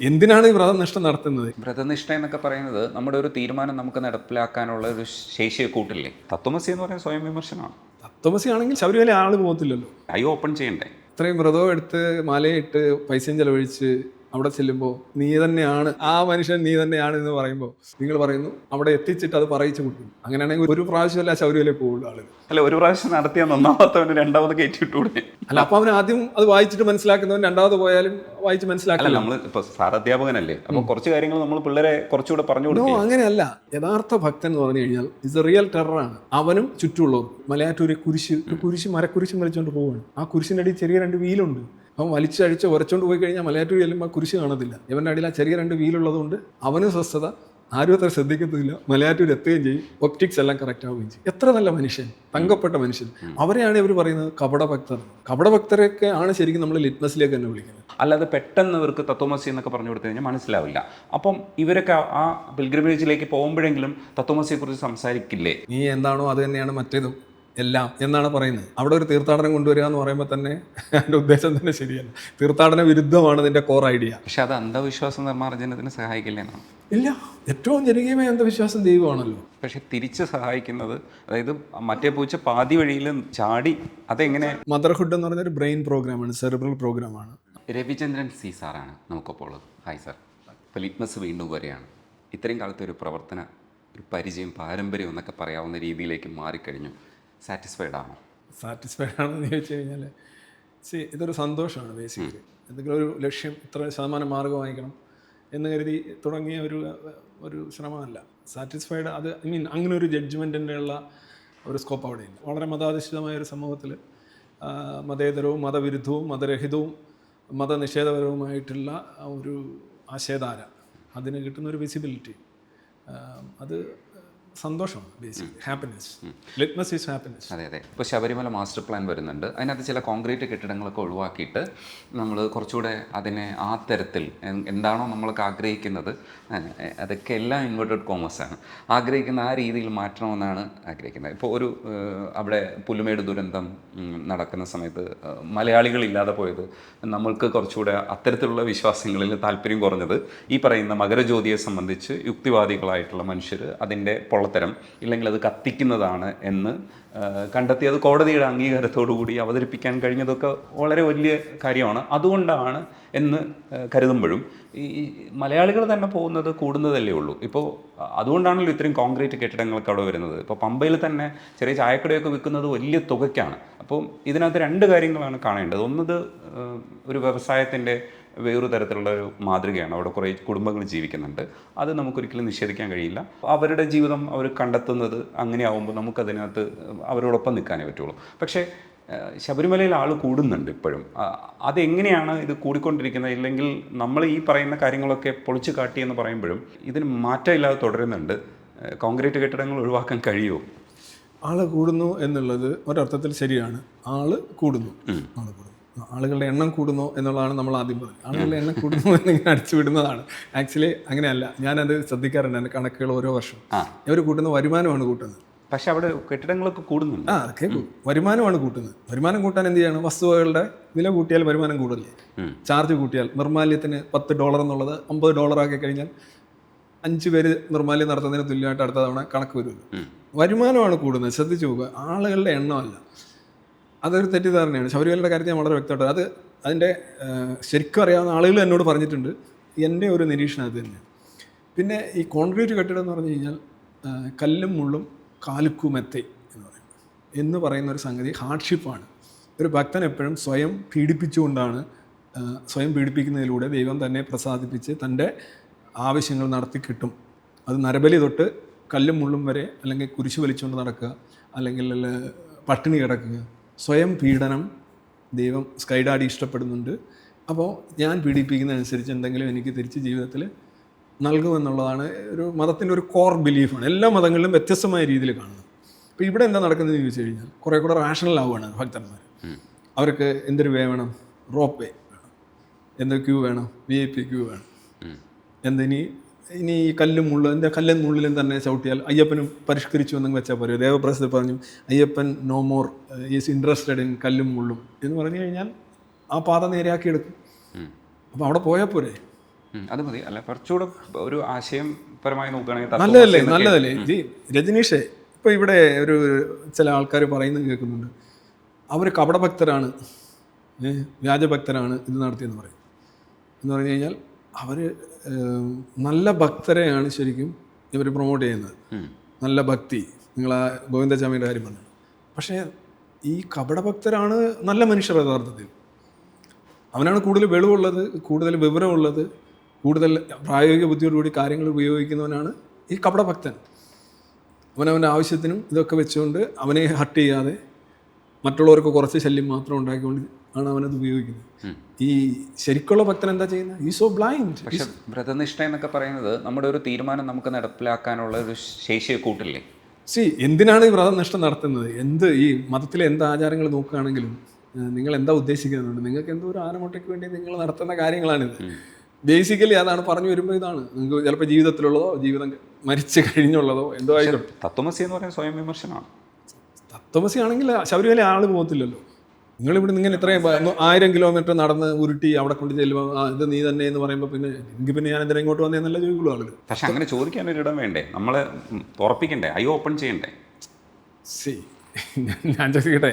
എന്തിനാണ് ഈ വ്രതനിഷ്ഠ നടത്തുന്നത്? വ്രതനിഷ്ഠ എന്നൊക്കെ പറയുന്നത് നമ്മുടെ ഒരു തീരുമാനം നമുക്ക് നടപ്പിലാക്കാനുള്ള ഒരു ശേഷിയെ കൂട്ടില്ലേ. തത്വമസി എന്ന് പറയുന്നത് സ്വയം വിമർശനമാണ്. തത്വമസി ആണെങ്കിൽ ശബരിമല ആള് പോകത്തില്ലല്ലോ. ഐ ഓപ്പൺ ചെയ്യണ്ടേ? ഇത്രയും വ്രതവും എടുത്ത് മലയിട്ട് പൈസയും ചെലവഴിച്ച് അവിടെ ചെല്ലുമ്പോൾ നീ തന്നെയാണ് ആ മനുഷ്യൻ, നീ തന്നെയാണ് എന്ന് പറയുമ്പോൾ നിങ്ങൾ പറയുന്നു അവിടെ എത്തിച്ചിട്ട് അത് പറയിച്ചു കൊടുക്കും. അങ്ങനെയാണെങ്കിൽ ഒരു പ്രാവശ്യമല്ല ശബരിമല പോകുള്ളൂ ആളുകൾ. അല്ല, ഒരു പ്രാവശ്യം നടത്തിയാൽ നന്നാവാത്തവന് രണ്ടാമത് കയറ്റിവിട്ടൂടെ? അല്ല, അപ്പൊ അവൻ ആദ്യം അത് വായിച്ചിട്ട് മനസ്സിലാക്കുന്നവൻ രണ്ടാമത് പോയാലും വായിച്ച് അല്ല, മനസ്സിലാക്കില്ല. നമ്മൾ ഇപ്പൊ സാറാധ്യാപകനല്ലേ, അപ്പൊ കുറച്ച് കാര്യങ്ങൾ നമ്മൾ പിള്ളേരെ കുറച്ചുകൂടെ പറഞ്ഞു കൊടുക്കും. അങ്ങനെയല്ല. യഥാർത്ഥ ഭക്തൻ എന്ന് പറഞ്ഞു കഴിഞ്ഞാൽ ഇസ് എ റിയൽ ടെററാണ്. അവനും ചുറ്റുമുള്ളവർ. മലയാറ്റൂര് കുരിശ് മരക്കുരിശും വലിച്ചുകൊണ്ട് പോവുകയാണ്. ആ കുരിശിൻ്റെ അടിയിൽ ചെറിയ 2 വീലുണ്ട്. അവൻ വലിച്ചഴിച്ച് ഉരച്ചോണ്ട് പോയി കഴിഞ്ഞാൽ മലയാറ്റൂർ ചെല്ലുമ്പോൾ ആ കുരിശ് കാണത്തില്ല. ഇവൻ്റെ അടിയിൽ ആ ചെറിയ 2 വീലുള്ളത് കൊണ്ട് അവനും സ്വസ്ഥത, ആരും അത്ര ശ്രദ്ധിക്കത്തില്ല. മലയാറ്റൂർ എത്തുകയും ചെയ്യും, ഒപ്റ്റിക്സ് എല്ലാം കറക്റ്റ് ആവുകയും ചെയ്യും. എത്ര നല്ല മനുഷ്യൻ, തങ്കപ്പെട്ട മനുഷ്യൻ. അവരെയാണ് ഇവർ പറയുന്നത് കപടഭക്തർ. കപടഭക്തരൊക്കെ ആണ് ശരിക്കും നമ്മൾ ലിറ്റ്മസിലേക്ക് തന്നെ വിളിക്കുന്നത്. അല്ലാതെ പെട്ടെന്ന് ഇവർക്ക് തത്വമസി എന്നൊക്കെ പറഞ്ഞു കൊടുത്തു കഴിഞ്ഞാൽ മനസ്സിലാവില്ല. അപ്പം ഇവരൊക്കെ ആ പിൽഗ്രിമേജിലേക്ക് പോകുമ്പോഴെങ്കിലും തത്വമസിയെക്കുറിച്ച് സംസാരിക്കില്ലേ? നീ എന്താണോ അത് തന്നെയാണ് മറ്റേതും എല്ലാം എന്നാണ് പറയുന്നത്. അവിടെ ഒരു തീർത്ഥാടനം കൊണ്ടുവരിക എന്ന് പറയുമ്പോൾ തന്നെ എൻ്റെ ഉദ്ദേശം തന്നെ ശരിയല്ല. തീർത്ഥാടന വിരുദ്ധമാണ് ഇതിൻ്റെ കോർ ഐഡിയ. പക്ഷെ അത് അന്ധവിശ്വാസ നിർമ്മാർജ്ജനത്തിന് സഹായിക്കില്ലേ എന്നാണ്. ഇല്ല, ഏറ്റവും ജനകീയമായ അന്ധവിശ്വാസം ദൈവമാണല്ലോ. പക്ഷെ തിരിച്ച് സഹായിക്കുന്നത്, അതായത് മറ്റേ പൂച്ച പാതി വഴിയിൽ ചാടി, അതെങ്ങനെ? മദർഹുഡ് എന്ന് പറഞ്ഞൊരു ബ്രെയിൻ പ്രോഗ്രാമാണ്, സെറിബ്രൽ പ്രോഗ്രാമാണ്. രവിചന്ദ്രൻ സി സാറാണ് നമുക്കൊപ്പോൾ ഉള്ളത്. Hi sir. ഇപ്പോൾ ലിറ്റ്മസ് വീണ്ടും വരെയാണ്. ഇത്രയും കാലത്തെ ഒരു പ്രവർത്തന, ഒരു പരിചയം, പാരമ്പര്യം എന്നൊക്കെ പറയാവുന്ന രീതിയിലേക്ക് മാറിക്കഴിഞ്ഞു. സാറ്റിസ്ഫൈഡ് ആണോ? സാറ്റിസ്ഫൈഡ് ആണെന്ന് ചോദിച്ചു കഴിഞ്ഞാൽ ഇതൊരു സന്തോഷമാണ്. ബേസിക്കലി എന്തെങ്കിലും ഒരു ലക്ഷ്യം, ഇത്ര ശതമാനം മാർഗം വാങ്ങിക്കണം എന്ന് കരുതി തുടങ്ങിയ ഒരു ശ്രമമല്ല. സാറ്റിസ്ഫൈഡ് അത് അങ്ങനെ ഒരു ജഡ്ജ്മെൻറ്റിൻ്റെ ഉള്ള ഒരു സ്കോപ്പ് അവിടെയില്ല. വളരെ മതാധിഷ്ഠിതമായ ഒരു സമൂഹത്തിൽ മതേതരവും മതവിരുദ്ധവും മതരഹിതവും മതനിഷേധപരവുമായിട്ടുള്ള ഒരു ആശയധാര, അതിന് കിട്ടുന്നൊരു വിസിബിലിറ്റി, അത് സന്തോഷമാണ്. Basically happiness. Litmus is happiness. അതെ അതെ. ഇപ്പോൾ ശബരിമല മാസ്റ്റർ പ്ലാൻ വരുന്നുണ്ട്. അതിനകത്ത് ചില കോൺക്രീറ്റ് കെട്ടിടങ്ങളൊക്കെ ഒഴിവാക്കിയിട്ട് നമ്മൾ കുറച്ചുകൂടെ അതിനെ ആ തരത്തിൽ എന്താണോ നമ്മളൊക്കെ ആഗ്രഹിക്കുന്നത്, അതൊക്കെ എല്ലാം ഇൻവെർട്ടഡ് കോമേഴ്സാണ്, ആഗ്രഹിക്കുന്ന ആ രീതിയിൽ മാറ്റണമെന്നാണ് ആഗ്രഹിക്കുന്നത്. ഇപ്പോൾ ഒരു അവിടെ പുലുമേട് ദുരന്തം നടക്കുന്ന സമയത്ത് മലയാളികളില്ലാതെ പോയത്, നമ്മൾക്ക് കുറച്ചുകൂടെ അത്തരത്തിലുള്ള വിശ്വാസങ്ങളിൽ താല്പര്യം കുറഞ്ഞത് ഈ പറയുന്ന മകരജ്യോതിയെ സംബന്ധിച്ച് യുക്തിവാദികളായിട്ടുള്ള മനുഷ്യർ അതിൻ്റെ പൊള്ളത്തരം, ഇല്ലെങ്കിൽ അത് കത്തിക്കുന്നതാണ് എന്ന് കണ്ടെത്തി അത് കോടതിയുടെ അംഗീകാരത്തോടു കൂടി അവതരിപ്പിക്കാൻ കഴിഞ്ഞതൊക്കെ വളരെ വലിയ കാര്യമാണ്. അതുകൊണ്ടാണ് എന്ന് കരുതുമ്പോഴും ഈ മലയാളികൾ തന്നെ പോകുന്നത് കൂടുന്നതല്ലേ ഉള്ളൂ. ഇപ്പോൾ അതുകൊണ്ടാണല്ലോ ഇത്രയും കോൺക്രീറ്റ് കെട്ടിടങ്ങളൊക്കെ അവിടെ വരുന്നത്. ഇപ്പോൾ പമ്പയിൽ തന്നെ ചെറിയ ചായക്കടയൊക്കെ വിൽക്കുന്നത് വലിയ തുകയ്ക്കാണ്. അപ്പോൾ ഇതിനകത്ത് 2 കാര്യങ്ങളാണ് കാണേണ്ടത്. ഒന്നത് ഒരു വ്യവസായത്തിൻ്റെ വേറൊരു തരത്തിലുള്ള ഒരു മാതൃകയാണ്. അവിടെ കുറേ കുടുംബങ്ങൾ ജീവിക്കുന്നുണ്ട്, അത് നമുക്കൊരിക്കലും നിഷേധിക്കാൻ കഴിയില്ല. അവരുടെ ജീവിതം അവർ കണ്ടെത്തുന്നത് അങ്ങനെ ആകുമ്പോൾ നമുക്കതിനകത്ത് അവരോടൊപ്പം നിൽക്കാനേ പറ്റുള്ളൂ. പക്ഷേ ശബരിമലയിൽ ആൾ കൂടുന്നുണ്ട് ഇപ്പോഴും. അതെങ്ങനെയാണ് ഇത് കൂടിക്കൊണ്ടിരിക്കുന്നത്? ഇല്ലെങ്കിൽ നമ്മൾ ഈ പറയുന്ന കാര്യങ്ങളൊക്കെ പൊളിച്ചു കാട്ടി എന്ന് പറയുമ്പോഴും ഇതിന് മാറ്റമില്ലാതെ തുടരുന്നുണ്ട്. കോൺക്രീറ്റ് കെട്ടിടങ്ങൾ ഒഴിവാക്കാൻ കഴിയുമോ? ആള് കൂടുന്നു എന്നുള്ളത് ഒരർത്ഥത്തിൽ ശരിയാണ്. ആള് കൂടുന്നു. ആളുകളുടെ എണ്ണം കൂടുന്നു എന്നുള്ളതാണ് നമ്മൾ ആദ്യം പറഞ്ഞത്. ആളുകളുടെ എണ്ണം കൂടുന്നു എന്നിങ്ങനെ അടിച്ചു വിടുന്നതാണ്. ആക്ച്വലി അങ്ങനെയല്ല. ഞാനത് ശ്രദ്ധിക്കാറുണ്ട്. എൻ്റെ കണക്കുകൾ ഓരോ വർഷം ഇവർ കൂട്ടുന്ന വരുമാനമാണ് കൂട്ടുന്നത്. പക്ഷെ അവിടെ കെട്ടിടങ്ങളൊക്കെ കൂടുന്നുണ്ട്. അതൊക്കെ വരുമാനമാണ് കൂട്ടുന്നത്. വരുമാനം കൂട്ടാൻ എന്ത് ചെയ്യണം? വസ്തുവകളുടെ വില കൂട്ടിയാൽ വരുമാനം കൂടില്ലേ? ചാർജ് കൂട്ടിയാൽ, നിർമ്മാല്യത്തിന് $10 എന്നുള്ളത് $50 ആക്കി കഴിഞ്ഞാൽ 5 പേര് നിർമ്മാല്യം നടത്തുന്നതിന് തുല്യമായിട്ട് അടുത്ത തവണ കണക്ക് വരുമല്ലോ. വരുമാനമാണ് കൂടുന്നത്. ശ്രദ്ധിച്ചു നോക്കുക, ആളുകളുടെ എണ്ണമല്ല. അതൊരു തെറ്റിദ്ധാരണയാണ്. ശബരിമലയുടെ കാര്യത്തിൽ ഞാൻ വളരെ വ്യക്തമായിട്ട് അത് അതിൻ്റെ ശരിക്കും അറിയാവുന്ന ആളുകൾ എന്നോട് പറഞ്ഞിട്ടുണ്ട്. എൻ്റെ ഒരു നിരീക്ഷണം അത് തന്നെ. പിന്നെ ഈ കോൺക്രീറ്റ് കെട്ടിടം എന്ന് പറഞ്ഞു കഴിഞ്ഞാൽ കല്ലും മുള്ളും കാലുക്കുമെത്തെ എന്ന് പറയുന്ന ഒരു സംഗതി ഹാർഡ്ഷിപ്പാണ്. ഒരു ഭക്തൻ എപ്പോഴും സ്വയം പീഡിപ്പിച്ചുകൊണ്ടാണ്, സ്വയം പീഡിപ്പിക്കുന്നതിലൂടെ ദൈവം തന്നെ പ്രസാദിപ്പിച്ച് തൻ്റെ ആവശ്യങ്ങൾ നടത്തി കിട്ടും. അത് നരബലി തൊട്ട് കല്ലും മുള്ളും വരെ, അല്ലെങ്കിൽ കുരിശ് വലിച്ചുകൊണ്ട് നടക്കുക, അല്ലെങ്കിൽ പട്ടിണി കിടക്കുക, സ്വയം പീഡനം ദൈവം സ്കൈഡാഡി ഇഷ്ടപ്പെടുന്നുണ്ട്. അപ്പോൾ ഞാൻ പീഡിപ്പിക്കുന്നതനുസരിച്ച് എന്തെങ്കിലും എനിക്ക് തിരിച്ച് ജീവിതത്തിൽ നൽകുമെന്നുള്ളതാണ് ഒരു മതത്തിൻ്റെ ഒരു കോർ ബിലീഫാണ്. എല്ലാ മതങ്ങളിലും വ്യത്യസ്തമായ രീതിയിൽ കാണുന്നത്. അപ്പോൾ ഇവിടെ എന്താ നടക്കുന്നതെന്ന് ചോദിച്ചു കഴിഞ്ഞാൽ കുറേ കൂടെ റാഷണൽ ആവുകയാണ് ഭക്തന്മാർ. അവർക്ക് എന്തൊരു വേ വേണം? റോപ്പ് വേ വേണം. എന്തൊരു ക്യൂ വേണം? VIP ക്യൂ വേണം. ഇനി ഈ കല്ലും മുള്ളും, എൻ്റെ കല്ലും മുള്ളിലും തന്നെ ചവിട്ടിയാൽ അയ്യപ്പനും പരിഷ്കരിച്ചു എന്നങ്ങ് വെച്ചാൽ പോരെ. ദേവപ്രസാദ് പറഞ്ഞു Ayyappan no more is interested in കല്ലും മുള്ളും എന്ന് പറഞ്ഞു കഴിഞ്ഞാൽ ആ പാത നേരെയാക്കി എടുക്കും. അപ്പോൾ അവിടെ പോയാൽ പോരെ. അത് മതി. അല്ല, കുറച്ചുകൂടെ ഒരു ആശയപരമായി നോക്കുകയാണെങ്കിൽ നല്ലതല്ലേ രജനീഷേ. ഇപ്പോൾ ഇവിടെ ഒരു ചില ആൾക്കാർ പറയുന്നത് കേൾക്കുന്നുണ്ട്, അവർ കപടഭക്തരാണ്, വ്യാജഭക്തരാണ് ഇത് നടത്തിയെന്ന് പറയും. എന്ന് പറഞ്ഞു കഴിഞ്ഞാൽ അവർ നല്ല ഭക്തരെയാണ് ശരിക്കും ഇവർ പ്രൊമോട്ട് ചെയ്യുന്നത്. നല്ല ഭക്തി, നിങ്ങൾ ആ ഗോവിന്ദചാമിയുടെ കാര്യം പറഞ്ഞു. പക്ഷേ ഈ കപടഭക്തരാണ് നല്ല മനുഷ്യർ യഥാർത്ഥത്തിൽ. അവനാണ് കൂടുതൽ വെളിവുള്ളത്, കൂടുതൽ വിവരമുള്ളത്, കൂടുതൽ പ്രായോഗിക ബുദ്ധിയോടുകൂടി കാര്യങ്ങൾ ഉപയോഗിക്കുന്നവനാണ് ഈ കപടഭക്തൻ. അവനവൻ്റെ ആവശ്യത്തിനും ഇതൊക്കെ വെച്ചുകൊണ്ട് അവനെ ഹർട്ട് ചെയ്യാതെ മറ്റുള്ളവർക്ക് കുറച്ച് ശല്യം മാത്രം ഉണ്ടാക്കിക്കൊണ്ട് ആണ് അവനത് ഉപയോഗിക്കുന്നത്. ഈ ശരിക്കുള്ള ഭക്തൻ എന്താ ചെയ്യുന്നത്? ഈ സോ ബ്ലൈൻഡ്. പക്ഷെ വ്രതനിഷ്ഠ എന്നൊക്കെ പറയുന്നത് നമ്മുടെ ഒരു തീരുമാനം നമുക്ക് നടപ്പിലാക്കാനുള്ള ഒരു ശേഷിയെ കൂട്ടില്ലേ? എന്തിനാണ് ഈ വ്രതനിഷ്ഠ നടത്തുന്നത്? ഈ മതത്തിലെ എന്ത് ആചാരങ്ങൾ നോക്കുകയാണെങ്കിലും നിങ്ങൾ എന്താ ഉദ്ദേശിക്കുന്നുണ്ട്? നിങ്ങൾക്ക് എന്തോ ഒരു ആനമുട്ടയ്ക്ക് വേണ്ടി നിങ്ങൾ നടത്തുന്ന കാര്യങ്ങളാണിത്. ബേസിക്കലി അതാണ് പറഞ്ഞു വരുമ്പോൾ ഇതാണ്. നിങ്ങൾക്ക് ചിലപ്പോൾ ജീവിതത്തിലുള്ളതോ ജീവിതം മരിച്ചു കഴിഞ്ഞുള്ളതോ എന്തോ ആയിക്കോട്ടെ. തത്വമസി എന്ന് പറയുന്നത് സ്വയം വിമർശനമാണ്. തത്വമസി ആണെങ്കിൽ ശബരിമല ആൾ പോകത്തില്ലല്ലോ. നിങ്ങളിവിടെ ഇങ്ങനെ ഇത്രയും 1000 കിലോമീറ്റർ നടന്ന് ഉരുട്ടി അവിടെ കൊണ്ട് ചെല്ലുമ്പോൾ ഇത് നീ തന്നെ എന്ന് പറയുമ്പോൾ പിന്നെ ഞാൻ എന്തിനാ ഇങ്ങോട്ട് വന്നേന്നല്ല ചോദിക്കുള്ളൂ ആളുകൾ. പക്ഷെ അങ്ങനെ ചോദിക്കാൻ ഒരിടം വേണ്ടേ? നമ്മളെ ഉറപ്പിക്കണ്ടേ? ഐ ഓപ്പൺ ചെയ്യണ്ടേ? ഞാൻ ചോദിക്കട്ടെ,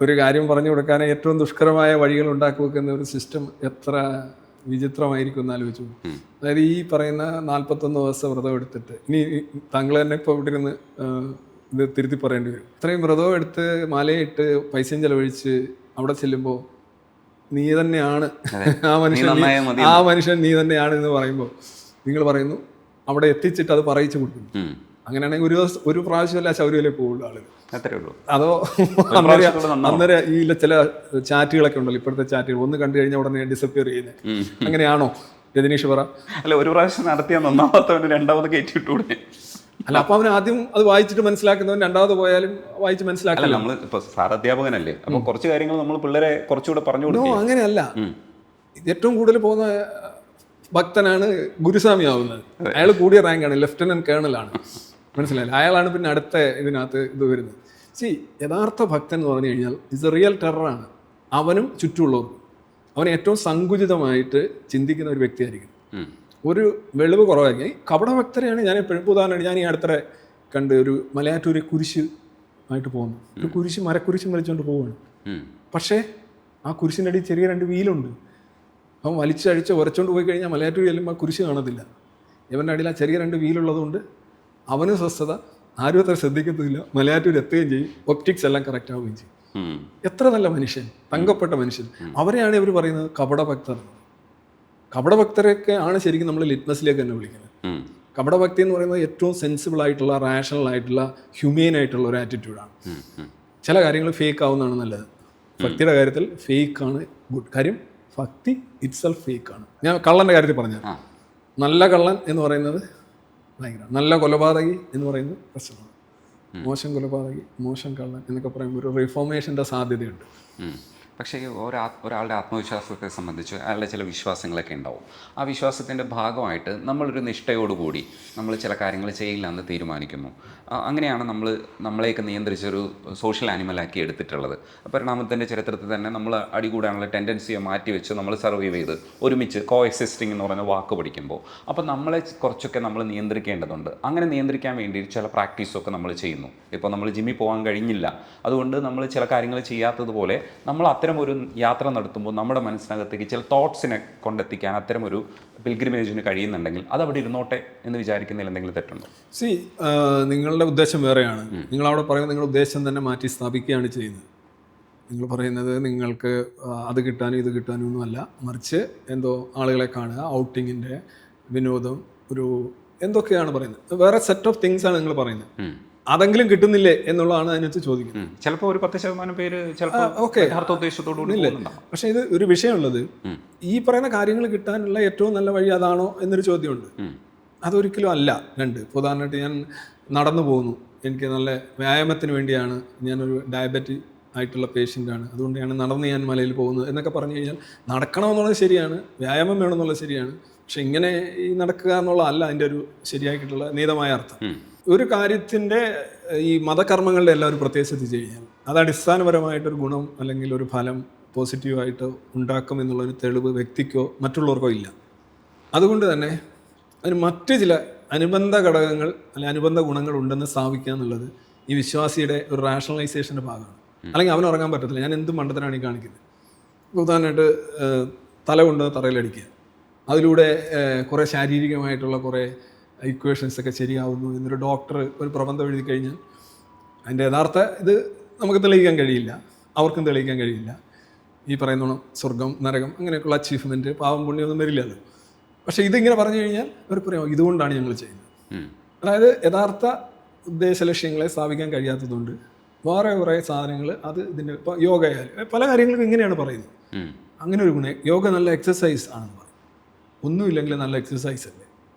ഒരു കാര്യം പറഞ്ഞു കൊടുക്കാൻ ഏറ്റവും ദുഷ്കരമായ വഴികൾ ഉണ്ടാക്കി വെക്കുന്ന ഒരു സിസ്റ്റം എത്ര വിചിത്രമായിരിക്കും എന്ന് ആലോചിച്ചു. അതായത് ഈ പറയുന്ന 41 ദിവസം വ്രതം എടുത്തിട്ട്, ഇനി താങ്കൾ തന്നെ ഇപ്പോൾ ഇവിടെ ഇരുന്ന് ഇത് തിരുത്തി പറയേണ്ടി വരും. ഇത്രയും വ്രതം എടുത്ത് മലയിട്ട് പൈസയും ചെലവഴിച്ച് അവിടെ ചെല്ലുമ്പോൾ നീ തന്നെയാണ് ആ മനുഷ്യൻ നീ തന്നെയാണ് എന്ന് പറയുമ്പോൾ നിങ്ങൾ പറയുന്നു അവിടെ എത്തിച്ചിട്ട് അത് പറയിച്ചു കൊടുക്കുന്നു. അങ്ങനെയാണെങ്കിൽ ഒരു പ്രാവശ്യമല്ല ശബരിമല പോകുള്ളൂ ആളുകൾ. അതോ അന്നേരം ഈ ചില ചാറ്റുകളൊക്കെ ഉണ്ടല്ലോ, ഇപ്പോഴത്തെ ചാറ്റുകൾ ഒന്ന് കണ്ടു കഴിഞ്ഞാൽ ഉടനെ ഡിസപ്പിയർ ചെയ്യുന്നത്. അങ്ങനെയാണോ രജനീഷ് പറ? അല്ല, ഒരു പ്രാവശ്യം നടത്തിയ ഒന്നാമത്തവന് രണ്ടാമത് കയറ്റിവിട്ടൂടെ? അല്ല, അപ്പൊ അവൻ ആദ്യം അത് വായിച്ചിട്ട് മനസ്സിലാക്കുന്നവൻ രണ്ടാമത് പോയാലും വായിച്ച് മനസ്സിലാക്കില്ല. നമ്മൾ ഇപ്പൊ സാറാധ്യാപകനല്ലേ, അപ്പൊ കുറച്ച് കാര്യങ്ങൾ നമ്മൾ പിള്ളേരെ കുറച്ചുകൂടെ പറഞ്ഞു കൊടുക്കും. അങ്ങനെയല്ല, ഏറ്റവും കൂടുതൽ പോകുന്ന ഭക്തനാണ് ഗുരുസ്വാമി ആവുന്നത്. അയാൾ കൂടിയ റാങ്കാണ്, ലെഫ്റ്റനന്റ് കേണലാണ്. മനസ്സിലായില്ല? അയാളാണ് പിന്നെ അടുത്ത ഇതിനകത്ത് ഇത് വരുന്നത്. യഥാർത്ഥ ഭക്തൻ എന്ന് പറഞ്ഞു കഴിഞ്ഞാൽ ഇറ്റ്സ് എ റിയൽ ടെററാണ്. അവനും ചുറ്റുമുള്ളവർക്കും അവൻ ഏറ്റവും സങ്കുചിതമായിട്ട് ചിന്തിക്കുന്ന ഒരു വ്യക്തിയായിരിക്കും. ഒരു വെളിവ് കുറവായിരിക്കും. കപടഭക്തരെയാണ് ഞാൻ എപ്പോഴും ഉദാഹരണം, ഞാൻ ഈ അടുത്തിടെ കണ്ട് ഒരു മലയാറ്റൂര് കുരിശ് ആയിട്ട് പോകുന്നു. ഒരു കുരിശ് മരക്കുരിശ് വലിച്ചുകൊണ്ട് പോവുകയാണ്. പക്ഷേ ആ കുരിശിൻ്റെ അടിയിൽ ചെറിയ 2 വീലുണ്ട്. അവൻ വലിച്ചഴിച്ച് ഉരച്ചുകൊണ്ട് പോയി കഴിഞ്ഞാൽ മലയാറ്റൂർ ചെല്ലുമ്പോൾ ആ കുരിശ് കാണത്തില്ല. ഇവൻ്റെ അടിയിൽ ആ ചെറിയ 2 വീലുള്ളതുകൊണ്ട് അവന് സ്വസ്ഥത, ആരും അത്ര ശ്രദ്ധിക്കത്തില്ല. മലയാറ്റൂർ എത്തുകയും ചെയ്യും, ഒപ്റ്റിക്സ് എല്ലാം കറക്റ്റ് ആവുകയും ചെയ്യും. എത്ര നല്ല മനുഷ്യൻ, തങ്കപ്പെട്ട മനുഷ്യൻ. അവരെയാണ് ഇവർ പറയുന്നത് കപടഭക്തർ. കപടഭക്തരൊക്കെ ആണ് ശരിക്കും നമ്മൾ ലിറ്റ്മസിലേക്ക് തന്നെ വിളിക്കുന്നത്. കപടഭക്തി എന്ന് പറയുന്നത് ഏറ്റവും സെൻസിബിൾ ആയിട്ടുള്ള, റാഷണൽ ആയിട്ടുള്ള, ഹ്യൂമെയിൻ ആയിട്ടുള്ള ഒരു ആറ്റിറ്റ്യൂഡാണ്. ചില കാര്യങ്ങൾ ഫേക്ക് ആവുന്നതാണ് നല്ലത്. ഭക്തിയുടെ കാര്യത്തിൽ ഫേക്ക് ആണ് ഗുഡ്. കാര്യം ഭക്തി ഇറ്റ് സെൽഫ് ഫേക്ക് ആണ്. ഞാൻ കള്ളൻ്റെ കാര്യത്തിൽ പറഞ്ഞത്, നല്ല കള്ളൻ എന്ന് പറയുന്നത് ഭയങ്കര, നല്ല കൊലപാതകി എന്ന് പറയുന്നത് പ്രശ്നമാണ്. മോശം കൊലപാതകി, മോശം കള്ളൻ എന്നൊക്കെ പറയുമ്പോൾ ഒരു റിഫോർമേഷൻ്റെ സാധ്യതയുണ്ട്. പക്ഷേ ഒരാളുടെ ആത്മവിശ്വാസത്തെ സംബന്ധിച്ച് അയാളുടെ ചില വിശ്വാസങ്ങളൊക്കെ ഉണ്ടാവും. ആ വിശ്വാസത്തിൻ്റെ ഭാഗമായിട്ട് നമ്മളൊരു നിഷ്ഠയോടുകൂടി നമ്മൾ ചില കാര്യങ്ങൾ ചെയ്യില്ല എന്ന് തീരുമാനിക്കുന്നു. അങ്ങനെയാണ് നമ്മളെയൊക്കെ നിയന്ത്രിച്ചൊരു സോഷ്യൽ ആനിമലാക്കി എടുത്തിട്ടുള്ളത്. പരിണാമത്തിൻ്റെ ചരിത്രത്തിൽ തന്നെ നമ്മൾ അടികൂടാനുള്ള ടെൻഡൻസിയെ മാറ്റിവെച്ച് നമ്മൾ സർവൈവ് ചെയ്ത് ഒരുമിച്ച് കോ എക്സിസ്റ്റിംഗ് എന്ന് പറയുന്ന വാക്ക് പഠിക്കുമ്പോൾ അപ്പോൾ നമ്മളെ കുറച്ചൊക്കെ നമ്മൾ നിയന്ത്രിക്കേണ്ടതുണ്ട്. അങ്ങനെ നിയന്ത്രിക്കാൻ വേണ്ടി ചില പ്രാക്ടീസൊക്കെ നമ്മൾ ചെയ്യുന്നു. ഇപ്പോൾ നമ്മൾ ജിമ്മിൽ പോകാൻ കഴിഞ്ഞില്ല, അതുകൊണ്ട് നമ്മൾ ചില കാര്യങ്ങൾ ചെയ്യാത്തതുപോലെ നമ്മൾ അത്തരമൊരു യാത്ര നടത്തുമ്പോൾ നമ്മുടെ മനസ്സിനകത്തേക്ക് ചില തോട്ട്സിനെ കൊണ്ടെത്തിക്കാൻ അത്തരമൊരു പിൽഗ്രിമേജിന് കഴിയുന്നുണ്ടെങ്കിൽ അത് അവിടെ ഇരുന്നോട്ടെ എന്ന് വിചാരിക്കുന്നതിൽ എന്തെങ്കിലും തെറ്റുണ്ടോ? നിങ്ങളുടെ ഉദ്ദേശം വേറെയാണ്. നിങ്ങളവിടെ പറയുന്നത് നിങ്ങളുടെ ഉദ്ദേശം തന്നെ മാറ്റി സ്ഥാപിക്കുകയാണ് ചെയ്യുന്നത്. നിങ്ങൾ പറയുന്നത് നിങ്ങൾക്ക് അത് കിട്ടാനും ഇത് കിട്ടാനും ഒന്നുമല്ല, മറിച്ച് എന്തോ ആളുകളെ കാണുക, ഔട്ടിങ്ങിൻ്റെ വിനോദം, ഒരു എന്തൊക്കെയാണ് പറയുന്നത്, വേറെ സെറ്റ് ഓഫ് തിങ്സ് ആണ് നിങ്ങൾ പറയുന്നത്. അതെങ്കിലും കിട്ടുന്നില്ലേ എന്നുള്ളതാണ് അതിനകത്ത് ചോദിക്കുന്നത്. ചിലപ്പോൾ ഒരു 10% പേര് യഥാർത്ഥോദ്ദേശത്തോടുകൂടി. പക്ഷെ ഇത് ഒരു വിഷയമുള്ളത്, ഈ പറയുന്ന കാര്യങ്ങൾ കിട്ടാനുള്ള ഏറ്റവും നല്ല വഴി അതാണോ എന്നൊരു ചോദ്യമുണ്ട്. അതൊരിക്കലും അല്ല. ഇപ്പോൾ ഉദാഹരണമായിട്ട് ഞാൻ നടന്നു പോകുന്നു, എനിക്ക് നല്ല വ്യായാമത്തിന് വേണ്ടിയാണ്, ഞാനൊരു ഡയബറ്റിക് ആയിട്ടുള്ള പേഷ്യൻ്റാണ്, അതുകൊണ്ടാണ് നടന്ന് ഞാൻ മലയിൽ പോകുന്നത് എന്നൊക്കെ പറഞ്ഞു കഴിഞ്ഞാൽ നടക്കണമെന്നുള്ളത് ശരിയാണ്, വ്യായാമം വേണമെന്നുള്ളത് ശരിയാണ്. പക്ഷെ ഇങ്ങനെ ഈ നടക്കുക എന്നുള്ളതല്ല അതിൻ്റെ ഒരു ശരിയായിട്ടുള്ള നീതമായ അർത്ഥം. ഒരു കാര്യത്തിൻ്റെ ഈ മതകർമ്മങ്ങളുടെ എല്ലാം ഒരു പ്രത്യേകത ശ്രദ്ധിച്ചു കഴിഞ്ഞാൽ അത് അടിസ്ഥാനപരമായിട്ടൊരു ഗുണം അല്ലെങ്കിൽ ഒരു ഫലം പോസിറ്റീവായിട്ട് ഉണ്ടാക്കും എന്നുള്ളൊരു തെളിവ് വ്യക്തിക്കോ മറ്റുള്ളവർക്കോ ഇല്ല. അതുകൊണ്ട് തന്നെ അതിന് മറ്റ് ചില അനുബന്ധ ഘടകങ്ങൾ അല്ലെങ്കിൽ അനുബന്ധ ഗുണങ്ങൾ ഉണ്ടെന്ന് സ്ഥാപിക്കുക എന്നുള്ളത് ഈ വിശ്വാസിയുടെ ഒരു റാഷണലൈസേഷൻ്റെ ഭാഗമാണ്. അല്ലെങ്കിൽ അവൻ ഉറങ്ങാൻ പറ്റത്തില്ല, ഞാൻ എന്ത് മണ്ടത്തരാണ് ഈ കാണിക്കുന്നത്. ഉദാഹരണമായിട്ട് തല കൊണ്ട് തറയിലടിക്കുക, അതിലൂടെ കുറേ ശാരീരികമായിട്ടുള്ള കുറേ ഇക്വേഷൻസ് ഒക്കെ ശരിയാവുന്നു എന്നൊരു ഡോക്ടർ ഒരു പ്രബന്ധം എഴുതി കഴിഞ്ഞാൽ അതിൻ്റെ യഥാർത്ഥ ഇത് നമുക്ക് തെളിയിക്കാൻ കഴിയില്ല, അവർക്കും തെളിയിക്കാൻ കഴിയില്ല. ഈ പറയുന്ന സ്വർഗം നരകം അങ്ങനെയൊക്കെയുള്ള അച്ചീവ്മെൻറ്റ് പാവം പുണ്യമൊന്നും വരില്ലല്ലോ. പക്ഷേ ഇതിങ്ങനെ പറഞ്ഞു കഴിഞ്ഞാൽ അവർ പറയും ഇതുകൊണ്ടാണ് ഞങ്ങൾ ചെയ്യുന്നത്. അതായത് യഥാർത്ഥ ഉദ്ദേശ ലക്ഷ്യങ്ങളെ സ്ഥാപിക്കാൻ കഴിയാത്തതുകൊണ്ട് വേറെ കുറേ സാധനങ്ങൾ അത് ഇതിൻ്റെ ഇപ്പോൾ യോഗയായാലും പല കാര്യങ്ങൾക്കും ഇങ്ങനെയാണ് പറയുന്നത്. അങ്ങനെ ഒരു ഗുണം, യോഗ നല്ല എക്സസൈസ് ആണെന്ന് പറയും. ഒന്നുമില്ലെങ്കിൽ നല്ല എക്സസൈസ് അല്ലേ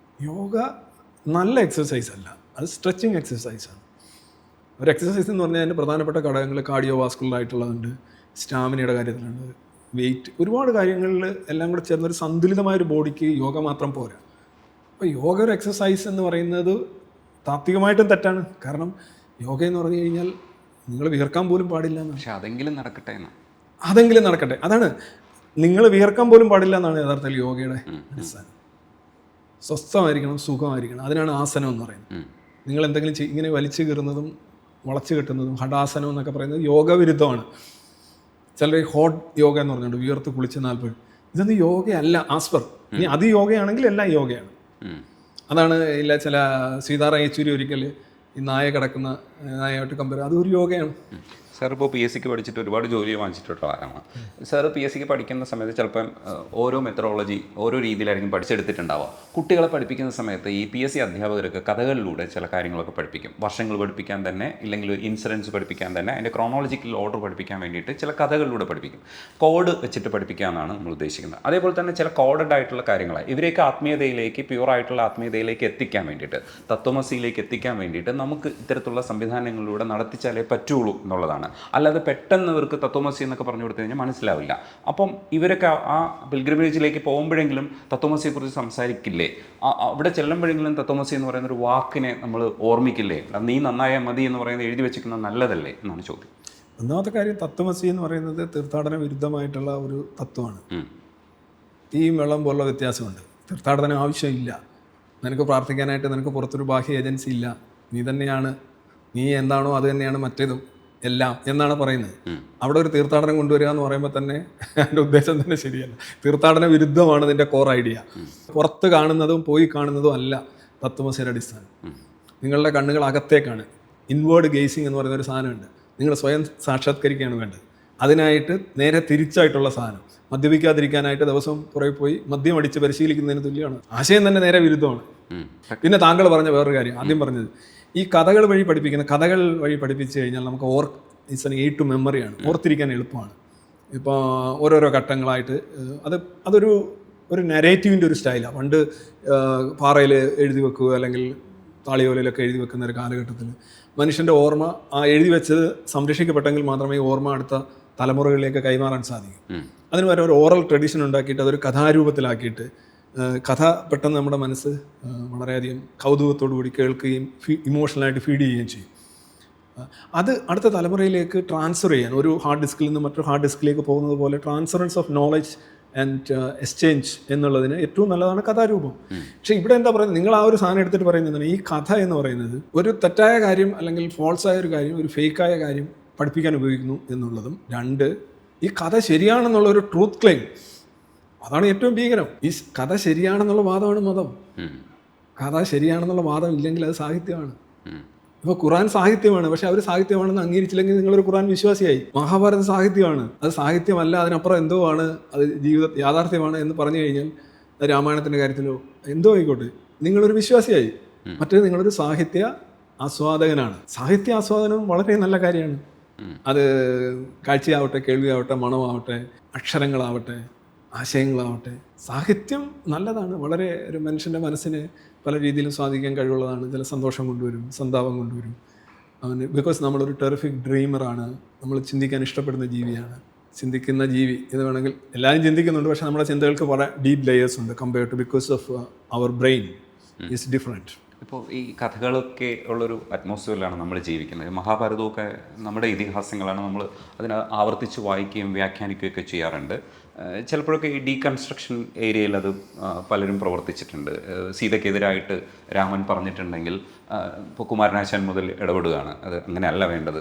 യോഗ? നല്ല എക്സസൈസ് അല്ല, അത് സ്ട്രെച്ചിങ് എക്സസൈസാണ്. ഒരു എക്സസൈസ് എന്ന് പറഞ്ഞാൽ അതിൻ്റെ പ്രധാനപ്പെട്ട ഘടകങ്ങൾ കാർഡിയോ വാസ്കുലർ ആയിട്ടുള്ളതുണ്ട്, സ്റ്റാമിനയുടെ കാര്യത്തിലുണ്ട്, വെയിറ്റ്, ഒരുപാട് കാര്യങ്ങളിൽ എല്ലാം കൂടെ ചേർന്നൊരു സന്തുലിതമായൊരു ബോഡിക്ക് യോഗ മാത്രം പോരാ. അപ്പോൾ യോഗ ഒരു എക്സസൈസ് എന്ന് പറയുന്നത് താത്വികമായിട്ടും തെറ്റാണ്. കാരണം യോഗ എന്ന് പറഞ്ഞു കഴിഞ്ഞാൽ നിങ്ങൾ വിയർക്കാൻ പോലും പാടില്ല എന്നാണ്. പക്ഷെ അതെങ്കിലും നടക്കട്ടെ എന്ന്, അതെങ്കിലും നടക്കട്ടെ, അതാണ് നിങ്ങൾ വിയർക്കാൻ പോലും പാടില്ല എന്നാണ് യഥാർത്ഥത്തിൽ യോഗയുടെ അടിസ്ഥാനം. സ്വസ്ഥമായിരിക്കണം, സുഖമായിരിക്കണം, അതിനാണ് ആസനം എന്ന് പറയുന്നത്. നിങ്ങൾ എന്തെങ്കിലും ഇങ്ങനെ വലിച്ചു കീറുന്നതും വളച്ചു കെട്ടുന്നതും ഹഠാസനം എന്നൊക്കെ പറയുന്നത് യോഗവിരുദ്ധമാണ്. ചിലർ ഹോട്ട് യോഗ എന്ന് പറഞ്ഞുകൊണ്ട് വിയർത്ത് കുളിച്ച് 40, ഇതൊന്നും യോഗയല്ല ആസ്പർ. ഇനി അത് യോഗയാണെങ്കിൽ എല്ലാം യോഗയാണ്. അതാണ് ഇല്ല ചില സീതാറാം യെച്ചൂരി ഒരിക്കൽ ഈ നായ കിടക്കുന്ന നായയായിട്ട് കമ്പയർ, അതൊരു യോഗയാണ്. സാർ ഇപ്പോൾ PSC പഠിച്ചിട്ട് ഒരുപാട് ജോലി വാങ്ങിച്ചിട്ടുള്ള ആളാണ്. സാർ PSC പഠിക്കുന്ന സമയത്ത് ചിലപ്പം ഓരോ മെത്തഡോളജി ഓരോ രീതിയിലായിരിക്കും പഠിച്ചെടുത്തിട്ടുണ്ടാവുക. കുട്ടികളെ പഠിപ്പിക്കുന്ന സമയത്ത് ഈ PSC അധ്യാപകർക്ക് കഥകളിലൂടെ ചില കാര്യങ്ങളൊക്കെ പഠിപ്പിക്കും. വർഷങ്ങൾ പഠിപ്പിക്കാൻ തന്നെ, ഇല്ലെങ്കിൽ ഇൻസിഡൻസ് പഠിപ്പിക്കാൻ തന്നെ, അതിൻ്റെ ക്രോണോളജിക്കൽ ഓർഡർ പഠിപ്പിക്കാൻ വേണ്ടിയിട്ട് ചില കഥകളിലൂടെ പഠിപ്പിക്കും. കോഡ് വെച്ചിട്ട് പഠിപ്പിക്കാമെന്നാണ് നമ്മൾ ഉദ്ദേശിക്കുന്നത്. അതേപോലെ തന്നെ ചില കോഡഡ് ആയിട്ടുള്ള കാര്യങ്ങൾ ഇവരെയൊക്കെ ആത്മീയതയിലേക്ക്, പ്യുവറായിട്ടുള്ള ആത്മീയതയിലേക്ക് എത്തിക്കാൻ വേണ്ടിയിട്ട്, തത്വമസിയിലേക്ക് എത്തിക്കാൻ വേണ്ടിയിട്ട് നമുക്ക് ഇത്തരത്തിലുള്ള സംവിധാനങ്ങളിലൂടെ നടത്തിച്ചാലേ പറ്റുള്ളൂ എന്നുള്ളതാണ്. അല്ലാതെ പെട്ടെന്ന് ഇവർക്ക് തത്വമസി എന്നൊക്കെ പറഞ്ഞു കൊടുത്തു കഴിഞ്ഞാൽ മനസ്സിലാവില്ല. അപ്പം ഇവരൊക്കെ ആ പിൽഗ്രിമേജിലേക്ക് പോകുമ്പോഴെങ്കിലും തത്വമസിയെക്കുറിച്ച് സംസാരിക്കില്ലേ? അവിടെ ചെല്ലുമ്പോഴെങ്കിലും തത്വമസി എന്ന് പറയുന്ന ഒരു വാക്കിനെ നമ്മൾ ഓർമ്മിക്കില്ലേ? നീ നന്നായാൽ മതി എന്ന് പറയുന്നത് എഴുതി വെച്ചിരിക്കുന്നത് നല്ലതല്ലേ എന്നാണ് ചോദ്യം. ഒന്നാമത്തെ കാര്യം, തത്വമസി എന്ന് പറയുന്നത് തീർത്ഥാടന വിരുദ്ധമായിട്ടുള്ള ഒരു തത്വമാണ്. തീയും വെള്ളം പോലുള്ള വ്യത്യാസമുണ്ട്. തീർത്ഥാടനം ആവശ്യമില്ല, നിനക്ക് പ്രാർത്ഥിക്കാനായിട്ട് നിനക്ക് പുറത്തൊരു ബാഹ്യ ഏജൻസി ഇല്ല, നീ തന്നെയാണ്, നീ എന്താണോ അത് തന്നെയാണ് മറ്റേതും എല്ലാം എന്നാണ് പറയുന്നത്. അവിടെ ഒരു തീർത്ഥാടനം കൊണ്ടുവരിക എന്ന് പറയുമ്പോൾ തന്നെ എൻ്റെ ഉദ്ദേശം തന്നെ ശരിയല്ല. തീർത്ഥാടന വിരുദ്ധമാണ് ഇതിൻ്റെ കോർ ഐഡിയ. പുറത്ത് കാണുന്നതും പോയി കാണുന്നതും അല്ല തത്വമസിയുടെ അടിസ്ഥാനം. നിങ്ങളുടെ കണ്ണുകൾ അകത്തേക്കാണ്. ഇൻവേർഡ് ഗെയ്സിങ് എന്ന് പറയുന്ന ഒരു സാധനമുണ്ട്. നിങ്ങൾ സ്വയം സാക്ഷാത്കരിക്കുകയാണ് വേണ്ടത്. അതിനായിട്ട് നേരെ തിരിച്ചായിട്ടുള്ള സാധനം, മദ്യപിക്കാതിരിക്കാനായിട്ട് ദിവസം പുറകെ പോയി മദ്യം അടിച്ച് പരിശീലിക്കുന്നതിന് തുല്യമാണ്. ആശയം തന്നെ നേരെ വിരുദ്ധമാണ്. പിന്നെ താങ്കൾ പറഞ്ഞ വേറൊരു കാര്യം, ആദ്യം പറഞ്ഞത് ഈ കഥകൾ വഴി പഠിപ്പിക്കുന്ന, കഥകൾ വഴി പഠിപ്പിച്ചു കഴിഞ്ഞാൽ നമുക്ക് ഇറ്റ്സ് എൻ എയ്ഡ് ടു മെമ്മറിയാണ്, ഓർത്തിരിക്കാൻ എളുപ്പമാണ്. ഇപ്പോൾ ഓരോരോ ഘട്ടങ്ങളായിട്ട് അതൊരു നരേറ്റീവിൻ്റെ ഒരു സ്റ്റൈലാണ്. പണ്ട് പാറയിൽ എഴുതി വെക്കുക അല്ലെങ്കിൽ താളിയോലയിലൊക്കെ എഴുതി വെക്കുന്ന ഒരു കാലഘട്ടത്തിൽ മനുഷ്യൻ്റെ ഓർമ്മ ആ എഴുതി വെച്ചത് സംരക്ഷിക്കപ്പെട്ടെങ്കിൽ മാത്രമേ ഈ ഓർമ്മ അടുത്ത തലമുറകളിലേക്ക് കൈമാറാൻ സാധിക്കും. അതിന് വരെ ഒരു ഓറൽ ട്രഡീഷൻ ഉണ്ടാക്കിയിട്ട് അതൊരു കഥാരൂപത്തിലാക്കിയിട്ട് കഥ പെട്ടെന്ന് നമ്മുടെ മനസ്സ് വളരെയധികം കൗതുകത്തോടു കൂടി കേൾക്കുകയും ഇമോഷണലായിട്ട് ഫീഡ് ചെയ്യുകയും ചെയ്യും. അത് അടുത്ത തലമുറയിലേക്ക് ട്രാൻസ്ഫർ ചെയ്യാൻ, ഒരു ഹാർഡ് ഡിസ്കിൽ നിന്ന് മറ്റൊരു ഹാർഡ് ഡിസ്കിലേക്ക് പോകുന്നത് പോലെ transference of knowledge and exchange എന്നുള്ളതിന് ഏറ്റവും നല്ലതാണ് കഥാരൂപം. പക്ഷേ ഇവിടെ എന്താ പറയുന്നത്, നിങ്ങൾ ആ ഒരു സാധനം എടുത്തിട്ട് പറയുന്നത് ഈ കഥ എന്ന് പറയുന്നത് ഒരു തെറ്റായ കാര്യം അല്ലെങ്കിൽ ഫോൾസായ ഒരു കാര്യം, ഒരു ഫേക്കായ കാര്യം പഠിപ്പിക്കാൻ ഉപയോഗിക്കുന്നു എന്നുള്ളതും, രണ്ട് ഈ കഥ ശരിയാണെന്നുള്ള ഒരു ട്രൂത്ത് ക്ലെയിം, അതാണ് ഏറ്റവും ഭീകരം. ഈ കഥ ശരിയാണെന്നുള്ള വാദമാണ് മതം. കഥ ശരിയാണെന്നുള്ള വാദം ഇല്ലെങ്കിൽ അത് സാഹിത്യമാണ്. ഇപ്പോൾ ഖുറാൻ സാഹിത്യമാണ്, പക്ഷെ അവർ സാഹിത്യമാണെന്ന് അംഗീകരിച്ചില്ലെങ്കിൽ നിങ്ങളൊരു ഖുറാൻ വിശ്വാസിയായി. മഹാഭാരത സാഹിത്യമാണ്, അത് സാഹിത്യമല്ല, അതിനപ്പുറം എന്തോ ആണ്, അത് യാഥാർത്ഥ്യമാണ് എന്ന് പറഞ്ഞു കഴിഞ്ഞാൽ, രാമായണത്തിൻ്റെ കാര്യത്തിലോ എന്തോ ആയിക്കോട്ടെ, നിങ്ങളൊരു വിശ്വാസിയായി. മറ്റേത് നിങ്ങളൊരു സാഹിത്യ ആസ്വാദകനാണ്. സാഹിത്യ ആസ്വാദനം വളരെ നല്ല കാര്യമാണ്. അത് കാഴ്ചയാവട്ടെ, കേൾവിയാവട്ടെ, മണമാവട്ടെ, അക്ഷരങ്ങളാവട്ടെ, ആശയങ്ങളാവട്ടെ, സാഹിത്യം നല്ലതാണ്. വളരെ ഒരു മനുഷ്യൻ്റെ മനസ്സിനെ പല രീതിയിലും സ്വാധീനിക്കാൻ കഴിവുള്ളതാണ്. ചില സന്തോഷം കൊണ്ടുവരും, സന്താപം കൊണ്ടുവരും. അവന് ബിക്കോസ് നമ്മളൊരു ടെറിഫിക് ഡ്രീമറാണ്, നമ്മൾ ചിന്തിക്കാൻ ഇഷ്ടപ്പെടുന്ന ജീവിയാണ്. ചിന്തിക്കുന്ന ജീവി ഇത് വേണമെങ്കിൽ എല്ലാവരും ചിന്തിക്കുന്നുണ്ട്, പക്ഷേ നമ്മുടെ ചിന്തകൾക്ക് വളരെ ഡീപ്പ് ലെയേഴ്സ് ഉണ്ട് compared to, because of our brain is different. ഇപ്പോൾ ഈ കഥകളൊക്കെ ഉള്ളൊരു അറ്റ്മോസ്ഫിയറിലാണ് നമ്മൾ ജീവിക്കുന്നത്. മഹാഭാരതമൊക്കെ നമ്മുടെ ഇതിഹാസങ്ങളാണ്, നമ്മൾ അതിനെ ആവർത്തിച്ച് വായിക്കുകയും വ്യാഖ്യാനിക്കുകയൊക്കെ ചെയ്യാറുണ്ട്. ചിലപ്പോഴൊക്കെ ഈ ഡീകൺസ്ട്രക്ഷൻ ഏരിയയിൽ അത് പലരും പ്രവർത്തിച്ചിട്ടുണ്ട്. സീതയ്ക്കെതിരായിട്ട് രാമൻ പറഞ്ഞിട്ടുണ്ടെങ്കിൽ ഇപ്പോൾ കുമാരനാശാൻ മുതൽ ഇടപെടുകയാണ്, അത് അങ്ങനെയല്ല വേണ്ടത്,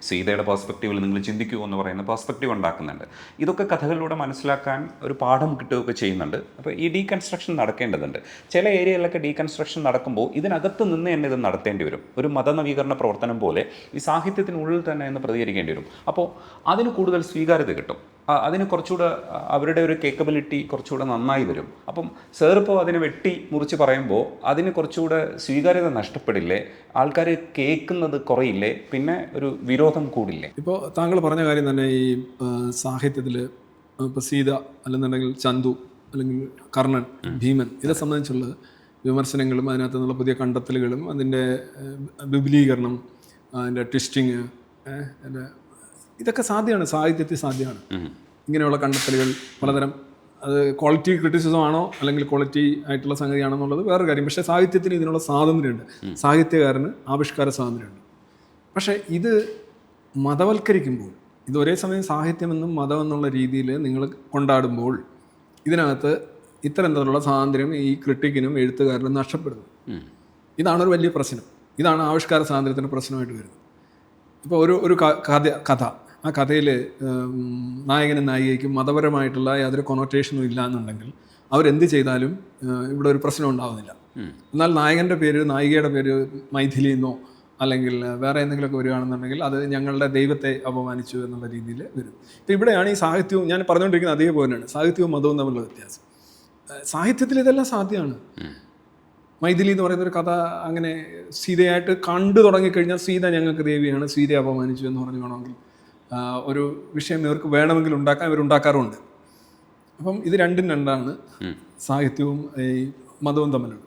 സീതയുടെ പെർസ്പെക്റ്റീവിൽ നിങ്ങൾ ചിന്തിക്കൂ എന്ന് പറയുന്ന പെർസ്പെക്റ്റീവ് ഉണ്ടാക്കുന്നുണ്ട്. ഇതൊക്കെ കഥകളിലൂടെ മനസ്സിലാക്കാൻ ഒരു പാഠം കിട്ടുകയൊക്കെ ചെയ്യുന്നുണ്ട്. അപ്പോൾ ഈ ഡീകൺസ്ട്രക്ഷൻ നടക്കേണ്ടതുണ്ട്. ചില ഏരിയയിലൊക്കെ ഡീകൺസ്ട്രക്ഷൻ നടക്കുമ്പോൾ ഇതിനകത്ത് നിന്ന് തന്നെ ഇത് നടത്തേണ്ടി വരും. ഒരു മതനവീകരണ പ്രവർത്തനം പോലെ ഈ സാഹിത്യത്തിനുള്ളിൽ തന്നെ എന്ന് പ്രതികരിക്കേണ്ടി വരും. അപ്പോൾ അതിന് കൂടുതൽ സ്വീകാര്യത കിട്ടും, അതിന് കുറച്ചുകൂടെ അവരുടെ ഒരു കേപ്പബിലിറ്റി കുറച്ചുകൂടെ നന്നായി വരും. അപ്പം സാർ ഇപ്പോൾ അതിനെ വെട്ടി മുറിച്ച് പറയുമ്പോൾ അതിന് കുറച്ചുകൂടെ സ്വീകാര്യത നഷ്ടപ്പെടില്ലേ, ആൾക്കാർ കേൾക്കുന്നത് കുറയില്ലേ, പിന്നെ ഒരു വിരോധം കൂടില്ലേ? ഇപ്പോൾ താങ്കൾ പറഞ്ഞ കാര്യം തന്നെ ഈ സാഹിത്യത്തിൽ ഇപ്പോൾ സീത അല്ലെന്നുണ്ടെങ്കിൽ ചന്തു അല്ലെങ്കിൽ കർണൻ, ഭീമൻ, ഇതെ സംബന്ധിച്ചുള്ള വിമർശനങ്ങളും അതിനകത്ത് നിന്നുള്ള പുതിയ കണ്ടെത്തലുകളും അതിൻ്റെ വിപുലീകരണം, അതിൻ്റെ ട്വിസ്റ്റിങ്, ഇതൊക്കെ സാധ്യമാണ്, സാഹിത്യത്തിൽ സാധ്യമാണ്. ഇങ്ങനെയുള്ള കണ്ടെത്തലുകൾ പലതരം, അത് ക്വാളിറ്റി ക്രിറ്റിസിസം ആണോ അല്ലെങ്കിൽ ക്വാളിറ്റി ആയിട്ടുള്ള സംഗതിയാണോ എന്നുള്ളത് വേറൊരു കാര്യം. പക്ഷേ സാഹിത്യത്തിന് ഇതിനുള്ള സ്വാതന്ത്ര്യമുണ്ട്, സാഹിത്യകാരന് ആവിഷ്കാര സ്വാതന്ത്ര്യമുണ്ട്. പക്ഷേ ഇത് മതവൽക്കരിക്കുമ്പോൾ, ഇത് ഒരേ സമയം സാഹിത്യമെന്നും മതം എന്നുള്ള രീതിയിൽ നിങ്ങൾ കൊണ്ടാടുമ്പോൾ ഇതിനകത്ത് ഇത്തരം തരത്തിലുള്ള സ്വാതന്ത്ര്യം ഈ ക്രിട്ടിക്കിനും എഴുത്തുകാരനും നഷ്ടപ്പെടുന്നു. ഇതാണൊരു വലിയ പ്രശ്നം. ഇതാണ് ആവിഷ്കാര സ്വാതന്ത്ര്യത്തിൻ്റെ പ്രശ്നമായിട്ട് വരുന്നത്. ഇപ്പോൾ ഒരു കഥ, ആ കഥയിൽ നായകനും നായികയ്ക്കും മതപരമായിട്ടുള്ള യാതൊരു കൊണോട്ടേഷനും ഇല്ല എന്നുണ്ടെങ്കിൽ അവരെന്ത് ചെയ്താലും ഇവിടെ ഒരു പ്രശ്നം ഉണ്ടാകുന്നില്ല. എന്നാൽ നായകൻ്റെ പേര്, നായികയുടെ പേര് മൈഥിലി എന്നോ അല്ലെങ്കിൽ വേറെ എന്തെങ്കിലുമൊക്കെ വരികയാണെന്നുണ്ടെങ്കിൽ അത് ഞങ്ങളുടെ ദൈവത്തെ അപമാനിച്ചു എന്നുള്ള രീതിയിൽ വരും. ഇപ്പോൾ ഇവിടെയാണ് ഈ സാഹിത്യവും, ഞാൻ പറഞ്ഞുകൊണ്ടിരിക്കുന്നത് അതേപോലെ തന്നെയാണ്, സാഹിത്യവും മതവും തമ്മിലുള്ള വ്യത്യാസം. സാഹിത്യത്തിൽ ഇതെല്ലാം സാധ്യമാണ്. മൈഥിലി എന്ന് പറയുന്നൊരു കഥ അങ്ങനെ സീതയായിട്ട് കണ്ടു തുടങ്ങിക്കഴിഞ്ഞാൽ സീത ഞങ്ങൾക്ക് ദേവിയാണ്, സീതയെ അപമാനിച്ചു എന്ന് പറഞ്ഞു വേണമെങ്കിൽ ഒരു വിഷയം ഇവർക്ക് വേണമെങ്കിൽ ഉണ്ടാക്കാൻ ഇവരുണ്ടാക്കാറുമുണ്ട്. അപ്പം ഇത് രണ്ടും രണ്ടാണ്, സാഹിത്യവും ഈ മതവും തമ്മിലുള്ള.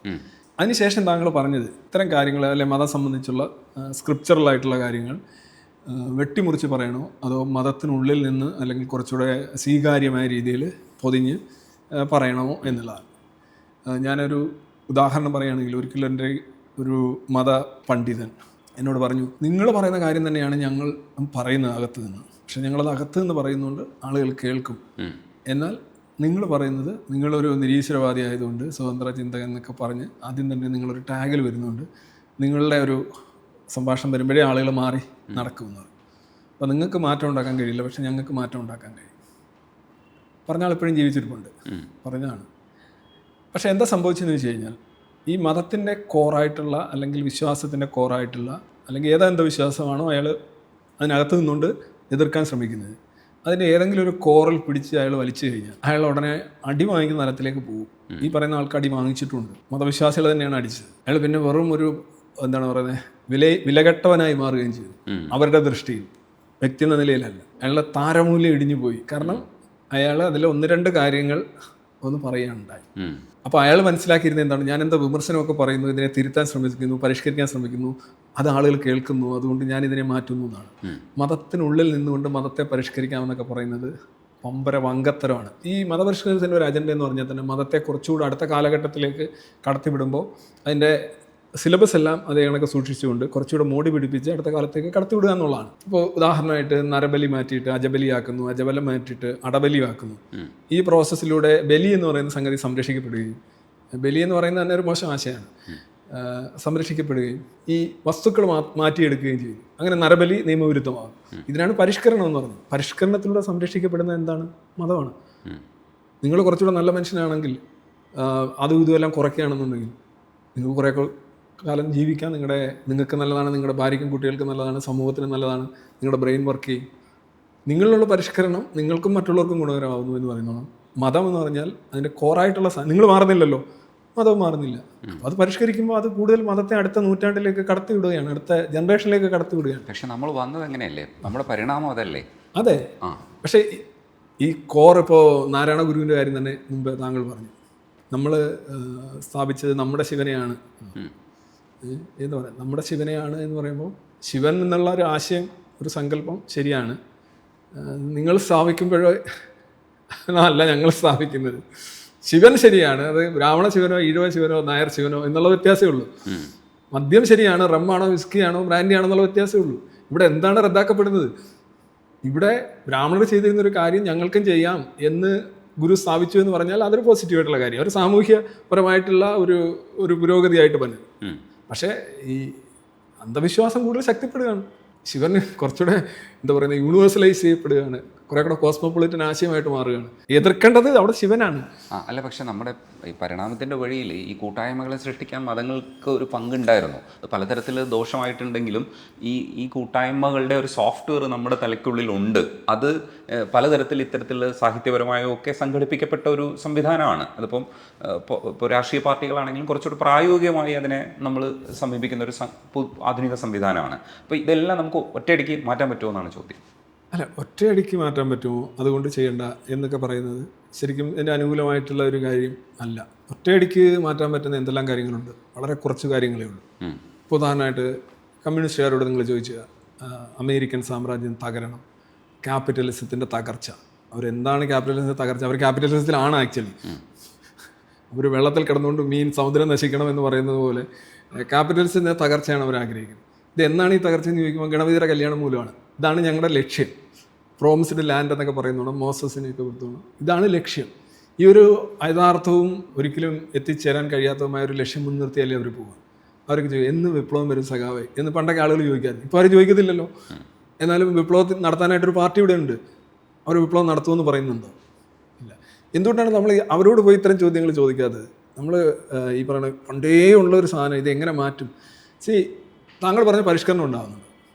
അതിനുശേഷം താങ്കൾ പറഞ്ഞത് ഇത്തരം കാര്യങ്ങൾ അല്ലെ മതം സംബന്ധിച്ചുള്ള സ്ക്രിപ്ചറലായിട്ടുള്ള കാര്യങ്ങൾ വെട്ടിമുറിച്ച് പറയണോ അതോ മതത്തിനുള്ളിൽ നിന്ന് അല്ലെങ്കിൽ കുറച്ചുകൂടെ സ്വീകാര്യമായ രീതിയിൽ പൊതിഞ്ഞ് പറയണമോ എന്നുള്ളതാണ്. ഞാനൊരു ഉദാഹരണം പറയുകയാണെങ്കിൽ, ഒരിക്കലും എൻ്റെ ഒരു മത പണ്ഡിതൻ എന്നോട് പറഞ്ഞു, നിങ്ങൾ പറയുന്ന കാര്യം തന്നെയാണ് ഞങ്ങൾ പറയുന്നത് അകത്ത് നിന്ന്, പക്ഷെ ഞങ്ങളത് അകത്ത് നിന്ന് പറയുന്നുണ്ട്, ആളുകൾ കേൾക്കും. എന്നാൽ നിങ്ങൾ പറയുന്നത്, നിങ്ങളൊരു നിരീശ്വരവാദി ആയതുകൊണ്ട് സ്വതന്ത്ര ചിന്തകൻ എന്നൊക്കെ പറഞ്ഞ് ആദ്യം തന്നെ നിങ്ങളൊരു ടാഗിൽ വരുന്നുണ്ട്, നിങ്ങളുടെ ഒരു സംഭാഷണം വരുമ്പോഴേ ആളുകൾ മാറി നടക്കുമെന്ന്. അപ്പോൾ നിങ്ങൾക്ക് മാറ്റം ഉണ്ടാക്കാൻ കഴിയില്ല, പക്ഷെ ഞങ്ങൾക്ക് മാറ്റം ഉണ്ടാക്കാൻ കഴിയും. പറഞ്ഞ ആൾ ഇപ്പോഴും ജീവിച്ചിരിപ്പുണ്ട്, പറഞ്ഞതാണ്. പക്ഷെ എന്താ സംഭവിച്ചതെന്ന് വെച്ച് കഴിഞ്ഞാൽ, ഈ മതത്തിൻ്റെ കോറായിട്ടുള്ള അല്ലെങ്കിൽ വിശ്വാസത്തിൻ്റെ കോറായിട്ടുള്ള അല്ലെങ്കിൽ ഏതെന്ത് വിശ്വാസമാണോ അയാൾ അതിനകത്ത് നിന്നുകൊണ്ട് എതിർക്കാൻ ശ്രമിക്കുന്നത്, അതിൻ്റെ ഏതെങ്കിലും ഒരു കോറിൽ പിടിച്ച് അയാൾ വലിച്ചു കഴിഞ്ഞാൽ അയാൾ ഉടനെ അടി വാങ്ങിക്കുന്ന തലത്തിലേക്ക് പോകും. ഈ പറയുന്ന ആൾക്ക് അടി വാങ്ങിച്ചിട്ടുണ്ട്, മതവിശ്വാസികൾ തന്നെയാണ് അടിച്ചത്. അയാൾ പിന്നെ വെറും ഒരു എന്താണ് പറയുന്നത്, വിലകെട്ടവനായി മാറുകയും ചെയ്തു അവരുടെ ദൃഷ്ടിയിൽ, വ്യക്തി എന്ന നിലയിലല്ല. അയാളുടെ താരമൂല്യം ഇടിഞ്ഞു പോയി. കാരണം അയാൾ അതിൽ ഒന്ന് രണ്ട് കാര്യങ്ങൾ ഒന്ന് പറയാനുണ്ടായി. അപ്പോൾ അയാൾ മനസ്സിലാക്കിയിരുന്നത് എന്താണ്, ഞാൻ എന്താ വിമർശനമൊക്കെ പറയുന്നു, ഇതിനെ തിരുത്താൻ ശ്രമിക്കുന്നു, പരിഷ്കരിക്കാൻ ശ്രമിക്കുന്നു, അത് ആളുകൾ കേൾക്കുന്നു, അതുകൊണ്ട് ഞാൻ ഇതിനെ മാറ്റുന്നു എന്നാണ്. മതത്തിനുള്ളിൽ നിന്നുകൊണ്ട് മതത്തെ പരിഷ്കരിക്കാമെന്നൊക്കെ പറയുന്നത് പമ്പര വങ്കത്തരമാണ്. ഈ മതപരിഷ്കരണത്തിൻ്റെ ഒരു അജണ്ട എന്ന് പറഞ്ഞാൽ തന്നെ മതത്തെ കുറച്ചുകൂടെ അടുത്ത കാലഘട്ടത്തിലേക്ക് കടത്തിവിടുമ്പോൾ അതിൻ്റെ സിലബസ് എല്ലാം അതേ കണക്ക് സൂക്ഷിച്ചുകൊണ്ട് കുറച്ചുകൂടെ മോടി പിടിപ്പിച്ച് അടുത്ത കാലത്തേക്ക് കടത്തിവിടുക എന്നുള്ളതാണ്. ഇപ്പോൾ ഉദാഹരണമായിട്ട് നരബലി മാറ്റിയിട്ട് അജബലിയാക്കുന്നു, അജബലം മാറ്റിയിട്ട് അടബലിയാക്കുന്നു. ഈ പ്രോസസ്സിലൂടെ ബലി എന്ന് പറയുന്ന സംഗതി സംരക്ഷിക്കപ്പെടുകയും, ബലി എന്ന് പറയുന്നത് തന്നെ ഒരു മോശം ആശയമാണ്, സംരക്ഷിക്കപ്പെടുകയും ഈ വസ്തുക്കൾ മാറ്റിയെടുക്കുകയും ചെയ്യും. അങ്ങനെ നരബലി നിയമവിരുദ്ധമാകും. ഇതിനാണ് പരിഷ്കരണം എന്ന് പറയുന്നത്. പരിഷ്കരണത്തിലൂടെ സംരക്ഷിക്കപ്പെടുന്നത് എന്താണ്? മതമാണ്. നിങ്ങൾ കുറച്ചുകൂടെ നല്ല മനുഷ്യനാണെങ്കിൽ, അതും ഇതുമെല്ലാം കുറയ്ക്കുകയാണെന്നുണ്ടെങ്കിൽ നിങ്ങൾക്ക് കുറേ കാലം ജീവിക്കാൻ നിങ്ങൾക്ക് നല്ലതാണ്, നിങ്ങളുടെ ഭാര്യയ്ക്കും കുട്ടികൾക്കും നല്ലതാണ്, സമൂഹത്തിന് നല്ലതാണ്, നിങ്ങളുടെ ബ്രെയിൻ വർക്ക് ചെയ്യും. നിങ്ങളിലുള്ള പരിഷ്കരണം നിങ്ങൾക്കും മറ്റുള്ളവർക്കും ഗുണകരമാകുന്നു എന്ന് പറയുന്നതാണ്. മതം എന്ന് പറഞ്ഞാൽ അതിൻ്റെ കോറായിട്ടുള്ള നിങ്ങൾ മാറുന്നില്ലല്ലോ, മതവും മാറുന്നില്ല. അത് പരിഷ്കരിക്കുമ്പോൾ അത് കൂടുതൽ മതത്തെ അടുത്ത നൂറ്റാണ്ടിലേക്ക് കടത്തി വിടുകയാണ്, അടുത്ത ജനറേഷനിലേക്ക് കടത്തി വിടുകയാണ്. പക്ഷെ നമ്മൾ വന്നത് എങ്ങനെയല്ലേ, നമ്മുടെ പരിണാമം അതല്ലേ? അതെ. പക്ഷേ ഈ കോർ, ഇപ്പോൾ നാരായണ ഗുരുവിൻ്റെ കാര്യം തന്നെ മുമ്പ് താങ്കൾ പറഞ്ഞു, നമ്മൾ സ്ഥാപിച്ചത് നമ്മുടെ ശിവനെയാണ് എന്ന് പറയാം. നമ്മുടെ ശിവനെയാണ് എന്ന് പറയുമ്പോൾ ശിവൻ എന്നുള്ള ഒരു ആശയം, ഒരു സങ്കല്പം ശരിയാണ്. നിങ്ങൾ സ്ഥാപിക്കുമ്പോഴോ അല്ല ഞങ്ങൾ സ്ഥാപിക്കുന്നത്, ശിവൻ ശരിയാണ്. അത് ബ്രാഹ്മണ ശിവനോ ഈഴവ ശിവനോ നായർ ശിവനോ എന്നുള്ള വ്യത്യാസമേ ഉള്ളൂ. മദ്യം ശരിയാണ്, റമ്മാണോ വിസ്കിയാണോ ബ്രാൻഡി ആണോ എന്നുള്ള വ്യത്യാസമേ ഉള്ളൂ. ഇവിടെ എന്താണ് റദ്ദാക്കപ്പെടുന്നത്? ഇവിടെ ബ്രാഹ്മണർ ചെയ്തിരുന്നൊരു കാര്യം ഞങ്ങൾക്കും ചെയ്യാം എന്ന് ഗുരു സ്ഥാപിച്ചു എന്ന് പറഞ്ഞാൽ അതൊരു പോസിറ്റീവായിട്ടുള്ള കാര്യം, ഒരു സാമൂഹ്യപരമായിട്ടുള്ള ഒരു പുരോഗതിയായിട്ട് പറഞ്ഞു. പക്ഷേ ഈ അന്ധവിശ്വാസം കൂടുതൽ ശക്തിപ്പെടുകയാണ്. ശിവൻ കുറച്ചുകൂടെ എന്താ പറയുന്നത് യൂണിവേഴ്സലൈസ് ചെയ്യപ്പെടുകയാണ്, കുറെ കൂടെ കോസ്മോപൊളിറ്റൻ ആശയമായിട്ട് മാറുകയാണ്. എതിർക്കേണ്ടത് അവിടെ ശിവനാണ്. അല്ല, പക്ഷെ നമ്മുടെ ഈ പരിണാമത്തിൻ്റെ വഴിയിൽ ഈ കൂട്ടായ്മകളെ സൃഷ്ടിക്കാൻ മതങ്ങൾക്ക് ഒരു പങ്കുണ്ടായിരുന്നു. അത് പലതരത്തിൽ ദോഷമായിട്ടുണ്ടെങ്കിലും ഈ കൂട്ടായ്മകളുടെ ഒരു സോഫ്റ്റ്വെയർ നമ്മുടെ തലയ്ക്കുള്ളിലുണ്ട്. അത് പലതരത്തിൽ ഇത്തരത്തിൽ സാഹിത്യപരമായോ ഒക്കെ സംഘടിപ്പിക്കപ്പെട്ട ഒരു സംവിധാനമാണ്. അതിപ്പം ഇപ്പോൾ രാഷ്ട്രീയ പാർട്ടികളാണെങ്കിലും കുറച്ചുകൂടി പ്രായോഗികമായി അതിനെ നമ്മൾ സമീപിക്കുന്ന ഒരു ആധുനിക സംവിധാനമാണ്. അപ്പോൾ ഇതെല്ലാം നമുക്ക് ഒറ്റയടിക്ക് മാറ്റാൻ പറ്റുമോ എന്നാണ് ചോദ്യം. അല്ല, ഒറ്റയടിക്ക് മാറ്റാൻ പറ്റുമോ, അതുകൊണ്ട് ചെയ്യേണ്ട എന്നൊക്കെ പറയുന്നത് ശരിക്കും എൻ്റെ അനുകൂലമായിട്ടുള്ള ഒരു കാര്യം അല്ല. ഒറ്റയടിക്ക് മാറ്റാൻ പറ്റുന്ന എന്തെല്ലാം കാര്യങ്ങളുണ്ട്, വളരെ കുറച്ച് കാര്യങ്ങളേ ഉള്ളൂ. ഇപ്പോൾ ഉദാഹരണമായിട്ട് കമ്മ്യൂണിസ്റ്റുകാരോട് നിങ്ങൾ ചോദിക്കുക, അമേരിക്കൻ സാമ്രാജ്യം തകരണം, ക്യാപിറ്റലിസത്തിൻ്റെ തകർച്ച. അവരെന്താണ് ക്യാപിറ്റലിസത്തിൻ്റെ തകർച്ച? അവർ ക്യാപിറ്റലിസത്തിലാണ് ആക്ച്വലി. അവർ വെള്ളത്തിൽ കിടന്നുകൊണ്ട് മീൻ സമുദ്രം നശിക്കണം എന്ന് പറയുന്നത് പോലെ ക്യാപിറ്റലിസത്തിൻ്റെ തകർച്ചയാണ് അവർ ആഗ്രഹിക്കുന്നത്. ഇത് എന്നാണ് ഈ തകർച്ച എന്ന് ചോദിക്കുമ്പോൾ ഗണപതിയുടെ കല്യാണം മൂലമാണ്. ഇതാണ് ഞങ്ങളുടെ ലക്ഷ്യം. പ്രോമിസ്ഡ് ലാൻഡ് എന്നൊക്കെ പറയുന്നതാണ്, മോസസിനെയൊക്കെ കൊടുത്തോണം. ഇതാണ് ലക്ഷ്യം. ഈ ഒരു യഥാർത്ഥവും ഒരിക്കലും എത്തിച്ചേരാൻ കഴിയാത്തതുമായ ഒരു ലക്ഷ്യം മുൻനിർത്തിയല്ലേ അവർ പോകുക. അവർക്ക് ചോദിക്കും എന്ന് വിപ്ലവം വരും സഖാവേ എന്ന് പണ്ടൊക്കെ ആളുകൾ ചോദിക്കാറുണ്ട്. ഇപ്പോൾ അവർ ചോദിക്കത്തില്ലല്ലോ. എന്നാലും വിപ്ലവത്തിൽ നടത്താനായിട്ടൊരു പാർട്ടി ഇവിടെ ഉണ്ട്. അവർ വിപ്ലവം നടത്തുമെന്ന് പറയുന്നുണ്ടോ? ഇല്ല. എന്തുകൊണ്ടാണ് നമ്മൾ അവരോട് പോയി ഇത്തരം ചോദ്യങ്ങൾ ചോദിക്കാത്തത്? നമ്മൾ ഈ പറയുന്ന പണ്ടേ ഉള്ള ഒരു സാധനം ഇത് എങ്ങനെ മാറ്റും? താങ്കൾ പറഞ്ഞ പരിഷ്കരണം ഉണ്ടാകുന്നുണ്ട്.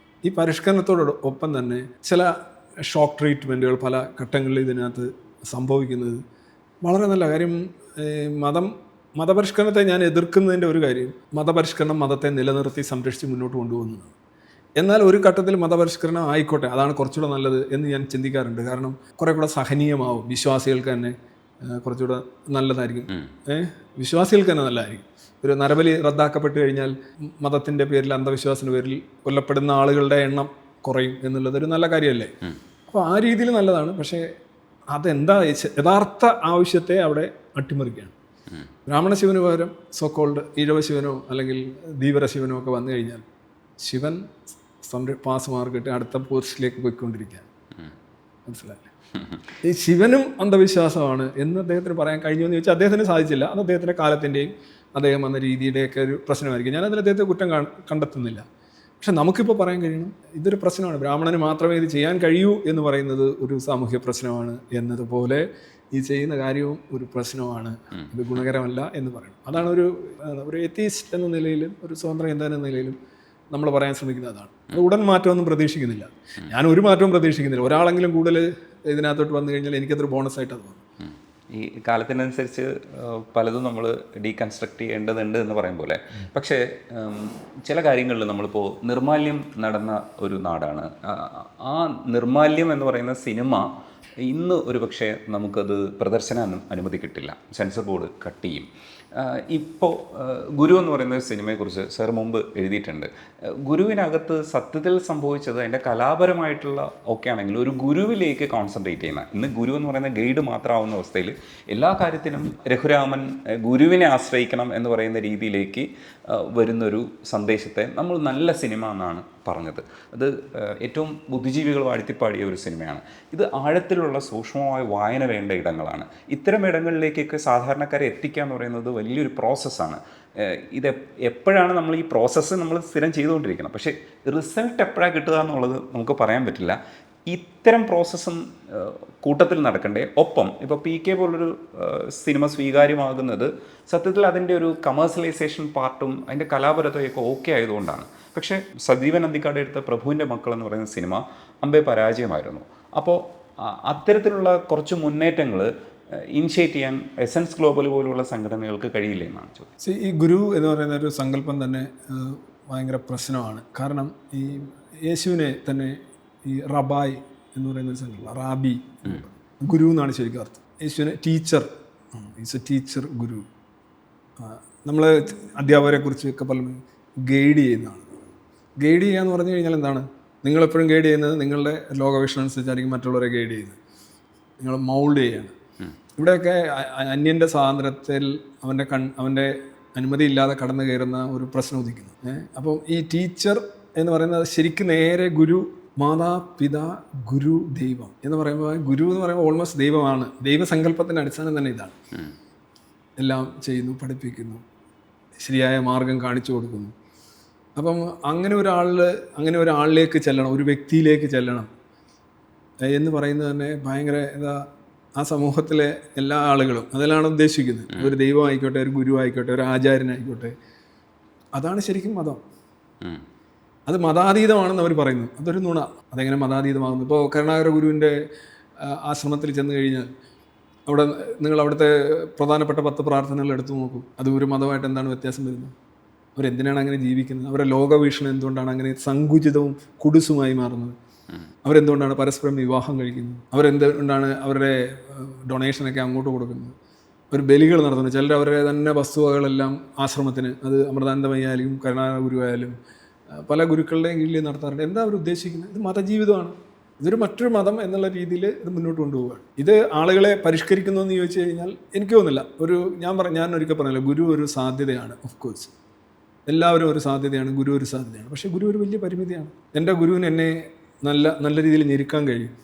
ഈ പരിഷ്കരണത്തോടൊപ്പം തന്നെ ചില ഷോക്ക് ട്രീറ്റ്മെൻറ്റുകൾ പല ഘട്ടങ്ങളിൽ ഇതിനകത്ത് സംഭവിക്കുന്നത് വളരെ നല്ല കാര്യം. മതപരിഷ്കരണത്തെ ഞാൻ എതിർക്കുന്നതിൻ്റെ ഒരു കാര്യം, മതപരിഷ്കരണം മതത്തെ നിലനിർത്തി സംരക്ഷിച്ച് മുന്നോട്ട് കൊണ്ടുപോകുന്നതാണ്. എന്നാൽ ഒരു ഘട്ടത്തിൽ മതപരിഷ്കരണം ആയിക്കോട്ടെ, അതാണ് കുറച്ചുകൂടെ നല്ലത് എന്ന് ഞാൻ ചിന്തിക്കാറുണ്ട്. കാരണം കുറെ കൂടെ സഹനീയമാവും, വിശ്വാസികൾക്ക് തന്നെ കുറച്ചുകൂടെ നല്ലതായിരിക്കും. വിശ്വാസികൾക്ക് തന്നെ നല്ലതായിരിക്കും. ഒരു നരബലി റദ്ദാക്കപ്പെട്ട് കഴിഞ്ഞാൽ മതത്തിൻ്റെ പേരിൽ, അന്ധവിശ്വാസത്തിൻ്റെ പേരിൽ കൊല്ലപ്പെടുന്ന ആളുകളുടെ എണ്ണം കുറയും എന്നുള്ളത് ഒരു നല്ല കാര്യമല്ലേ? അപ്പോൾ ആ രീതിയിൽ നല്ലതാണ്. പക്ഷേ അതെന്താ യഥാർത്ഥ ആവശ്യത്തെ അവിടെ അട്ടിമറിക്കുകയാണ്. ബ്രാഹ്മണ ശിവന് പകരം സോക്കോൾഡ് ഈഴവ ശിവനോ അല്ലെങ്കിൽ ധീവര ശിവനോ ഒക്കെ വന്നു കഴിഞ്ഞാൽ ശിവൻ പാസ് മാർക്കിട്ട് അടുത്ത പോസ്റ്റിലേക്ക് പോയിക്കൊണ്ടിരിക്കുകയാണ്. മനസ്സിലായില്ലേ? ഈ ശിവനും അന്ധവിശ്വാസമാണ് എന്ന് അദ്ദേഹത്തിന് പറയാൻ കഴിഞ്ഞു എന്ന് ചോദിച്ചാൽ അദ്ദേഹത്തിന് സാധിച്ചില്ല. അത് അദ്ദേഹത്തിൻ്റെ കാലത്തിൻ്റെയും അദ്ദേഹം വന്ന രീതിയുടെയൊക്കെ ഒരു പ്രശ്നമായിരിക്കും. ഞാനതിൽ അദ്ദേഹത്തെ കുറ്റം കണ്ടെത്തുന്നില്ല. പക്ഷെ നമുക്കിപ്പോൾ പറയാൻ കഴിയണം ഇതൊരു പ്രശ്നമാണ്, ബ്രാഹ്മണന് മാത്രമേ ഇത് ചെയ്യാൻ കഴിയൂ എന്ന് പറയുന്നത് ഒരു സാമൂഹ്യ പ്രശ്നമാണ് എന്നതുപോലെ ഈ ചെയ്യുന്ന കാര്യവും ഒരു പ്രശ്നമാണ്, ഇത് ഗുണകരമല്ല എന്ന് പറയണം. അതാണ് ഒരു എത്തീസ്റ്റ് എന്ന നിലയിലും ഒരു സ്വതന്ത്ര ചിന്തകൻ എന്ന നിലയിലും നമ്മൾ പറയാൻ ശ്രമിക്കുന്നത് അതാണ്. അത് ഉടൻ മാറ്റമൊന്നും പ്രതീക്ഷിക്കുന്നില്ല. ഞാൻ ഒരു മാറ്റവും പ്രതീക്ഷിക്കുന്നില്ല. ഒരാളെങ്കിലും കൂടുതൽ ഇതിനകത്തോട്ട് വന്നു കഴിഞ്ഞാൽ എനിക്കതൊരു ബോണസായിട്ട് അത് തോന്നും. ഈ കാലത്തിനനുസരിച്ച് പലതും നമ്മൾ ഡീകൺസ്ട്രക്ട് ചെയ്യേണ്ടതുണ്ട് എന്ന് പറയും പോലെ. പക്ഷേ ചില കാര്യങ്ങളിൽ നമ്മളിപ്പോൾ നിർമാല്യം നടന്ന ഒരു നാടാണ്. ആ നിർമാല്യം എന്ന് പറയുന്ന സിനിമ ഇന്ന് ഒരു പക്ഷേ നമുക്കത് പ്രദർശനം അനുമതി കിട്ടില്ല, സെൻസർ ബോർഡ് കട്ട് ചെയ്യും. ഇപ്പോൾ ഗുരു എന്ന് പറയുന്ന ഒരു സിനിമയെക്കുറിച്ച് സാർ മുമ്പ് എഴുതിയിട്ടുണ്ട്. ഗുരുവിനകത്ത് സത്യത്തിൽ സംഭവിച്ചത് അതിൻ്റെ കലാപരമായിട്ടുള്ള ഒക്കെ ആണെങ്കിലും ഒരു ഗുരുവിലേക്ക് കോൺസെൻട്രേറ്റ് ചെയ്യുന്ന, ഇന്ന് ഗുരു എന്ന് പറയുന്ന ഗൈഡ് മാത്രമാവുന്ന അവസ്ഥയിൽ എല്ലാ കാര്യത്തിനും രഘുരാമൻ ഗുരുവിനെ ആശ്രയിക്കണം എന്ന് പറയുന്ന രീതിയിലേക്ക് വരുന്നൊരു സന്ദേശത്തെ നമ്മൾ നല്ല സിനിമ എന്നാണ് പറഞ്ഞത്. അത് ഏറ്റവും ബുദ്ധിജീവികൾ വാഴ്ത്തിപ്പാടിയ ഒരു സിനിമയാണ്. ഇത് ആഴത്തിലുള്ള സൂക്ഷ്മമായ വായന വേണ്ട ഇടങ്ങളാണ്. ഇത്തരം ഇടങ്ങളിലേക്കൊക്കെ സാധാരണക്കാരെ എത്തിക്കുക എന്ന് പറയുന്നത് വലിയൊരു പ്രോസസ്സാണ്. ഇത് എപ്പോഴാണ് നമ്മൾ ഈ പ്രോസസ്സ് നമ്മൾ സ്ഥിരം ചെയ്തുകൊണ്ടിരിക്കണം. പക്ഷേ റിസൾട്ട് എപ്പോഴാണ് കിട്ടുക എന്നുള്ളത് നമുക്ക് പറയാൻ പറ്റില്ല. ഇത്തരം പ്രോസസ്സും കൂട്ടത്തിൽ നടക്കണ്ടേ. ഒപ്പം ഇപ്പോൾ PK പോലൊരു സിനിമ സ്വീകാര്യമാകുന്നത് സത്യത്തിൽ അതിൻ്റെ ഒരു കമേഴ്സ്യലൈസേഷൻ പാർട്ടും അതിൻ്റെ കലാപരതയൊക്കെ ഓക്കെ ആയതുകൊണ്ടാണ്. പക്ഷേ സജീവൻ അന്തിക്കാട് എടുത്ത പ്രഭുവിൻ്റെ മക്കൾ എന്ന് പറയുന്ന സിനിമ അമ്പേ പരാജയമായിരുന്നു. അപ്പോൾ അത്തരത്തിലുള്ള കുറച്ച് മുന്നേറ്റങ്ങൾ ഇനിഷ്യേറ്റ് ചെയ്യാൻ എസൻസ് ഗ്ലോബൽ പോലുള്ള സംഘടനകൾക്ക് കഴിയില്ല എന്നാണ് ചോദിച്ചത്. ഈ ഗുരു എന്ന് പറയുന്ന ഒരു സങ്കല്പം തന്നെ ഭയങ്കര പ്രശ്നമാണ്. കാരണം ഈ യേശുവിനെ തന്നെ ഈ റബായ് എന്ന് പറയുന്ന ഒരു സംഘടന, റാബി ഗുരു എന്നാണ് ശരിക്കും അർത്ഥം. യേശുവിനെ ടീച്ചർ, ഈസ് എ ടീച്ചർ ഗുരു. നമ്മൾ അധ്യാപകരെ കുറിച്ചൊക്കെ പലരും ഗൈഡ് ചെയ്യുന്നതാണ്. ഗൈഡ് ചെയ്യുക എന്ന് പറഞ്ഞു കഴിഞ്ഞാൽ എന്താണ്? നിങ്ങളെപ്പോഴും ഗൈഡ് ചെയ്യുന്നത് നിങ്ങളുടെ ലോകവീക്ഷണം അനുസരിച്ചായിരിക്കും മറ്റുള്ളവരെ ഗൈഡ് ചെയ്യുന്നത്. നിങ്ങൾ മൗൾഡ് ചെയ്യാണ്. ഇവിടെയൊക്കെ അന്യൻ്റെ സ്വാതന്ത്ര്യത്തിൽ അവൻ്റെ അനുമതി ഇല്ലാതെ കടന്നു കയറുന്ന ഒരു പ്രശ്നം ഉദിക്കുന്നു. അപ്പോൾ ഈ ടീച്ചർ എന്ന് പറയുന്നത് ശരിക്കും നേരെ മാതാപിതാ ഗുരു ദൈവം എന്ന് പറയുമ്പോൾ ഗുരു എന്ന് പറയുമ്പോൾ ഓൾമോസ്റ്റ് ദൈവമാണ്. ദൈവസങ്കല്പത്തിൻ്റെ അടിസ്ഥാനം തന്നെ ഇതാണ്. എല്ലാം ചെയ്യുന്നു, പഠിപ്പിക്കുന്നു, ശരിയായ മാർഗം കാണിച്ചു കൊടുക്കുന്നു. അപ്പം അങ്ങനെ ഒരാളിലേക്ക് ചെല്ലണം, ഒരു വ്യക്തിയിലേക്ക് ചെല്ലണം എന്ന് പറയുന്നത് തന്നെ ഭയങ്കര ആ സമൂഹത്തിലെ എല്ലാ ആളുകളും അതിലാണ് ഉദ്ദേശിക്കുന്നത്. ഒരു ദൈവം ആയിക്കോട്ടെ, ഒരു ഗുരു ആയിക്കോട്ടെ, ഒരു ആചാര്യനായിക്കോട്ടെ, അതാണ് ശരിക്കും മതം. അത് മതാതീതമാണെന്ന് അവർ പറയുന്നു. അതൊരു നുണ. അതെങ്ങനെ മതാതീതമാകുന്നു? ഇപ്പോൾ കരുണാകര ഗുരുവിൻ്റെ ആശ്രമത്തിൽ ചെന്ന് കഴിഞ്ഞാൽ നിങ്ങൾ അവിടുത്തെ പ്രധാനപ്പെട്ട 10 പ്രാർത്ഥനകൾ എടുത്തു നോക്കൂ. അത് ഒരു മതമായിട്ട് എന്താണ് വ്യത്യാസം വരുന്നത്? അവരെന്തിനാണ് അങ്ങനെ ജീവിക്കുന്നത്? അവരുടെ ലോകവീക്ഷണം എന്തുകൊണ്ടാണ് അങ്ങനെ സങ്കുചിതവും കുടുസുമായി മാറുന്നത്? അവരെന്തുകൊണ്ടാണ് പരസ്പരം വിവാഹം കഴിക്കുന്നത്? അവരെന്തുകൊണ്ടാണ് അവരുടെ ഡൊണേഷനൊക്കെ അങ്ങോട്ട് കൊടുക്കുന്നത്? ഒരു ബലികൾ നടത്തുന്നത്. ചിലർ അവരുടെ തന്നെ വസ്തുവകളെല്ലാം ആശ്രമത്തിന്, അത് അമൃതാനന്ദമയ്യായാലും കരുണാകര ഗുരുവായാലും പല ഗുരുക്കളുടെയും കീഴിൽ നടത്താറുണ്ട്. എന്താ അവർ ഉദ്ദേശിക്കുന്നത്? ഇത് മതജീവിതമാണ്. ഇതൊരു മറ്റൊരു മതം എന്നുള്ള രീതിയിൽ ഇത് മുന്നോട്ട് കൊണ്ടുപോവുകയാണ്. ഇത് ആളുകളെ പരിഷ്കരിക്കുന്നു എന്ന് ചോദിച്ചു കഴിഞ്ഞാൽ എനിക്ക് തോന്നുന്നില്ല. ഞാൻ ഒരിക്കൽ പറഞ്ഞല്ലോ, ഗുരു ഒരു സാധ്യതയാണ്. ഓഫ് കോഴ്സ് എല്ലാവരും ഒരു സാധ്യതയാണ്, ഗുരു ഒരു സാധ്യതയാണ്. പക്ഷേ ഗുരു ഒരു വലിയ പരിമിതിയാണ്. എൻ്റെ ഗുരുവിന് എന്നെ നല്ല രീതിയിൽ ഞെരുക്കാൻ കഴിയും.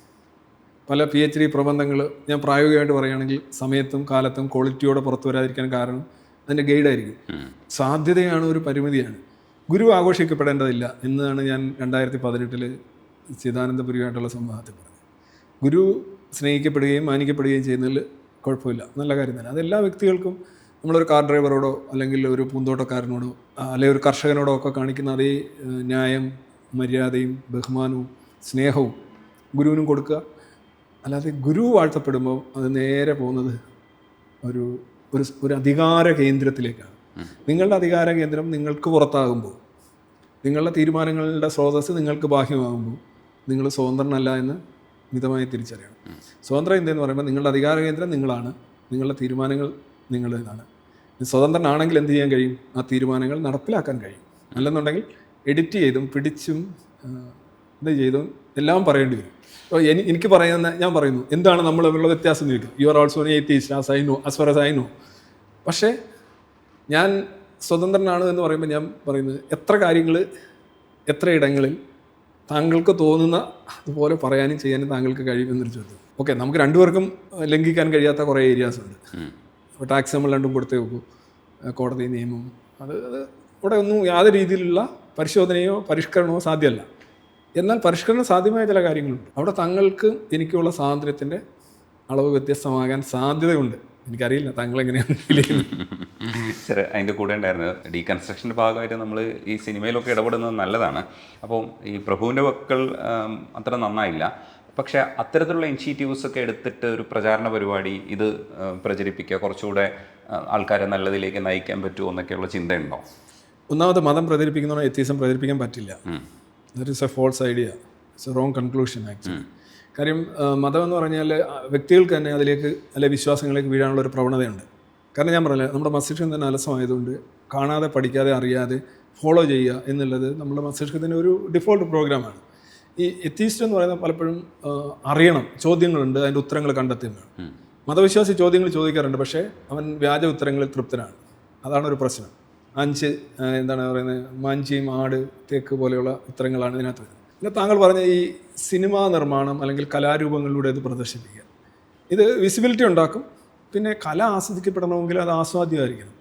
പല PhD പ്രബന്ധങ്ങൾ ഞാൻ പ്രായോഗികമായിട്ട് പറയുകയാണെങ്കിൽ സമയത്തും കാലത്തും ക്വാളിറ്റിയോടെ പുറത്തു വരാതിരിക്കാൻ കാരണം അതിൻ്റെ ഗൈഡായിരിക്കും. സാധ്യതയാണ്, ഒരു പരിമിതിയാണ്. ഗുരു ആഘോഷിക്കപ്പെടേണ്ടതില്ല എന്നാണ് ഞാൻ 2018 ചിദാനന്ദപുരിയുമായിട്ടുള്ള സംവാദത്തിൽ പറഞ്ഞത്. ഗുരു സ്നേഹിക്കപ്പെടുകയും മാനിക്കപ്പെടുകയും ചെയ്യുന്നതിൽ കുഴപ്പമില്ല, നല്ല കാര്യം തന്നെ. അതെല്ലാ വ്യക്തികൾക്കും നമ്മളൊരു കാർ ഡ്രൈവറോടോ അല്ലെങ്കിൽ ഒരു പൂന്തോട്ടക്കാരനോടോ അല്ലെങ്കിൽ ഒരു കർഷകനോടോ ഒക്കെ കാണിക്കുന്ന അതേ ന്യായം, മര്യാദയും ബഹുമാനവും സ്നേഹവും ഗുരുവിനും കൊടുക്കുക. അല്ലാതെ ഗുരു വാഴ്ത്തപ്പെടുമ്പോൾ അത് നേരെ പോകുന്നത് ഒരു അധികാര കേന്ദ്രത്തിലേക്കാണ്. നിങ്ങളുടെ അധികാര കേന്ദ്രം നിങ്ങൾക്ക് പുറത്താകുമ്പോൾ, നിങ്ങളുടെ തീരുമാനങ്ങളുടെ സ്രോതസ്സ് നിങ്ങൾക്ക് ബാഹ്യമാകുമ്പോൾ നിങ്ങൾ സ്വതന്ത്രനല്ല എന്ന് മിതമായി തിരിച്ചറിയണം. സ്വതന്ത്ര ഇന്ത്യ എന്ന് പറയുമ്പോൾ നിങ്ങളുടെ അധികാര കേന്ദ്രം നിങ്ങളാണ്, നിങ്ങളുടെ തീരുമാനങ്ങൾ നിങ്ങളുടേതാണ്. സ്വതന്ത്രനാണെങ്കിൽ എന്ത് ചെയ്യാൻ കഴിയും? ആ തീരുമാനങ്ങൾ നടപ്പിലാക്കാൻ കഴിയും. അല്ലെന്നുണ്ടെങ്കിൽ എഡിറ്റ് ചെയ്തും പിടിച്ചും ഇത് ചെയ്തും എല്ലാം പറയേണ്ടി വരും. അപ്പോൾ എനിക്ക് ഞാൻ പറയുന്നു എന്താണ് നമ്മൾ തമ്മിലുള്ള വ്യത്യാസം ചോദിക്കും. You are also atheist as far as I know. പക്ഷേ ഞാൻ സ്വതന്ത്രനാണ് എന്ന് പറയുമ്പോൾ ഞാൻ പറയുന്നത് എത്ര കാര്യങ്ങൾ എത്ര ഇടങ്ങളിൽ താങ്കൾക്ക് തോന്നുന്ന അതുപോലെ പറയാനും ചെയ്യാനും താങ്കൾക്ക് കഴിയുമെന്നൊരു ചോദ്യം. ഓക്കെ, നമുക്ക് രണ്ടുപേർക്കും ലംഘിക്കാൻ കഴിയാത്ത കുറേ ഏരിയാസ് ഉണ്ട്. ഇപ്പോൾ ടാക്സ് നമ്മൾ രണ്ടും കൊടുത്തേ വെക്കൂ, കോടതി നിയമം, അത് ഇവിടെ ഒന്നും യാതൊരു രീതിയിലുള്ള പരിശോധനയോ പരിഷ്കരണമോ സാധ്യമല്ല. എന്നാൽ പരിഷ്കരണം സാധ്യമായ ചില കാര്യങ്ങളുണ്ട്. അവിടെ തങ്ങൾക്ക് എനിക്കുള്ള സ്വാതന്ത്ര്യത്തിൻ്റെ അളവ് വ്യത്യസ്തമാകാൻ സാധ്യതയുണ്ട്. എനിക്കറിയില്ല താങ്കൾ എങ്ങനെയാണ് ഫീൽ ചെയ്യുന്നത്. ശരി, അതിൻ്റെ കൂടെ ഉണ്ടായിരുന്നത് ഡീകൺസ്ട്രക്ഷൻ്റെ ഭാഗമായിട്ട് നമ്മൾ ഈ സിനിമയിലൊക്കെ ഇടപെടുന്നത് നല്ലതാണ്. അപ്പോൾ ഈ പ്രഭുവിൻ്റെ വക്കൾ അത്ര നന്നായില്ല. പക്ഷേ അത്തരത്തിലുള്ള ഇനിഷ്യേറ്റീവ്സ് ഒക്കെ എടുത്തിട്ട് ഒരു പ്രചാരണ പരിപാടി ഇത് പ്രചരിപ്പിക്കുക, കുറച്ചുകൂടെ ആൾക്കാരെ നല്ലതിലേക്ക് നയിക്കാൻ പറ്റുമോ എന്നൊക്കെയുള്ള ചിന്തയുണ്ടോ? ഒന്നാമത് മതം പ്രചരിപ്പിക്കുന്നതോ എത്തീസം പ്രചരിപ്പിക്കാൻ പറ്റില്ല. That is a false idea. It's a wrong conclusion actually. കാര്യം മതം എന്ന് പറഞ്ഞാൽ വ്യക്തികൾക്ക് തന്നെ അതിലേക്ക് അല്ലെ വിശ്വാസങ്ങളിലേക്ക് വീഴാനുള്ള ഒരു പ്രവണതയുണ്ട്. കാരണം ഞാൻ പറഞ്ഞില്ല, നമ്മുടെ മസ്തിഷ്കം തന്നെ അലസമായതുകൊണ്ട് കാണാതെ പഠിക്കാതെ അറിയാതെ ഫോളോ ചെയ്യുക എന്നുള്ളത് നമ്മുടെ മസ്തിഷ്കത്തിൻ്റെ ഒരു ഡിഫോൾട്ട് പ്രോഗ്രാമാണ്. ഈ എത്തീസ്റ്റ് എന്ന് പറയുന്നത് പലപ്പോഴും അറിയണം, ചോദ്യങ്ങളുണ്ട്, അതിൻ്റെ ഉത്തരങ്ങൾ കണ്ടെത്തുന്നതാണ്. മതവിശ്വാസി ചോദ്യങ്ങൾ ചോദിക്കാറുണ്ട്, പക്ഷേ അവൻ വ്യാജ ഉത്തരങ്ങളിൽ തൃപ്തനാണ്. അതാണ് ഒരു പ്രശ്നം. 5 എന്താണ് പറയുന്നത്, മാഞ്ചിയും ആട് തേക്ക് പോലെയുള്ള ഉത്തരങ്ങളാണ് ഇതിനകത്ത് വരുന്നത്. പിന്നെ താങ്കൾ പറഞ്ഞ ഈ സിനിമാ നിർമ്മാണം അല്ലെങ്കിൽ കലാരൂപങ്ങളിലൂടെ ഇത് പ്രദർശിപ്പിക്കുക, ഇത് വിസിബിലിറ്റി ഉണ്ടാക്കും. പിന്നെ കല ആസ്വദിക്കപ്പെടണമെങ്കിൽ അത് ആസ്വാദ്യമായിരിക്കണം.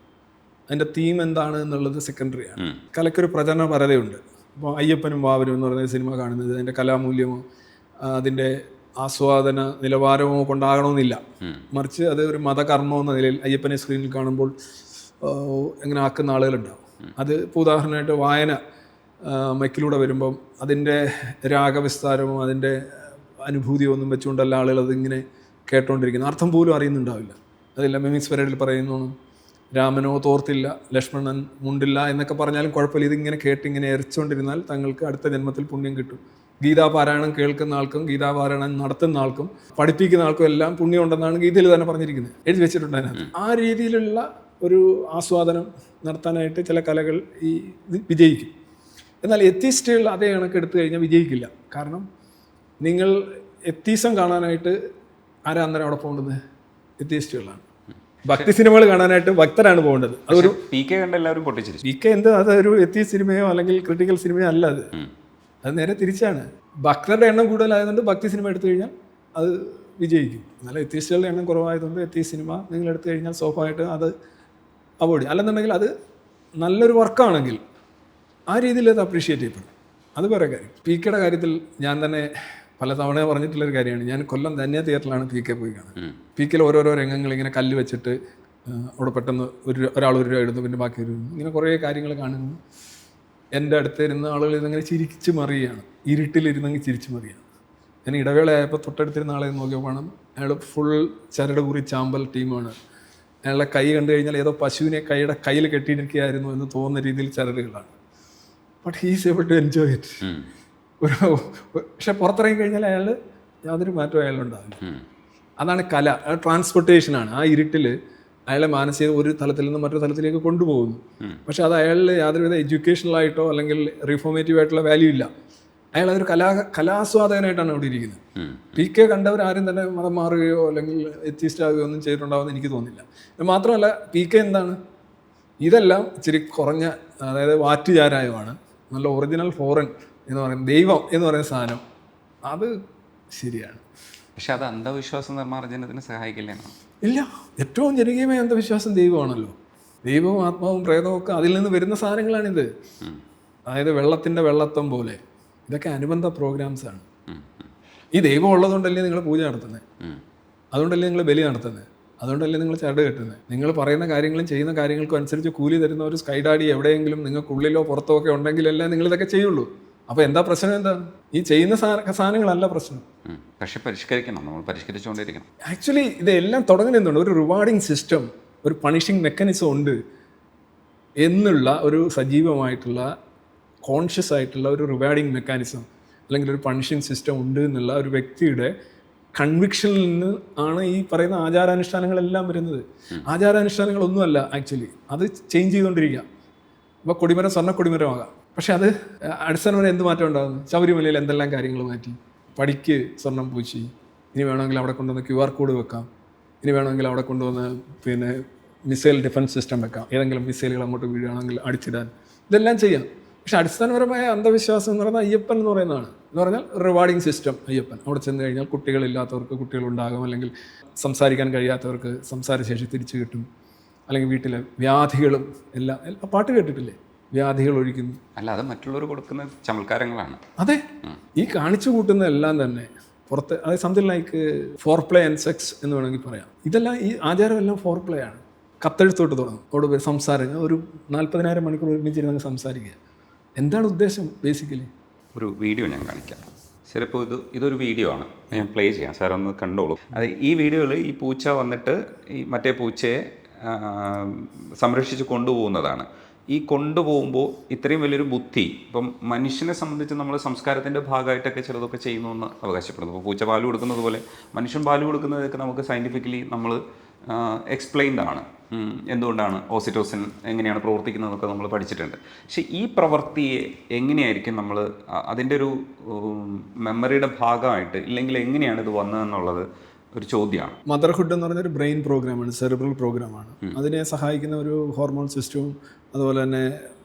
അതിൻ്റെ തീം എന്താണ് എന്നുള്ളത് സെക്കൻഡറിയാണ്. കലയ്ക്കൊരു പ്രചരണ പരതയുണ്ട്. ഇപ്പോൾ അയ്യപ്പനും വാവരും എന്ന് പറയുന്ന സിനിമ കാണുന്നത് അതിൻ്റെ കലാമൂല്യമോ അതിൻ്റെ ആസ്വാദന നിലവാരമോ കൊണ്ടാകണമെന്നില്ല. മറിച്ച് അത് ഒരു മതകർമ്മം എന്ന നിലയിൽ അയ്യപ്പനെ സ്ക്രീനിൽ കാണുമ്പോൾ എങ്ങനെ ആക്കുന്ന ആളുകളുണ്ടാവും. അത് ഇപ്പോൾ ഉദാഹരണമായിട്ട് വായന മൈക്കിലൂടെ വരുമ്പം അതിൻ്റെ രാഗവിസ്താരമോ അതിൻ്റെ അനുഭൂതിയോ ഒന്നും വെച്ചുകൊണ്ടല്ല ആളുകൾ അതിങ്ങനെ കേട്ടോണ്ടിരിക്കുന്നത്. അർത്ഥം പോലും അറിയുന്നുണ്ടാവില്ല. അതെല്ലാം മിമിക്സ് പരേഡിൽ പറയുന്നു, രാമനോ തോർത്തില്ല, ലക്ഷ്മണൻ മുണ്ടില്ല എന്നൊക്കെ പറഞ്ഞാലും കുഴപ്പമില്ല. ഇതിങ്ങനെ കേട്ടിങ്ങനെ എരച്ചുകൊണ്ടിരുന്നാൽ തങ്ങൾക്ക് അടുത്ത ജന്മത്തിൽ പുണ്യം കിട്ടും. ഗീതാപാരായണം കേൾക്കുന്ന ആൾക്കും ഗീതാപാരായണം നടത്തുന്ന ആൾക്കും പഠിപ്പിക്കുന്ന ആൾക്കും എല്ലാം പുണ്യം ഉണ്ടെന്നാണ് ഗീതയിൽ തന്നെ പറഞ്ഞിരിക്കുന്നത്, എഴുതി വെച്ചിട്ടുണ്ട് അതിനകത്ത്. ആ രീതിയിലുള്ള ഒരു ആസ്വാദനം നടത്താനായിട്ട് ചില കലകൾ ഈ വിജയിക്കും. എന്നാൽ എത്തീസ്റ്റുകൾ അതേ കണക്ക് എടുത്തു കഴിഞ്ഞാൽ വിജയിക്കില്ല. കാരണം നിങ്ങൾ എത്തീസം കാണാനായിട്ട് ആരാ അന്നേരം അവിടെ പോകേണ്ടത്? എത്തീസ്റ്റുകളാണ്. ഭക്തി സിനിമകൾ കാണാനായിട്ട് ഭക്തരാണ് പോകേണ്ടത്. അതൊരു PK കണ്ട് എല്ലാവരും പൊട്ടിച്ചിരിച്ചു. PK എന്ത്, അതൊരു എത്തീസ് സിനിമയോ അല്ലെങ്കിൽ ക്രിട്ടിക്കൽ സിനിമയോ അല്ല. അത് അത് നേരെ തിരിച്ചാണ്. ഭക്തരുടെ എണ്ണം കൂടുതലായതുകൊണ്ട് ഭക്തി സിനിമ എടുത്തു കഴിഞ്ഞാൽ അത് വിജയിക്കും. എന്നാൽ എത്തീസ്റ്റുകളുടെ എണ്ണം കുറവായതുകൊണ്ട് എത്തീസ്റ്റ് സിനിമ നിങ്ങൾ എടുത്തു കഴിഞ്ഞാൽ സ്വാഭാവികമായിട്ട് അത് അവോയ്ഡ്. അല്ലെന്നുണ്ടെങ്കിൽ അത് നല്ലൊരു വർക്കാണെങ്കിൽ ആ രീതിയിൽ അത് അപ്രീഷിയേറ്റ് ചെയ്യപ്പെടും. അത് വേറെ കാര്യം. പി കെയുടെ കാര്യത്തിൽ ഞാൻ തന്നെ പല തവണ പറഞ്ഞിട്ടുള്ളൊരു കാര്യമാണ്. ഞാൻ കൊല്ലം ധന്യ തിയേറ്ററിലാണ് പി കെ പോയി കാണുന്നത്. പി കെയിൽ ഓരോരോ രംഗങ്ങൾ ഇങ്ങനെ കല്ല് വെച്ചിട്ട് അവിടെ പെട്ടെന്ന് ഒരാൾ ഒരു രൂപ എഴുതുന്നു, പിന്നെ ബാക്കി ഒരു ഇങ്ങനെ കുറേ കാര്യങ്ങൾ കാണുന്നു. എൻ്റെ അടുത്തിരുന്ന ആളുകൾ ഇതങ്ങനെ ചിരിച്ചു മറിയുകയാണ്, ഇരുട്ടിലിരുന്നെങ്കിൽ ചിരിച്ചു മറിയുകയാണ്. ഞാൻ ഇടവേളയായപ്പോൾ തൊട്ടടുത്തിരുന്ന ആളെ നോക്കിയപ്പോഴാണ് അയാൾ ഫുൾ ചരട് കുറി ചാമ്പൽ ടീമാണ്. അയാളുടെ കൈ കണ്ടു കഴിഞ്ഞാൽ ഏതോ പശുവിനെ കയ്യിൽ കെട്ടിയിരിക്കുകയായിരുന്നു എന്ന് തോന്നുന്ന രീതിയിൽ ചരടുകളാണ്. But he's able to enjoy it. പക്ഷെ പുറത്തിറങ്ങി കഴിഞ്ഞാൽ അയാൾ യാതൊരു മാറ്റവും അയാളുണ്ടാവില്ല. അതാണ് കല, ട്രാൻസ്പോർട്ടേഷനാണ്. ആ ഇരുട്ടിൽ അയാളെ മാനസിക ഒരു തലത്തിൽ നിന്ന് മറ്റൊരു തലത്തിലേക്ക് കൊണ്ടുപോകുന്നു. പക്ഷെ അത് അയാളിൽ യാതൊരുവിധ എഡ്യൂക്കേഷണലായിട്ടോ അല്ലെങ്കിൽ റിഫോർമേറ്റീവ് ആയിട്ടുള്ള വാല്യൂ ഇല്ല. അയാൾ അതൊരു കലാസ്വാദകനായിട്ടാണ് അവിടെ ഇരിക്കുന്നത്. പി കെ കണ്ടവരാരും തന്നെ മതം മാറുകയോ അല്ലെങ്കിൽ എത്തിസ്റ്റ് ആകുകയോ ഒന്നും ചെയ്തിട്ടുണ്ടാവുമെന്ന് എനിക്ക് തോന്നുന്നില്ല. മാത്രമല്ല പി കെ എന്താണ്, ഇതെല്ലാം ഇച്ചിരി കുറഞ്ഞ, അതായത് വാറ്റുചാരായമാണ്. നല്ല ഒറിജിനൽ ഫോറിൻ എന്ന് പറയുന്നത് ദൈവം എന്ന് പറയുന്ന സാധനം അത് ശരിയാണ്. പക്ഷെ അത് അന്ധവിശ്വാസ നിർമ്മാർജ്ജനത്തിന് സഹായിക്കില്ല. ഇല്ല, ഏറ്റവും ജനകീയമായ അന്ധവിശ്വാസം ദൈവമാണല്ലോ. ദൈവവും ആത്മാവും പ്രേതവും ഒക്കെ അതിൽ നിന്ന് വരുന്ന സാധനങ്ങളാണിത്. അതായത് വെള്ളത്തിൻ്റെ വെള്ളത്വം പോലെ ഇതൊക്കെ അനുബന്ധ പ്രോഗ്രാംസാണ്. ഈ ദൈവം ഉള്ളതുകൊണ്ടല്ലേ നിങ്ങൾ പൂജ നടത്തുന്നത്, അതുകൊണ്ടല്ലേ നിങ്ങൾ ബലി നടത്തുന്നത്, അതുകൊണ്ടല്ലേ നിങ്ങൾ ചരട് കെട്ടുന്നത്. നിങ്ങൾ പറയുന്ന കാര്യങ്ങളും ചെയ്യുന്ന കാര്യങ്ങൾക്കും അനുസരിച്ച് കൂലി തരുന്ന ഒരു സ്കൈഡാഡി എവിടെയെങ്കിലും നിങ്ങൾക്കുള്ളിലോ പുറത്തോ ഒക്കെ ഉണ്ടെങ്കിലല്ലേ നിങ്ങളിതൊക്കെ ചെയ്യുള്ളൂ. അപ്പോൾ എന്താ പ്രശ്നം? എന്താണ് ഈ ചെയ്യുന്ന സാധനങ്ങളല്ല പ്രശ്നം. പക്ഷെ പരിഷ്കരിക്കണം, നമ്മൾ പരിഷ്കരിച്ചുകൊണ്ടിരിക്കണം. ആക്ച്വലി ഇതെല്ലാം തുടങ്ങുന്നുണ്ട് ഒരു റിവാർഡിങ് സിസ്റ്റം, ഒരു പണിഷിങ് മെക്കാനിസം ഉണ്ട് എന്നുള്ള ഒരു സജീവമായിട്ടുള്ള കോൺഷ്യസ് ആയിട്ടുള്ള ഒരു റിവാർഡിങ് മെക്കാനിസം അല്ലെങ്കിൽ ഒരു പണിഷിങ് സിസ്റ്റം ഉണ്ട് എന്നുള്ള ഒരു വ്യക്തിയുടെ കൺവിക്ഷനിൽ നിന്ന് ആണ് ഈ പറയുന്ന ആചാരാനുഷ്ഠാനങ്ങളെല്ലാം വരുന്നത്. ആചാരാനുഷ്ഠാനങ്ങളൊന്നുമല്ല ആക്ച്വലി, അത് ചേഞ്ച് ചെയ്തുകൊണ്ടിരിക്കുക. അപ്പോൾ കൊടിമരം സ്വർണ്ണ കൊടിമരമാകാം, പക്ഷെ അത് അടിസ്ഥാനപരം എന്ത് മാറ്റം ഉണ്ടാകുന്നു? ശബരിമലയിൽ എന്തെല്ലാം കാര്യങ്ങൾ മാറ്റി. പടിക്ക് സ്വർണം പൂശി, ഇനി വേണമെങ്കിൽ അവിടെ കൊണ്ടുവന്ന് QR കോഡ് വെക്കാം, ഇനി വേണമെങ്കിൽ അവിടെ കൊണ്ടുവന്ന് പിന്നെ മിസൈൽ ഡിഫൻസ് സിസ്റ്റം വെക്കാം, ഏതെങ്കിലും മിസൈലുകൾ അങ്ങോട്ട് വീഴുകയാണെങ്കിൽ അടിച്ചിടാൻ, ഇതെല്ലാം ചെയ്യാം. പക്ഷെ അടിസ്ഥാനപരമായ അന്ധവിശ്വാസം എന്ന് പറയുന്നത് അയ്യപ്പൻ എന്ന് പറയുന്നതാണ്. എന്ന് പറഞ്ഞാൽ റിവാർഡിങ് സിസ്റ്റം അയ്യപ്പൻ. അവിടെ ചെന്ന് കഴിഞ്ഞാൽ കുട്ടികളില്ലാത്തവർക്ക് കുട്ടികളുണ്ടാകും, അല്ലെങ്കിൽ സംസാരിക്കാൻ കഴിയാത്തവർക്ക് സംസാരശേഷി തിരിച്ചു കിട്ടും, അല്ലെങ്കിൽ വീട്ടിലെ വ്യാധികളും എല്ലാം പാട്ട് കേട്ടിട്ടില്ലേ, വ്യാധികൾ ഒഴിക്കുന്നു. അല്ല, അത് മറ്റുള്ളവർ കൊടുക്കുന്ന ചമൽക്കാരങ്ങളാണ്. അതെ, ഈ കാണിച്ചു കൂട്ടുന്ന എല്ലാം തന്നെ പുറത്ത്, അതായത് something like foreplay and sex എന്ന് വേണമെങ്കിൽ പറയാം. ഇതെല്ലാം ഈ ആചാരമെല്ലാം ഫോർ പ്ലേ ആണ്. കത്തെഴുത്തോട്ട് തുടങ്ങും, അവിടെ സംസാരം ഒരു 40,000 മണിക്കൂർ ഒരുമിച്ചിരുന്ന് സംസാരിക്കുക. എന്താണ് ഉദ്ദേശം? ബേസിക്കലി ഒരു വീഡിയോ ഞാൻ കാണിക്കാം. ചിലപ്പോൾ ഇതൊരു വീഡിയോ ആണ്, ഞാൻ പ്ലേ ചെയ്യാം, സാർ ഒന്ന് കണ്ടോളൂ. അത് ഈ വീഡിയോയിൽ ഈ പൂച്ച വന്നിട്ട് ഈ മറ്റേ പൂച്ചയെ സംരക്ഷിച്ച് കൊണ്ടുപോകുന്നതാണ്. ഈ കൊണ്ടുപോകുമ്പോൾ ഇത്രയും വലിയൊരു ബുദ്ധി ഇപ്പം മനുഷ്യനെ സംബന്ധിച്ച് നമ്മൾ സംസ്കാരത്തിൻ്റെ ഭാഗമായിട്ടൊക്കെ ചിലതൊക്കെ ചെയ്യുന്നു എന്ന് അവകാശപ്പെടുന്നു. ഇപ്പോൾ പൂച്ച പാല് കൊടുക്കുന്നത് പോലെ മനുഷ്യൻ പാല് കൊടുക്കുന്നതൊക്കെ നമുക്ക് സയൻറ്റിഫിക്കലി നമ്മൾ എക്സ്പ്ലെയിൻഡ് ആണ്. എന്തുകൊണ്ടാണ് ഓസിറ്റോസിൻ എങ്ങനെയാണ് പ്രവർത്തിക്കുന്നതെന്നൊക്കെ നമ്മൾ പഠിച്ചിട്ടുണ്ട്. പക്ഷേ ഈ പ്രവൃത്തിയെ എങ്ങനെയായിരിക്കും നമ്മൾ അതിൻ്റെ ഒരു മെമ്മറിയുടെ ഭാഗമായിട്ട്, ഇല്ലെങ്കിൽ എങ്ങനെയാണ് ഇത് വന്നതെന്നുള്ളത് ഒരു ചോദ്യമാണ്. മദർഹുഡ് എന്ന് പറഞ്ഞൊരു ബ്രെയിൻ പ്രോഗ്രാമാണ്, സെറിബ്രൽ പ്രോഗ്രാമാണ്. അതിനെ സഹായിക്കുന്ന ഒരു ഹോർമോൺ സിസ്റ്റവും അതുപോലെ തന്നെ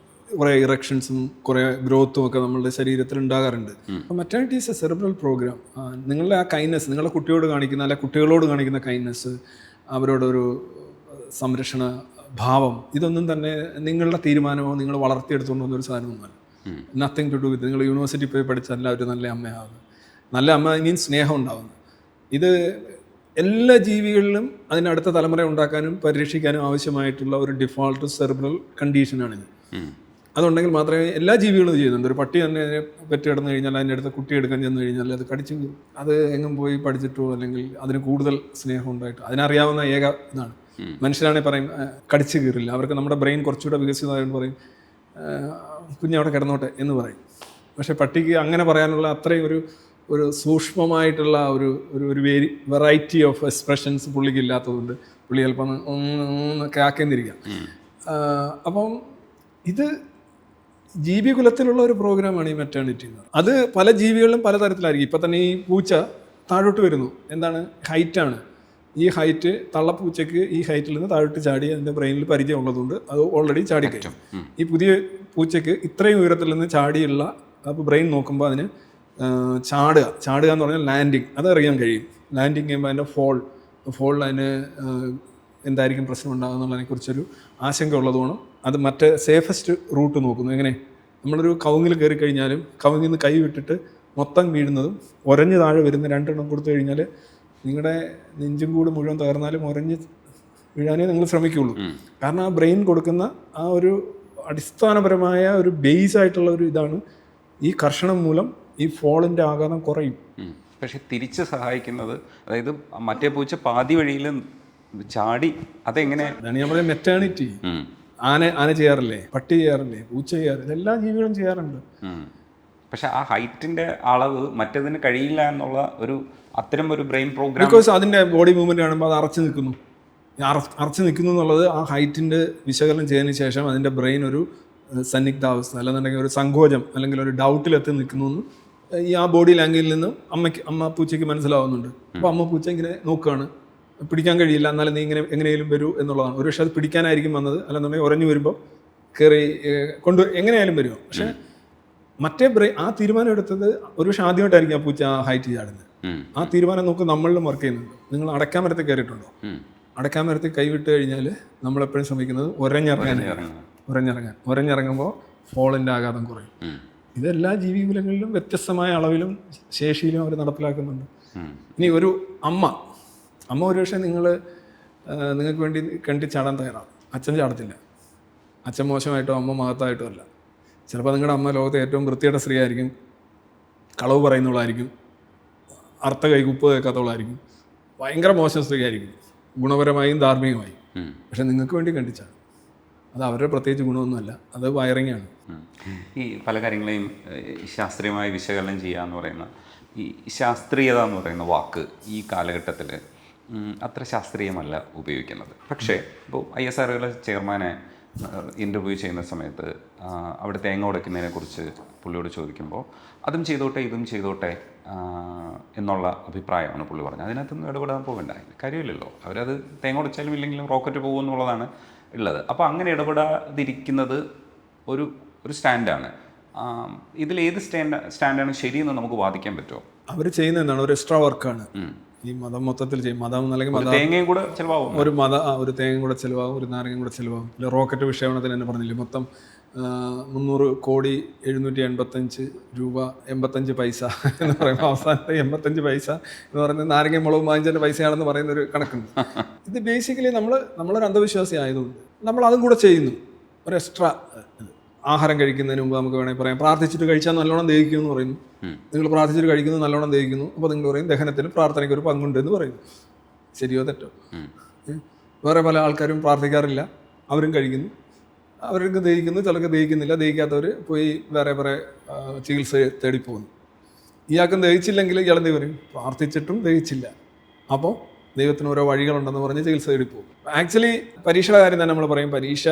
കുറേ ഇറക്ഷൻസും കുറേ ഗ്രോത്തും ഒക്കെ നമ്മളുടെ ശരീരത്തിൽ ഉണ്ടാകാറുണ്ട്. അപ്പോൾ maternity is a cerebral program. നിങ്ങളുടെ ആ കൈൻഡ്നെസ്, നിങ്ങളുടെ കുട്ടിയോട് കാണിക്കുന്ന അല്ലെ കുട്ടികളോട് കാണിക്കുന്ന കൈൻഡ്നെസ്, അവരോടൊരു സംരക്ഷണ ഭാവം, ഇതൊന്നും തന്നെ നിങ്ങളുടെ തീരുമാനമോ നിങ്ങൾ വളർത്തിയെടുത്തുകൊണ്ട് വന്നൊരു സാധനമൊന്നുമല്ല. നത്തിങ് ടു ഡു വിത്ത് നിങ്ങൾ യൂണിവേഴ്സിറ്റി പോയി പഠിച്ചല്ല ഒരു നല്ല അമ്മയാവുന്നത്. നല്ല അമ്മ മീൻസ് സ്നേഹം ഉണ്ടാവുന്നത്. ഇത് എല്ലാ ജീവികളിലും അതിൻ്റെ അടുത്ത തലമുറ ഉണ്ടാക്കാനും പരിരക്ഷിക്കാനും ആവശ്യമായിട്ടുള്ള ഒരു ഡിഫോൾട്ട് സെറിബ്രൽ കണ്ടീഷനാണിത്. അതുണ്ടെങ്കിൽ മാത്രമേ എല്ലാ ജീവികളും ചെയ്യുന്നുണ്ട്. ഒരു പട്ടി തന്നെ പെറ്റ് കിടന്നു കഴിഞ്ഞാൽ അതിൻ്റെ അടുത്ത് കുട്ടി എടുക്കാൻ ചെന്ന് കഴിഞ്ഞാൽ അത് കടിച്ചു കീറും. അത് എങ്ങും പോയി പഠിച്ചിട്ടോ അല്ലെങ്കിൽ അതിന് കൂടുതൽ സ്നേഹം ഉണ്ടായിട്ട് അതിനറിയാവുന്ന ഏക ഇതാണ്. മനുഷ്യരാണെങ്കിൽ പറയും കടിച്ചു കീറില്ല, അവർക്ക് നമ്മുടെ ബ്രെയിൻ കുറച്ചുകൂടെ വികസിതമായെന്ന് പറയും, കുഞ്ഞവിടെ കിടന്നോട്ടെ എന്ന് പറയും. പക്ഷേ പട്ടിക്ക് അങ്ങനെ പറയാനുള്ള അത്രയും ഒരു സൂക്ഷ്മമായിട്ടുള്ള ഒരു വെറൈറ്റി ഓഫ് എക്സ്പ്രഷൻസ് പുള്ളിക്ക് ഇല്ലാത്തതുകൊണ്ട് പുള്ളി ചിലപ്പോൾ ഒക്കെ ആക്കേണ്ടിരിക്കാം. അപ്പം ഇത് ജീവികുലത്തിലുള്ള ഒരു പ്രോഗ്രാമാണ് ഈ മെറ്റേണിറ്റി എന്ന് പറയുന്നത്. അത് പല ജീവികളിലും പലതരത്തിലായിരിക്കും. ഇപ്പം തന്നെ ഈ പൂച്ച താഴോട്ട് വരുന്നു, എന്താണ് ഹൈറ്റാണ്. ഈ ഹൈറ്റ് തള്ളപ്പൂച്ചയ്ക്ക് ഈ ഹൈറ്റിൽ നിന്ന് താഴോട്ട് ചാടി അതിൻ്റെ ബ്രെയിനിൽ പരിചയം ഉള്ളതുകൊണ്ട് അത് ഓൾറെഡി ചാടിക്കഴിഞ്ഞു. ഈ പുതിയ പൂച്ചയ്ക്ക് ഇത്രയും ഉയരത്തിൽ നിന്ന് ചാടിയുള്ള അപ്പോൾ ബ്രെയിൻ നോക്കുമ്പോൾ അതിന് ചാടുക എന്ന് പറഞ്ഞാൽ ലാൻഡിങ്, അതറിയാൻ കഴിയും. ലാൻഡിങ് ചെയ്യുമ്പോൾ അതിൻ്റെ ഫോളിൽ അതിന് എന്തായിരിക്കും പ്രശ്നം ഉണ്ടാകുക എന്നുള്ളതിനെക്കുറിച്ചൊരു ആശങ്ക ഉള്ളതുകൊണ്ട് അത് മറ്റേ സേഫസ്റ്റ് റൂട്ട് നോക്കുന്നു. എങ്ങനെ നമ്മളൊരു കവുങ്ങിൽ കയറി കഴിഞ്ഞാലും കവുങ്ങിൽ നിന്ന് കൈ വിട്ടിട്ട് മൊത്തം വീഴുന്നതും ഉരഞ്ഞ് താഴെ വരുന്ന 2 എണ്ണം കൊടുത്തു കഴിഞ്ഞാൽ നിങ്ങളുടെ നെഞ്ചും കൂട് മുഴുവൻ തകർന്നാലും ഉരഞ്ഞ് വീഴാനേ നിങ്ങൾ ശ്രമിക്കുകയുള്ളൂ. കാരണം ആ ബ്രെയിൻ കൊടുക്കുന്ന ആ ഒരു അടിസ്ഥാനപരമായ ഒരു ബേസ് ആയിട്ടുള്ള ഒരു ഇതാണ്. ഈ കർഷണം മൂലം ഈ ഫോളിൻ്റെ ആഘാതം കുറയും. പക്ഷെ തിരിച്ച് സഹായിക്കുന്നത്, അതായത് മറ്റേ പൂച്ച പാതി വഴിയിൽ ചാടി അതെങ്ങനെ, അതാണ് ഞാൻ പറയുന്നത് മെറ്റേണിറ്റി. ആന ചെയ്യാറില്ലേ, പട്ടി ചെയ്യാറില്ലേ, പൂച്ച ചെയ്യാറില്ല, എല്ലാ ജീവികളും ചെയ്യാറുണ്ട്. പക്ഷെ ആ ഹൈറ്റിന്റെ അളവ് മറ്റേതിന് കഴിയില്ല എന്നുള്ള ഒരു അത്തരം ഒരു ബ്രെയിൻ പ്രോഗ്രാം, ബിക്കോസ് അതിൻ്റെ ബോഡി മൂവ്മെന്റ് കാണുമ്പോൾ അത് അറച്ചു നിൽക്കുന്നു എന്നുള്ളത് ആ ഹൈറ്റിൻ്റെ വിശകലനം ചെയ്തതിന് ശേഷം അതിൻ്റെ ബ്രെയിൻ ഒരു സന്നിഗ്ധാവസ്ഥ അല്ലെന്നുണ്ടെങ്കിൽ ഒരു സങ്കോചം അല്ലെങ്കിൽ ഒരു ഡൗട്ടിലെത്തി നിൽക്കുന്നു എന്ന് ഈ ആ ബോഡി ലാംഗ്വേജിൽ നിന്നും അമ്മ പൂച്ചയ്ക്ക് മനസ്സിലാവുന്നുണ്ട്. അപ്പോൾ അമ്മ പൂച്ച ഇങ്ങനെ നോക്കുകയാണ്, പിടിക്കാൻ കഴിയില്ല, എന്നാലും നീ ഇങ്ങനെ എങ്ങനെയും വരൂ എന്നുള്ളതാണ്. ഒരു പക്ഷേ അത് പിടിക്കാനായിരിക്കും വന്നത്, അല്ലെന്നുണ്ടെങ്കിൽ ഉറഞ്ഞു വരുമ്പോൾ കയറി എങ്ങനെയായാലും വരുമോ. പക്ഷേ മറ്റേ ആ തീരുമാനം എടുത്തത് ഒരു പക്ഷേ ആദ്യമായിട്ടായിരിക്കും ആ പൂച്ച ആ ഹൈറ്റ് ചാടുന്നത്. ആ തീരുമാനം നമുക്ക് നമ്മളിലും വർക്ക് ചെയ്യുന്നുണ്ട്. നിങ്ങൾ അടക്കാൻ മരത്തിൽ കയറിയിട്ടുണ്ടോ? അടക്കാൻ മരത്തിൽ കൈവിട്ട് കഴിഞ്ഞാൽ നമ്മളെപ്പോഴും ശ്രമിക്കുന്നത് ഉരഞ്ഞിറങ്ങുമ്പോൾ ഫോളിൻ്റെ ആഘാതം കുറയും. ഇതെല്ലാ ജീവികുലങ്ങളിലും വ്യത്യസ്തമായ അളവിലും ശേഷിയിലും അവർ നടപ്പിലാക്കുന്നുണ്ട്. ഇനി ഒരു അമ്മ ഒരു പക്ഷേ നിങ്ങൾക്ക് വേണ്ടി കണ്ടി ചാടാൻ തയ്യാറാണ്. അച്ഛൻ ചാടത്തില്ല. അച്ഛൻ മോശമായിട്ടോ അമ്മ മഹത്തായിട്ടോ അല്ല. ചിലപ്പോൾ നിങ്ങളുടെ അമ്മ ലോകത്തെ ഏറ്റവും വൃത്തിയുടെ സ്ത്രീ ആയിരിക്കും, കളവ് പറയുന്നവളായിരിക്കും, അർത്ഥ കൈക്ക് ഉപ്പ് കേൾക്കാത്തവളായിരിക്കും, ഭയങ്കര മോശം സ്ത്രീ ആയിരിക്കും, ഗുണപരമായും ധാർമ്മികമായും. പക്ഷെ നിങ്ങൾക്ക് വേണ്ടി കണ്ടിച്ചാണ്. അത് അവരുടെ പ്രത്യേകിച്ച് ഗുണമൊന്നുമല്ല, അത് വയറിങ്ങാണ്. ഈ പല കാര്യങ്ങളെയും ശാസ്ത്രീയമായി വിശകലനം ചെയ്യുക എന്ന് പറയുന്ന ഈ ശാസ്ത്രീയത എന്ന് പറയുന്ന വാക്ക് ഈ കാലഘട്ടത്തിൽ അത്ര ശാസ്ത്രീയമല്ല ഉപയോഗിക്കുന്നത്. പക്ഷേ ഇപ്പോൾ ISROയിലെ ചെയർമാനെ ഇൻ്റർവ്യൂ ചെയ്യുന്ന സമയത്ത് അവിടെ തേങ്ങ ഉടയ്ക്കുന്നതിനെക്കുറിച്ച് പുള്ളിയോട് ചോദിക്കുമ്പോൾ അതും ചെയ്തോട്ടെ ഇതും ചെയ്തോട്ടെ എന്നുള്ള അഭിപ്രായമാണ് പുള്ളി പറഞ്ഞത്. അതിനകത്തൊന്നും ഇടപെടാൻ പോകണ്ട, കാര്യമില്ലല്ലോ, അവരത് തേങ്ങ ഉടച്ചാലും ഇല്ലെങ്കിലും റോക്കറ്റ് പോകും എന്നുള്ളതാണ് ഉള്ളത്. അപ്പോൾ അങ്ങനെ ഇടപെടാതിരിക്കുന്നത് ഒരു സ്റ്റാൻഡാണ്. ഇതിലേത് സ്റ്റാൻഡാണ് ശരിയെന്ന് നമുക്ക് വാദിക്കാൻ പറ്റുമോ? അവർ ചെയ്യുന്ന എന്താണ്, ഒരു എക്സ്ട്രാ വർക്കാണ്. ഈ മതം മൊത്തത്തിൽ ചെയ്യും. മതം അല്ലെങ്കിൽ തേങ്ങയും കൂടെ ചിലവാകും, ഒരു തേങ്ങയും കൂടെ ചിലവാകും, ഒരു നാരങ്ങയും കൂടെ ചിലവാകും. ഇല്ല, റോക്കറ്റ് വിക്ഷേപണത്തിന് തന്നെ പറഞ്ഞില്ലേ, മൊത്തം 300,785 പൈസ എന്ന് പറയുമ്പോൾ അവസാനത്തെ 85 പൈസ എന്ന് പറയുന്നത് നാരങ്ങ മുളക് വാങ്ങിച്ചതിൻ്റെ പൈസയാണെന്ന് പറയുന്ന ഒരു കണക്കുണ്ട്. ഇത് ബേസിക്കലി നമ്മളൊരു അന്ധവിശ്വാസി ആയതുകൊണ്ട് നമ്മൾ അതും കൂടെ ചെയ്യുന്നു. ഒരു എക്സ്ട്രാ ആഹാരം കഴിക്കുന്നതിന് മുമ്പ് നമുക്ക് വേണമെങ്കിൽ പറയാം, പ്രാർത്ഥിച്ചിട്ട് കഴിച്ചാൽ നല്ലോണം ദഹിക്കും എന്ന് പറയുന്നു. നിങ്ങൾ പ്രാർത്ഥിച്ചിട്ട് കഴിക്കുന്നത് നല്ലോണം ദഹിക്കുന്നു, അപ്പോൾ നിങ്ങൾ പറയും ദഹനത്തിന് പ്രാർത്ഥനയ്ക്ക് ഒരു പങ്കുണ്ട് എന്ന് പറയുന്നു. ശരിയോ തെറ്റോ? വേറെ പല ആൾക്കാരും പ്രാർത്ഥിക്കാറില്ല, അവരും കഴിക്കുന്നു, അവർക്ക് ദഹിക്കുന്നു, ചിലർക്ക് ദഹിക്കുന്നില്ല. ദഹിക്കാത്തവർ പോയി വേറെ ചികിത്സ തേടിപ്പോകുന്നു. ഇയാൾക്കും ദഹിച്ചില്ലെങ്കിൽ ഇയാൾ എന്ത് പറയും, പ്രാർത്ഥിച്ചിട്ടും ദഹിച്ചില്ല, അപ്പോൾ ദൈവത്തിന് ഓരോ വഴികളുണ്ടെന്ന് പറഞ്ഞ് ചികിത്സ തേടിപ്പോകും. ആക്ച്വലി പരീക്ഷയുടെ കാര്യം തന്നെ നമ്മൾ പറയും, പരീക്ഷ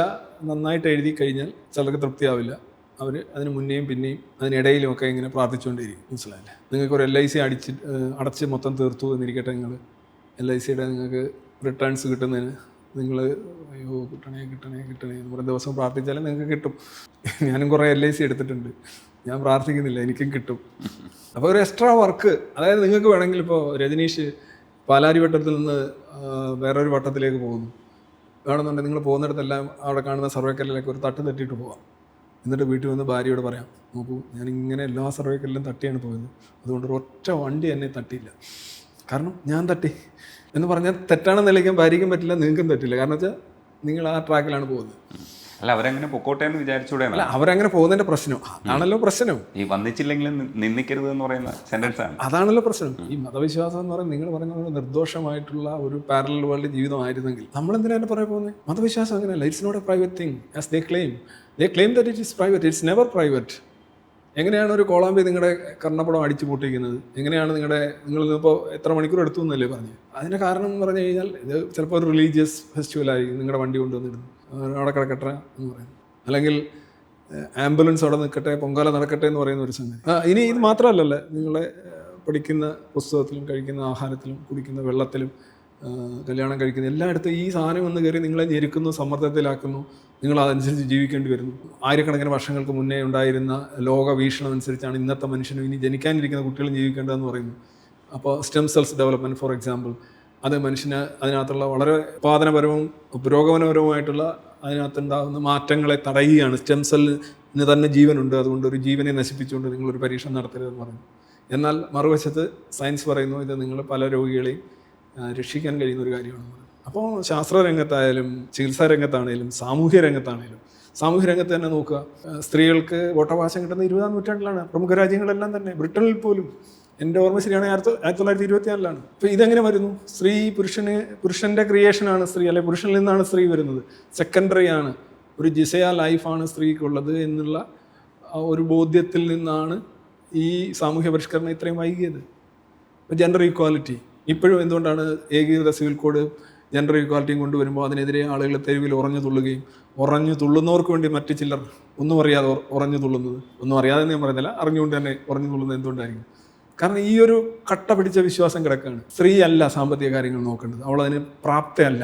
നന്നായിട്ട് എഴുതി കഴിഞ്ഞാൽ ചിലർക്ക് തൃപ്തിയാവില്ല, അവർ അതിന് മുന്നേയും പിന്നെയും അതിനിടയിലും ഒക്കെ ഇങ്ങനെ പ്രാർത്ഥിച്ചുകൊണ്ടിരിക്കും. മനസ്സിലായില്ലേ? നിങ്ങൾക്കൊരു LIC അടച്ച് മൊത്തം തീർത്തു എന്നിരിക്കട്ടെ, നിങ്ങൾ LICയുടെ നിങ്ങൾക്ക് റിട്ടേൺസ് കിട്ടുന്നതിന് നിങ്ങൾ അയ്യോ കിട്ടണേ എന്ന് പറഞ്ഞ ദിവസം പ്രാർത്ഥിച്ചാലും നിങ്ങൾക്ക് കിട്ടും. ഞാനും കുറേ LIC എടുത്തിട്ടുണ്ട്, ഞാൻ പ്രാർത്ഥിക്കുന്നില്ല, എനിക്കും കിട്ടും. അപ്പോൾ ഒരു എക്സ്ട്രാ വർക്ക്, അതായത് നിങ്ങൾക്ക് വേണമെങ്കിൽ ഇപ്പോൾ രജനീഷ് പാലാരി വട്ടത്തിൽ നിന്ന് വേറൊരു വട്ടത്തിലേക്ക് പോകുന്നു വേണമെന്നുണ്ടെങ്കിൽ നിങ്ങൾ പോകുന്നിടത്തെല്ലാം അവിടെ കാണുന്ന സർവേക്കല്ലിലേക്ക് ഒരു തട്ട് തട്ടിയിട്ട് പോകാം. എന്നിട്ട് വീട്ടിൽ വന്ന് ഭാര്യയോട് പറയാം, നോക്കൂ ഞാനിങ്ങനെ എല്ലാ സർവേക്കല്ലിലും തട്ടിയാണ് പോയത്, അതുകൊണ്ട് ഒരൊറ്റ വണ്ടി എന്നെ തട്ടിയില്ല, കാരണം ഞാൻ തട്ടി എന്ന് പറഞ്ഞാൽ തെറ്റാണെന്ന് നിലയ്ക്കാൻ ഭാര്യയ്ക്കും പറ്റില്ല, നിങ്ങൾക്കും പറ്റില്ല. കാരണം വെച്ചാൽ നിങ്ങൾ ആ ട്രാക്കിലാണ് പോകുന്നത്. അല്ല, അവരങ്ങനെ പൊക്കോട്ടെ എന്ന് വിചാരിച്ചൂടെ? അല്ല, അവരങ്ങനെ പോകുന്നതിന്റെ പ്രശ്നം അതാണല്ലോ പ്രശ്നം. ഈ വന്നിച്ചില്ലെങ്കിലും നിന്ദിക്കരുത് എന്ന് പറയുന്ന സെന്റൻസ് ആണ്, അതാണല്ലോ പ്രശ്നം. ഈ മതവിശ്വാസം എന്ന് പറയുന്നത് നിങ്ങൾ പറയുന്നത് നിർദോഷമായിട്ടുള്ള ഒരു പാരലൽ വേൾഡ് ജീവിതമായിരുന്നെങ്കിൽ നമ്മളെന്തിനാ എന്നെ പറയാൻ പോകുന്നത്? മതവിശ്വാസം അങ്ങനെയല്ല. It's not a private thing as they claim that it is private. It's never private. എങ്ങനെയാണ് ഒരു കോളാമ്പി നിങ്ങളുടെ കർണപ്പടം അടിച്ചു പൊട്ടിക്കുന്നത്? എങ്ങനെയാണ് നിങ്ങളിപ്പോൾ എത്ര മണിക്കൂർ എടുത്തു എന്നല്ലേ പറഞ്ഞു? അതിൻ്റെ കാരണം എന്ന് പറഞ്ഞു കഴിഞ്ഞാൽ ഇത് ചിലപ്പോൾ ഒരു റിലീജിയസ് ഫെസ്റ്റിവലായിരിക്കും, നിങ്ങളുടെ വണ്ടി കൊണ്ടുവന്നിരുന്നു അവിടെ കിടക്കട്ടെ എന്ന് പറയുന്നു, അല്ലെങ്കിൽ ആംബുലൻസ് അവിടെ നിൽക്കട്ടെ, പൊങ്കാല നടക്കട്ടെ എന്ന് പറയുന്ന ഒരു സംഗതി. ഇനി ഇത് മാത്രമല്ലല്ലേ, നിങ്ങളെ പഠിക്കുന്ന പുസ്തകത്തിലും കഴിക്കുന്ന ആഹാരത്തിലും കുടിക്കുന്ന വെള്ളത്തിലും കല്യാണം കഴിക്കുന്നു, എല്ലായിടത്തും ഈ സാധനം വന്ന് കയറി നിങ്ങളെ ഞെരുക്കുന്നു, സമ്മർദ്ദത്തിലാക്കുന്നു, നിങ്ങൾ അതനുസരിച്ച് ജീവിക്കേണ്ടി വരുന്നു. ആയിരക്കണക്കിന് വർഷങ്ങൾക്ക് മുന്നേ ഉണ്ടായിരുന്ന ലോക വീക്ഷണം അനുസരിച്ചാണ് ഇന്നത്തെ മനുഷ്യനും ഇനി ജനിക്കാനിരിക്കുന്ന കുട്ടികളും ജീവിക്കേണ്ടതെന്ന് പറയുന്നു. അപ്പോൾ stem cells development for example, അത് മനുഷ്യന് അതിനകത്തുള്ള വളരെ ഉത്പാദനപരവും പുരോഗമനപരവുമായിട്ടുള്ള അതിനകത്തുണ്ടാകുന്ന മാറ്റങ്ങളെ തടയുകയാണ്. സ്റ്റെം സെല്ലിന് തന്നെ ജീവനുണ്ട്, അതുകൊണ്ട് ഒരു ജീവനെ നശിപ്പിച്ചുകൊണ്ട് നിങ്ങളൊരു പരീക്ഷണം നടത്തരുതെന്ന് പറഞ്ഞു. എന്നാൽ മറുവശത്ത് സയൻസ് പറയുന്നു ഇത് നിങ്ങൾ പല രോഗികളെയും രക്ഷിക്കാൻ കഴിയുന്ന ഒരു കാര്യമാണെന്ന് പറഞ്ഞു. അപ്പോൾ ശാസ്ത്ര രംഗത്തായാലും ചികിത്സാ രംഗത്താണേലും സാമൂഹ്യ രംഗത്താണേലും, സാമൂഹ്യ രംഗത്ത് തന്നെ നോക്കുക, സ്ത്രീകൾക്ക് വോട്ടവകാശം കിട്ടുന്ന 20-ാം നൂറ്റാണ്ടിലാണ്. പ്രമുഖ രാജ്യങ്ങളെല്ലാം തന്നെ, ബ്രിട്ടനിൽ പോലും എൻ്റെ ഓർമ്മ ശരിയാണെങ്കിൽ 1924 അപ്പോൾ ഇതെങ്ങനെ വരുന്നു? സ്ത്രീ പുരുഷൻ്റെ ക്രിയേഷനാണ് സ്ത്രീ, അല്ലെ പുരുഷനിൽ നിന്നാണ് സ്ത്രീ വരുന്നത്, സെക്കൻഡറി ആണ്, ഒരു ജിസയ ലൈഫാണ് സ്ത്രീക്കുള്ളത് എന്നുള്ള ഒരു ബോധ്യത്തിൽ നിന്നാണ് ഈ സാമൂഹ്യ പരിഷ്കരണം ഇത്രയും വൈകിയത്. ഇപ്പോൾ ജെൻഡർ ഈക്വാലിറ്റി ഇപ്പോഴും എന്തുകൊണ്ടാണ് ഏകീകൃത സിവിൽ കോഡ് ജെൻഡർ ഈക്വാലിറ്റിയും കൊണ്ടുവരുമ്പോൾ അതിനെതിരെ ആളുകൾ തെരുവിൽ ഉറഞ്ഞു തുള്ളുകയും, ഉറഞ്ഞു തുള്ളുന്നവർക്ക് വേണ്ടി മറ്റു ചിലർ ഒന്നും അറിയാതെ ഉറഞ്ഞു തുള്ളുന്നത്, ഒന്നും അറിയാതെ ഞാൻ പറയുന്നില്ല, അറിഞ്ഞുകൊണ്ട് തന്നെ ഉറഞ്ഞു തുള്ളുന്നത് എന്തുകൊണ്ടായിരിക്കും? കാരണം ഈ ഒരു കട്ട പിടിച്ച വിശ്വാസം കിടക്കുകയാണ്. സ്ത്രീ അല്ല സാമ്പത്തിക കാര്യങ്ങൾ നോക്കേണ്ടത്, അവളതിന് പ്രാപ്തയല്ല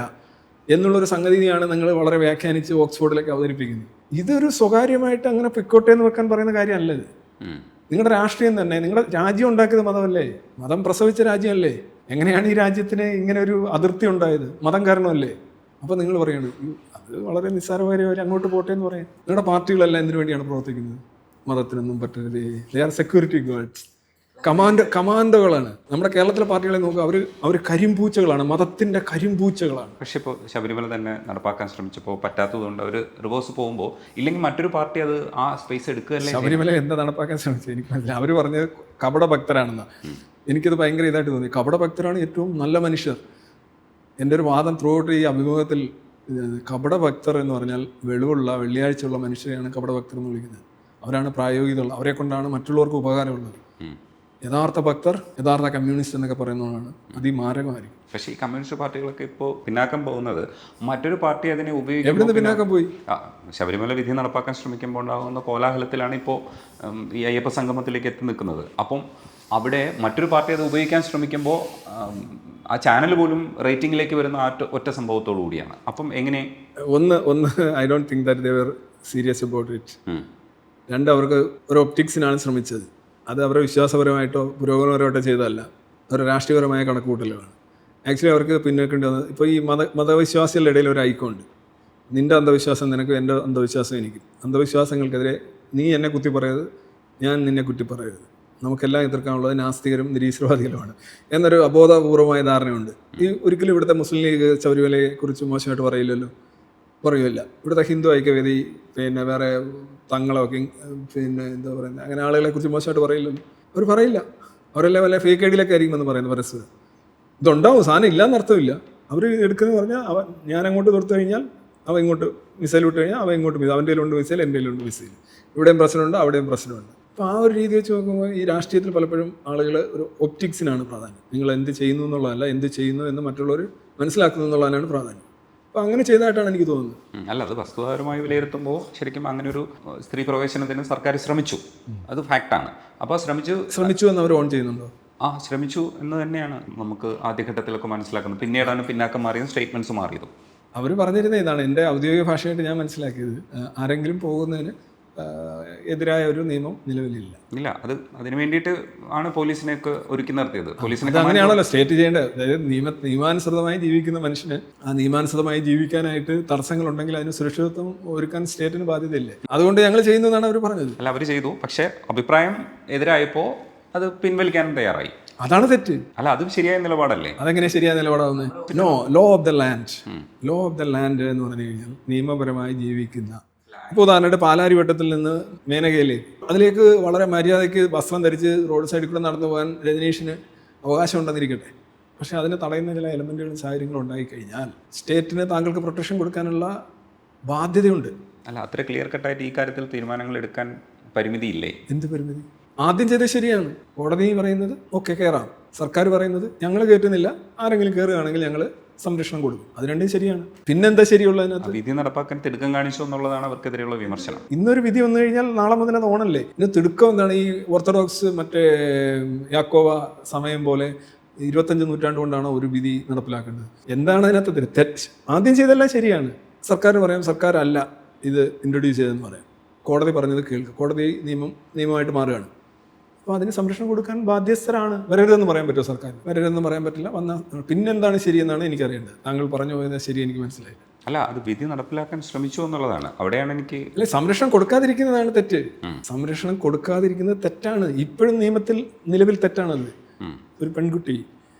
എന്നുള്ളൊരു സംഗതിയാണ് നിങ്ങൾ വളരെ വ്യാഖ്യാനിച്ച് ഓക്സ്ഫോർഡിലേക്ക് അവതരിപ്പിക്കുന്നത്. ഇതൊരു സ്വകാര്യമായിട്ട് അങ്ങനെ പൊയ്ക്കോട്ടെ എന്ന് വെക്കാൻ പറയുന്ന കാര്യമല്ല ഇത്. നിങ്ങളുടെ രാഷ്ട്രീയം തന്നെ, നിങ്ങളുടെ രാജ്യം ഉണ്ടാക്കിയത് മതമല്ലേ? മതം പ്രസവിച്ച രാജ്യമല്ലേ? എങ്ങനെയാണ് ഈ രാജ്യത്തിന് ഇങ്ങനെ ഒരു അതിർത്തി ഉണ്ടായത്? മതം കാരണമല്ലേ? അപ്പോൾ നിങ്ങൾ പറയുന്നത് അത് വളരെ നിസ്സാരമായ അങ്ങോട്ട് പോട്ടെ എന്ന് പറയാം. നിങ്ങളുടെ പാർട്ടികളെല്ലാം എന്തിനു വേണ്ടിയാണ് പ്രവർത്തിക്കുന്നത്? മതത്തിനൊന്നും പറ്റരുതേ, ദേ ആർ സെക്യൂരിറ്റി ഗാർഡ്സ്, കമാൻഡോകളാണ്. നമ്മുടെ കേരളത്തിലെ പാർട്ടികളെ നോക്കുക, അവർ കരിമ്പൂച്ചകളാണ്, മതത്തിൻ്റെ കരിമ്പൂച്ചകളാണ്. പക്ഷെ ഇപ്പോൾ ശബരിമല തന്നെ നടപ്പാക്കാൻ ശ്രമിച്ചപ്പോൾ പറ്റാത്തതുകൊണ്ട് അവർ റിവേഴ്സ് പോകുമ്പോൾ ഇല്ലെങ്കിൽ മറ്റൊരു പാർട്ടി അത് ആ സ്പേസ് എടുക്കുകയല്ലേ? ശബരിമല എന്താ നടപ്പാക്കാൻ ശ്രമിച്ചത് എനിക്ക് മനസ്സിലായി. അവർ പറഞ്ഞത് കപട ഭക്തരാണെന്നാ. എനിക്കത് ഭയങ്കര ഇതായിട്ട് തോന്നി. കപട ഭക്തരാണ് ഏറ്റവും നല്ല മനുഷ്യർ. എൻ്റെ ഒരു വാദം ത്രൂ ഔട്ട് ഈ അഭിമുഖത്തിൽ, കപട ഭക്തർ എന്ന് പറഞ്ഞാൽ വെളിവുള്ള വെള്ളിയാഴ്ചയുള്ള മനുഷ്യരെയാണ് കപട ഭക്തർ എന്ന് വിളിക്കുന്നത്. അവരാണ് പ്രായോഗികതയുള്ളത്, അവരെ കൊണ്ടാണ് മറ്റുള്ളവർക്ക് ഉപകാരമുള്ളത്. യഥാർത്ഥ ഭക്തർ, യഥാർത്ഥ കമ്മ്യൂണിസ്റ്റ് എന്നൊക്കെ പറയുന്നതാണ് അതിമാരകമായിരിക്കും. പക്ഷേ ഈ കമ്മ്യൂണിസ്റ്റ് പാർട്ടികളൊക്കെ ഇപ്പോൾ പിന്നാക്കം പോകുന്നത് മറ്റൊരു പാർട്ടി അതിനെ എവിടുന്ന് പിന്നാക്കം പോയി? ശബരിമല വിധി നടപ്പാക്കാൻ ശ്രമിക്കുമ്പോൾ ഉണ്ടാകുന്ന കോലാഹലത്തിലാണ് ഇപ്പോൾ ഈ അയ്യപ്പ സംഗമത്തിലേക്ക് എത്തി നിൽക്കുന്നത്. അപ്പം അവിടെ മറ്റൊരു പാർട്ടി അത് ഉപയോഗിക്കാൻ ശ്രമിക്കുമ്പോൾ ആ ചാനൽ പോലും റേറ്റിംഗിലേക്ക് വരുന്ന ഒറ്റ സംഭവത്തോടു കൂടിയാണ്. അപ്പം എങ്ങനെ ഒന്ന് I don't think that they were serious about it. രണ്ട്, അവർക്ക് ഒരു ഒപ്റ്റിക്സിനാണ് ശ്രമിച്ചത്. അത് അവരുടെ വിശ്വാസപരമായിട്ടോ പുരോഗമനപരമായിട്ടോ ചെയ്തതല്ല, അവരുടെ രാഷ്ട്രീയപരമായ കണക്കുകൂട്ടലുകളാണ്. ആക്ച്വലി അവർക്ക് പിന്നോക്കേണ്ടി വന്നത്, ഇപ്പോൾ ഈ മതവിശ്വാസികളുടെ ഇടയിൽ ഒരു ഐക്യമുണ്ട്. നിൻ്റെ അന്ധവിശ്വാസം നിനക്കും, എൻ്റെ അന്ധവിശ്വാസം എനിക്കും. അന്ധവിശ്വാസങ്ങൾക്കെതിരെ നീ എന്നെ കുത്തി പറയരുത്, ഞാൻ നിന്നെ കുത്തി പറയരുത്, നമുക്കെല്ലാം എതിർക്കാനുള്ളത് നാസ്തികരും നിരീശ്വരവാദികളുമാണ് എന്നൊരു അബോധപൂർവമായ ധാരണയുണ്ട്. ഈ ഒരിക്കലും ഇവിടുത്തെ മുസ്ലിം ലീഗ് ശബരിമലയെക്കുറിച്ച് മോശമായിട്ട് പറയില്ലല്ലോ, പറയുമില്ല. ഇവിടുത്തെ ഹിന്ദു ഐക്യവേദി, പിന്നെ വേറെ തങ്ങളോ പിന്നെ എന്താ പറയുന്നത്, അങ്ങനെ ആളുകളെ കുറിച്ച് മോശമായിട്ട് പറയില്ലല്ലോ, അവർ പറയില്ല. അവരെല്ലാം വല്ല ഫേക്ക് ഐഡിയിലൊക്കെ ആയിരിക്കും എന്ന് പറയുന്നത് പരസ്പരം. ഇതുണ്ടാവും, സാധനം ഇല്ലയെന്ന് അർത്ഥമില്ല. അവർ എടുക്കുന്നത് പറഞ്ഞാൽ ഞാൻ അങ്ങോട്ട് തൊടുത്തു കഴിഞ്ഞാൽ അവ ഇങ്ങോട്ട് മിസൈൽ വിട്ട് കഴിഞ്ഞാൽ അവ ഇങ്ങോട്ട് മിസൈൽ, അവൻ്റെ കയ്യിലുണ്ട് മിസൈൽ, എൻ്റെ കയ്യിലുണ്ട് മിസൈൽ, ഇവിടെയും പ്രശ്നമുണ്ട് അവിടെയും പ്രശ്നമുണ്ട്. അപ്പോൾ ആ ഒരു രീതി വെച്ച് നോക്കുമ്പോൾ ഈ രാഷ്ട്രീയത്തിൽ പലപ്പോഴും ആളുകൾ ഒരു ഒപ്റ്റിക്സിനാണ് പ്രാധാന്യം. നിങ്ങൾ എന്ത് ചെയ്യുന്നു എന്നുള്ളതല്ല, എന്ത് ചെയ്യുന്നു എന്ന് മറ്റുള്ളവർ മനസ്സിലാക്കുന്നു എന്നുള്ളതിനാണ് പ്രാധാന്യം. അപ്പോൾ അങ്ങനെ ചെയ്തതായിട്ടാണ് എനിക്ക് തോന്നുന്നത്. അല്ല, അത് വസ്തുതാപരമായി വിലയിരുത്തുമ്പോൾ ശരിക്കും അങ്ങനെ ഒരു സ്ത്രീ പ്രവേശനത്തിന് സർക്കാർ ശ്രമിച്ചു, അത് ഫാക്റ്റാണ്. അപ്പോൾ ശ്രമിച്ചു എന്ന് അവർ ഓൺ ചെയ്യുന്നുണ്ടോ? ശ്രമിച്ചു എന്ന് തന്നെയാണ് നമുക്ക് ആദ്യഘട്ടത്തിലൊക്കെ മനസ്സിലാക്കുന്നത്. പിന്നീടാണ് പിന്നാക്കം മാറിയതും സ്റ്റേറ്റ്മെൻറ്റ്സ് മാറിയതും. അവർ പറഞ്ഞിരുന്നത് ഇതാണ്, എൻ്റെ ഔദ്യോഗിക ഭാഷയായിട്ട് ഞാൻ മനസ്സിലാക്കിയത്, ആരെങ്കിലും പോകുന്നതിന് എതിരായ ഒരു നിയമം നിലവിലില്ല. അത് അതിന് വേണ്ടിയിട്ട് ആണ് പോലീസിനെയൊക്കെ ഒരുക്കി നിർത്തിയത്. പോലീസിനെ അങ്ങനെയാണല്ലോ സ്റ്റേറ്റ് ചെയ്യേണ്ടത്. അതായത് നിയമാനുസൃതമായി ജീവിക്കുന്ന മനുഷ്യന് ആ നിയമാനുസൃതമായി ജീവിക്കാനായിട്ട് തടസ്സങ്ങളുണ്ടെങ്കിൽ അതിന് സുരക്ഷിതത്വം ഒരുക്കാൻ സ്റ്റേറ്റിന് ബാധ്യതയില്ലേ? അതുകൊണ്ട് ഞങ്ങൾ ചെയ്യുന്നതാണ് അവർ പറഞ്ഞത്. അല്ല, അവർ ചെയ്തു, പക്ഷേ അഭിപ്രായം എതിരായപ്പോൾ അത് പിൻവലിക്കാനും തയ്യാറായി. അതാണ് തെറ്റ്. അല്ല, അത് ശരിയായ നിലപാടല്ലേ? അതെങ്ങനെ ശരിയായ നിലപാടാവുന്നത്? ലോ ഓഫ് ദ ലാൻഡ് എന്ന് പറഞ്ഞു കഴിഞ്ഞാൽ നിയമപരമായി ജീവിക്കുന്ന, ഇപ്പോൾ ഉദാഹരണമായിട്ട് പാലാരിവട്ടത്തിൽ നിന്ന് മേനകയിലേക്ക്, അതിലേക്ക് വളരെ മര്യാദയ്ക്ക് വസ്ത്രം ധരിച്ച് റോഡ് സൈഡിൽ കൂടെ നടന്നു പോകാൻ രജനീഷിന് അവകാശം ഉണ്ടെന്നിരിക്കട്ടെ. പക്ഷേ അതിനെ തടയുന്ന ചില എലമെൻറ്റുകളും സാഹചര്യങ്ങളും ഉണ്ടായിക്കഴിഞ്ഞാൽ സ്റ്റേറ്റിന് താങ്കൾക്ക് പ്രൊട്ടക്ഷൻ കൊടുക്കാനുള്ള ബാധ്യതയുണ്ട്. അല്ല, അത്ര ക്ലിയർ കട്ടായിട്ട് ഈ കാര്യത്തിൽ തീരുമാനങ്ങൾ എടുക്കാൻ പരിമിതിയില്ലേ? എന്ത് പരിമിതി? ആദ്യം ചെയ്തത് ശരിയാണ്. കോടതി പറയുന്നത് ഓക്കെ കയറാം, സർക്കാർ പറയുന്നത് ഞങ്ങൾ കയറ്റുന്നില്ല, ആരെങ്കിലും കയറുകയാണെങ്കിൽ ഞങ്ങൾ സംരക്ഷണം കൊടുക്കും. അത് രണ്ടും ശരിയാണ്. പിന്നെന്താ ശരിയുള്ളതിനകത്ത്? വിധി നടപ്പാക്കാൻ തിടുക്കം കാണിച്ചു എന്നുള്ളതാണ് അവർക്കെതിരെയുള്ള വിമർശനം. ഇന്നൊരു വിധി വന്നു കഴിഞ്ഞാൽ നാളെ മുതൽ അത് ഓണല്ലേ? ഇന്ന് തിടുക്കം എന്താണ്? ഈ ഓർത്തഡോക്സ് മറ്റേ യാക്കോവ സമയം പോലെ 25 നൂറ്റാണ്ട് കൊണ്ടാണോ ഒരു വിധി നടപ്പിലാക്കേണ്ടത്? എന്താണ് അതിനകത്ത് തെറ്റ്? ആദ്യം ചെയ്തെല്ലാം ശരിയാണ്. സർക്കാർ പറയാം സർക്കാരല്ല ഇത് ഇൻട്രൊഡ്യൂസ് ചെയ്തതെന്ന് പറയാം. കോടതി പറഞ്ഞത് കേൾക്കുക. കോടതി നിയമമായിട്ട് മാറുകയാണ്. അപ്പോൾ അതിന് സംരക്ഷണം കൊടുക്കാൻ ബാധ്യസ്ഥരാണ്. വരരുതെന്ന് പറയാൻ പറ്റുമോ സർക്കാർ? വരരുതെന്ന് പറയാൻ പറ്റില്ല. പിന്നെന്താണ് ശരിയെന്നാണ് എനിക്കറിയേണ്ടത്. താങ്കൾ പറഞ്ഞു പോയത് ശരി, എനിക്ക് മനസ്സിലായി. അല്ല, അത് വിധി നടപ്പിലാക്കാൻ ശ്രമിച്ചു എന്നുള്ളതാണ്. അവിടെയാണ് എനിക്ക് അല്ലെ, സംരക്ഷണം കൊടുക്കാതിരിക്കുന്നതാണ് തെറ്റ്. സംരക്ഷണം കൊടുക്കാതിരിക്കുന്നത് തെറ്റാണ്. ഇപ്പോഴും നിലവിൽ തെറ്റാണത്. ഒരു പെൺകുട്ടി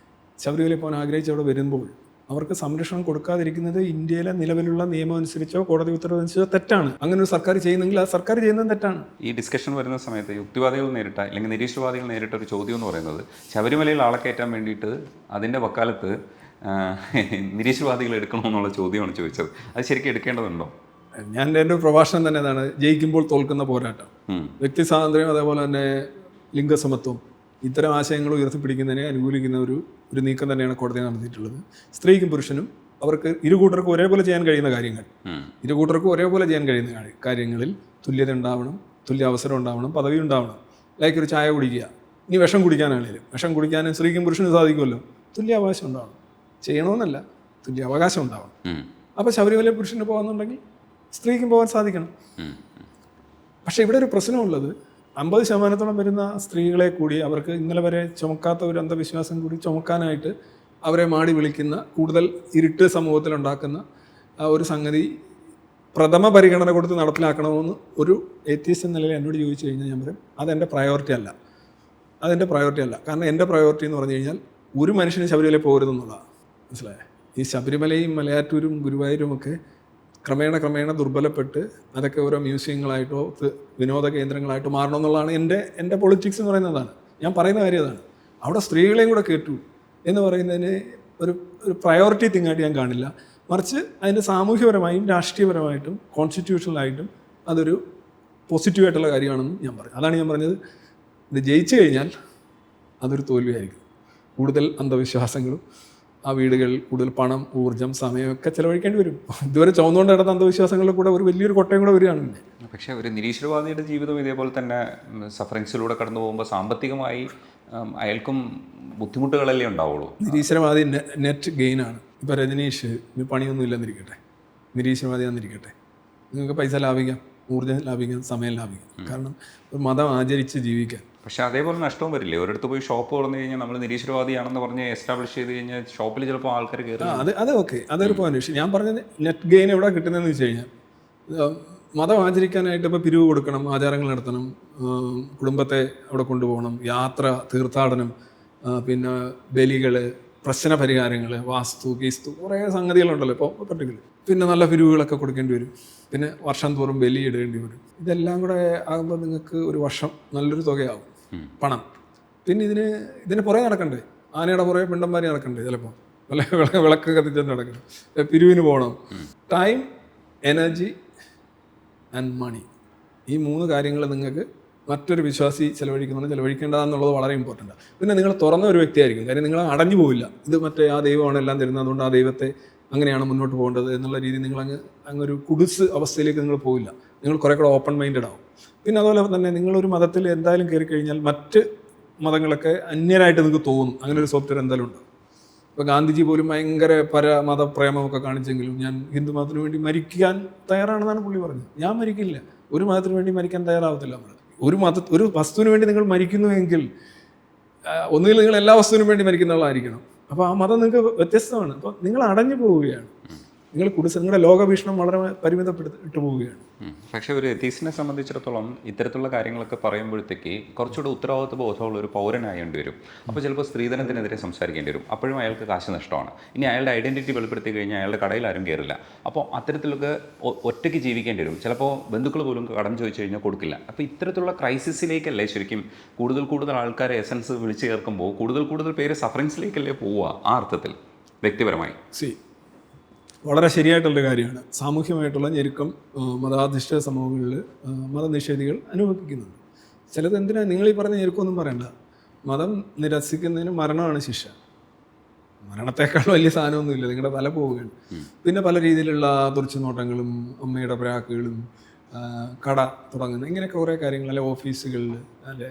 ശബരിമലയിൽ പോകാൻ ആഗ്രഹിച്ച് അവിടെ വരുമ്പോൾ അവർക്ക് സംരക്ഷണം കൊടുക്കാതിരിക്കുന്നത് ഇന്ത്യയിലെ നിലവിലുള്ള നിയമം അനുസരിച്ചോ കോടതി ഉത്തരവ് അനുസരിച്ചോ തെറ്റാണ്. അങ്ങനെ ഒരു സർക്കാർ ചെയ്യുന്നെങ്കിൽ ആ സർക്കാർ ചെയ്യുന്നത് തെറ്റാണ്. ഈ ഡിസ്കഷൻ വരുന്ന സമയത്ത് യുക്തിവാദികൾ നേരിട്ട അല്ലെങ്കിൽ നിരീശ്വരവാദികൾ നേരിട്ട ഒരു ചോദ്യം എന്ന് പറയുന്നത്, ശബരിമലയിൽ ആളെ കയറ്റാൻ വേണ്ടിയിട്ട് അതിൻ്റെ വക്കാലത്ത് നിരീശ്വരവാദികൾ എടുക്കണമെന്നുള്ള ചോദ്യമാണ് ചോദിച്ചത്. അത് ശരിക്കും എടുക്കേണ്ടതുണ്ടോ? എൻ്റെ ഒരു പ്രഭാഷണം തന്നെ അതാണ്, ജയിക്കുമ്പോൾ തോൽക്കുന്ന പോരാട്ടം. വ്യക്തി സ്വാതന്ത്ര്യം, അതേപോലെ തന്നെ ലിംഗസമത്വം, ഇത്തരം ആശയങ്ങൾ ഉയർത്തിപ്പിടിക്കുന്നതിനെ അനുകൂലിക്കുന്ന ഒരു നീക്കം തന്നെയാണ് കോടതി നടത്തിയിട്ടുള്ളത്. സ്ത്രീക്കും പുരുഷനും അവർക്ക് ഇരുകൂട്ടർക്കും ഒരേപോലെ ചെയ്യാൻ കഴിയുന്ന കാര്യങ്ങളിൽ തുല്യത ഉണ്ടാവണം, തുല്യ അവസരം ഉണ്ടാവണം, പദവി ഉണ്ടാവണം. ലൈക്ക് ഒരു ചായ കുടിക്കുക, ഇനി വിഷം കുടിക്കാനാണെങ്കിലും വിഷം കുടിക്കാനും സ്ത്രീക്കും പുരുഷനും സാധിക്കുമല്ലോ. തുല്യ അവകാശം ഉണ്ടാവണം, ചെയ്യണമെന്നല്ല, തുല്യ അവകാശം ഉണ്ടാവണം. അപ്പോൾ ശബരിമല പുരുഷന് പോകുന്നുണ്ടെങ്കിൽ സ്ത്രീക്കും പോകാൻ സാധിക്കണം. പക്ഷേ ഇവിടെ ഒരു പ്രശ്നമുള്ളത്, 50% വരുന്ന സ്ത്രീകളെ കൂടി അവർക്ക് ഇന്നലെ വരെ ചുമക്കാത്ത ഒരു അന്ധവിശ്വാസം കൂടി ചുമക്കാനായിട്ട് അവരെ മാടി വിളിക്കുന്ന, കൂടുതൽ ഇരുട്ട് സമൂഹത്തിലുണ്ടാക്കുന്ന ഒരു സംഗതി പ്രഥമ പരിഗണന കൊടുത്ത് നടപ്പിലാക്കണമെന്ന് ഒരു എത്തിസ്റ്റ് എന്ന നിലയിൽ എന്നോട് ചോദിച്ചു കഴിഞ്ഞാൽ ഞാൻ പറയും അതെൻ്റെ പ്രയോറിറ്റി അല്ല. കാരണം എൻ്റെ പ്രയോറിറ്റി എന്ന് പറഞ്ഞു കഴിഞ്ഞാൽ ഒരു മനുഷ്യന് ശബരിമല പോകരുതെന്നുള്ളതാണ്. മനസ്സിലായേ? ഈ ശബരിമലയും മലയാറ്റൂരും ഗുരുവായൂരും ഒക്കെ ക്രമേണ ദുർബലപ്പെട്ട് അതൊക്കെ ഓരോ മ്യൂസിയങ്ങളായിട്ടോ വിനോദ കേന്ദ്രങ്ങളായിട്ടോ മാറണം എന്നുള്ളതാണ് എൻ്റെ പൊളിറ്റിക്സ് എന്ന് പറയുന്നതാണ്. ഞാൻ പറയുന്ന കാര്യം അതാണ്. അവിടെ സ്ത്രീകളെയും കൂടെ കേട്ടു എന്ന് പറയുന്നതിന് ഒരു പ്രയോറിറ്റി തിങ്ങായിട്ട് ഞാൻ കാണില്ല. മറിച്ച് അതിൻ്റെ സാമൂഹ്യപരമായും രാഷ്ട്രീയപരമായിട്ടും കോൺസ്റ്റിറ്റ്യൂഷണലായിട്ടും അതൊരു പോസിറ്റീവായിട്ടുള്ള കാര്യമാണെന്ന് ഞാൻ പറഞ്ഞു. അതാണ് ഞാൻ പറഞ്ഞത്, ഇത് ജയിച്ചു കഴിഞ്ഞാൽ അതൊരു തോൽവിയായിരിക്കും. കൂടുതൽ അന്ധവിശ്വാസങ്ങളും ആ വീടുകളിൽ കൂടുതൽ പണം, ഊർജ്ജം, സമയമൊക്കെ ചിലവഴിക്കേണ്ടി വരും. ഇതുവരെ ചുവന്നുകൊണ്ട് നടന്ന അന്ധവിശ്വാസങ്ങളുടെ കൂടെ ഒരു വലിയൊരു കൊട്ടയും കൂടെ വരികയാണ്. പിന്നെ പക്ഷേ ഒരു നിരീശ്വരവാദിയുടെ ജീവിതം ഇതേപോലെ തന്നെ സഫറിങ്സിലൂടെ കടന്നു പോകുമ്പോൾ സാമ്പത്തികമായി അയാൾക്കും ബുദ്ധിമുട്ടുകളല്ലേ ഉണ്ടാവുള്ളൂ. നിരീശ്വരവാദി നെറ്റ് ഗെയിനാണ്. ഇപ്പോൾ രജനീഷ് പണിയൊന്നും ഇല്ലെന്നിരിക്കട്ടെ, നിരീശ്വരവാദിയാന്നിരിക്കട്ടെ, നിങ്ങൾക്ക് പൈസ ലാഭിക്കാം, ഊർജ്ജം ലാഭിക്കാം, സമയം ലാഭിക്കാം. കാരണം ഒരു മതം ആചരിച്ച് ജീവിക്കാൻ. പക്ഷേ അതേപോലെ നഷ്ടവും വരില്ലേ? ഒരിടത്ത് പോയി ഷോപ്പ് തുറന്നു കഴിഞ്ഞാൽ നമ്മൾ നിരീശ്വരവാദിയാണെന്ന് പറഞ്ഞ് എസ്റ്റാബ്ലിഷ് ചെയ്ത് കഴിഞ്ഞാൽ ഷോപ്പിൽ ചിലപ്പോൾ ആൾക്കാർ കയറി. അത് ഓക്കെ, അതൊരു പോയിന്റ്. ഞാൻ പറഞ്ഞത് നെറ്റ് ഗെയിൻ എവിടെ കിട്ടുന്നതെന്ന് വെച്ച് കഴിഞ്ഞാൽ, മതം ആചരിക്കാനായിട്ട് ഇപ്പോൾ പിരിവ് കൊടുക്കണം, ആചാരങ്ങൾ നടത്തണം, കുടുംബത്തെ അവിടെ കൊണ്ടുപോകണം, യാത്ര, തീർത്ഥാടനം, പിന്നെ ബലികൾ, പ്രശ്ന പരിഹാരങ്ങൾ, വാസ്തു, കീസ്തു, കുറേ സംഗതികളുണ്ടല്ലോ ഇപ്പോൾ പർട്ടിക്കുലർ. പിന്നെ നല്ല പിരിവുകളൊക്കെ കൊടുക്കേണ്ടി വരും. പിന്നെ വർഷം തോറും ബലി ഇടേണ്ടി വരും. ഇതെല്ലാം കൂടെ ആകുമ്പോൾ നിങ്ങൾക്ക് ഒരു വർഷം നല്ലൊരു തുകയാവും പണം. പിന്നെ ഇതിന് പുറകെ നടക്കണ്ടേ? ആനയുടെ പുറകെ പിണ്ടന്മാരി നടക്കണ്ടേ? ചിലപ്പോൾ വിളക്ക് കത്തിച്ചിട്ട് നടക്കണം. പിരിവിന് പോകണം. ടൈം, എനർജി ആൻഡ് മണി, ഈ 3 കാര്യങ്ങൾ നിങ്ങൾക്ക് മറ്റൊരു വിശ്വാസി ചെലവഴിക്കേണ്ടതാണെന്നുള്ളത് വളരെ ഇമ്പോർട്ടൻ്റ്. പിന്നെ നിങ്ങൾ തുറന്ന ഒരു വ്യക്തിയായിരിക്കും. കാര്യം നിങ്ങൾ അടഞ്ഞു പോവില്ല. ഇത് മറ്റേ ആ ദൈവമാണ് എല്ലാം തരുന്നത്, അതുകൊണ്ട് ആ ദൈവത്തെ അങ്ങനെയാണ് മുന്നോട്ട് പോകേണ്ടത് എന്നുള്ള രീതി നിങ്ങൾ അങ്ങൊരു കുടുസ് അവസ്ഥയിലേക്ക് നിങ്ങൾ പോവില്ല. നിങ്ങൾ കുറേ കൂടെ ഓപ്പൺ മൈൻഡഡ് ആവും. പിന്നെ അതുപോലെ തന്നെ നിങ്ങളൊരു മതത്തിൽ എന്തായാലും കയറി കഴിഞ്ഞാൽ മറ്റ് മതങ്ങളൊക്കെ അന്യരായിട്ട് നിങ്ങൾക്ക് തോന്നും. അങ്ങനെ ഒരു സോഫ്റ്റ്വെയർ എന്തായാലും ഉണ്ട്. ഇപ്പോൾ ഗാന്ധിജി പോലും ഭയങ്കര പരമതപ്രേമമൊക്കെ കാണിച്ചെങ്കിലും ഞാൻ ഹിന്ദു മതത്തിന് വേണ്ടി മരിക്കാൻ തയ്യാറാണെന്നാണ് പുള്ളി പറഞ്ഞത്. ഞാൻ മരിക്കില്ല, ഒരു മതത്തിന് വേണ്ടി മരിക്കാൻ തയ്യാറാവത്തില്ല. ഒരു വസ്തുവിന് വേണ്ടി നിങ്ങൾ മരിക്കുന്നുവെങ്കിൽ ഒന്നുകിൽ നിങ്ങൾ എല്ലാ വസ്തുവിനും വേണ്ടി മരിക്കുന്ന ആളായിരിക്കണം. അപ്പോൾ ആ മതം നിങ്ങൾക്ക് വ്യത്യസ്തമാണ്. അപ്പോൾ നിങ്ങൾ അടഞ്ഞു പോവുകയാണ്. നിങ്ങളുടെ ലോകവീക്ഷണം വളരെ പരിമിതപ്പെട്ട് പോവുകയാണ്. പക്ഷേ ഒരു എത്തീസിനെ സംബന്ധിച്ചിടത്തോളം ഇത്തരത്തിലുള്ള കാര്യങ്ങളൊക്കെ പറയുമ്പോഴത്തേക്ക് കുറച്ചുകൂടെ ഉത്തരവാദിത്വ ബോധമുള്ള ഒരു പൗരനായേണ്ടി വരും. അപ്പോൾ ചിലപ്പോൾ സ്ത്രീധനത്തിനെതിരെ സംസാരിക്കേണ്ടി വരും. അപ്പോഴും അയാൾക്ക് കാശ് നഷ്ടമാണ്. ഇനി അയാളുടെ ഐഡൻറ്റിറ്റി വെളിപ്പെടുത്തി കഴിഞ്ഞാൽ അയാളുടെ കടയിൽ ആരും കയറില്ല. അപ്പോൾ അത്തരത്തിലൊക്കെ ഒറ്റയ്ക്ക് ജീവിക്കേണ്ടി വരും. ചിലപ്പോൾ ബന്ധുക്കൾ പോലും കടം ചോദിച്ചു കഴിഞ്ഞാൽ കൊടുക്കില്ല. അപ്പോൾ ഇത്തരത്തിലുള്ള ക്രൈസിസിലേക്കല്ലേ ശരിക്കും കൂടുതൽ ആൾക്കാരെ എസൻസ് വിളിച്ചു ചേർക്കുമ്പോൾ കൂടുതൽ പേര് സഫറിങ്സിലേക്കല്ലേ പോവുക ആ അർത്ഥത്തിൽ വ്യക്തിപരമായി? വളരെ ശരിയായിട്ടുള്ളൊരു കാര്യമാണ്. സാമൂഹ്യമായിട്ടുള്ള ഞെരുക്കം മതാധിഷ്ഠിത സമൂഹങ്ങളിൽ മതനിഷേധികൾ അനുഭവിക്കുന്നുണ്ട്. ചിലത് എന്തിനാണ് നിങ്ങൾ ഈ പറഞ്ഞ ഞെരുക്കമൊന്നും പറയണ്ട. മതം നിരസിക്കുന്നതിന് മരണമാണ് ശിക്ഷ. മരണത്തെക്കാൾ വലിയ സാധനമൊന്നുമില്ല. നിങ്ങളുടെ തല പോവുകയാണ്. പിന്നെ പല രീതിയിലുള്ള തുറച്ചുനോട്ടങ്ങളും അമ്മയുടെ പ്രാക്കുകളും കട തുടങ്ങുന്ന ഇങ്ങനെയൊക്കെ കുറേ കാര്യങ്ങൾ, അല്ലെ ഓഫീസുകളിൽ, അല്ലെ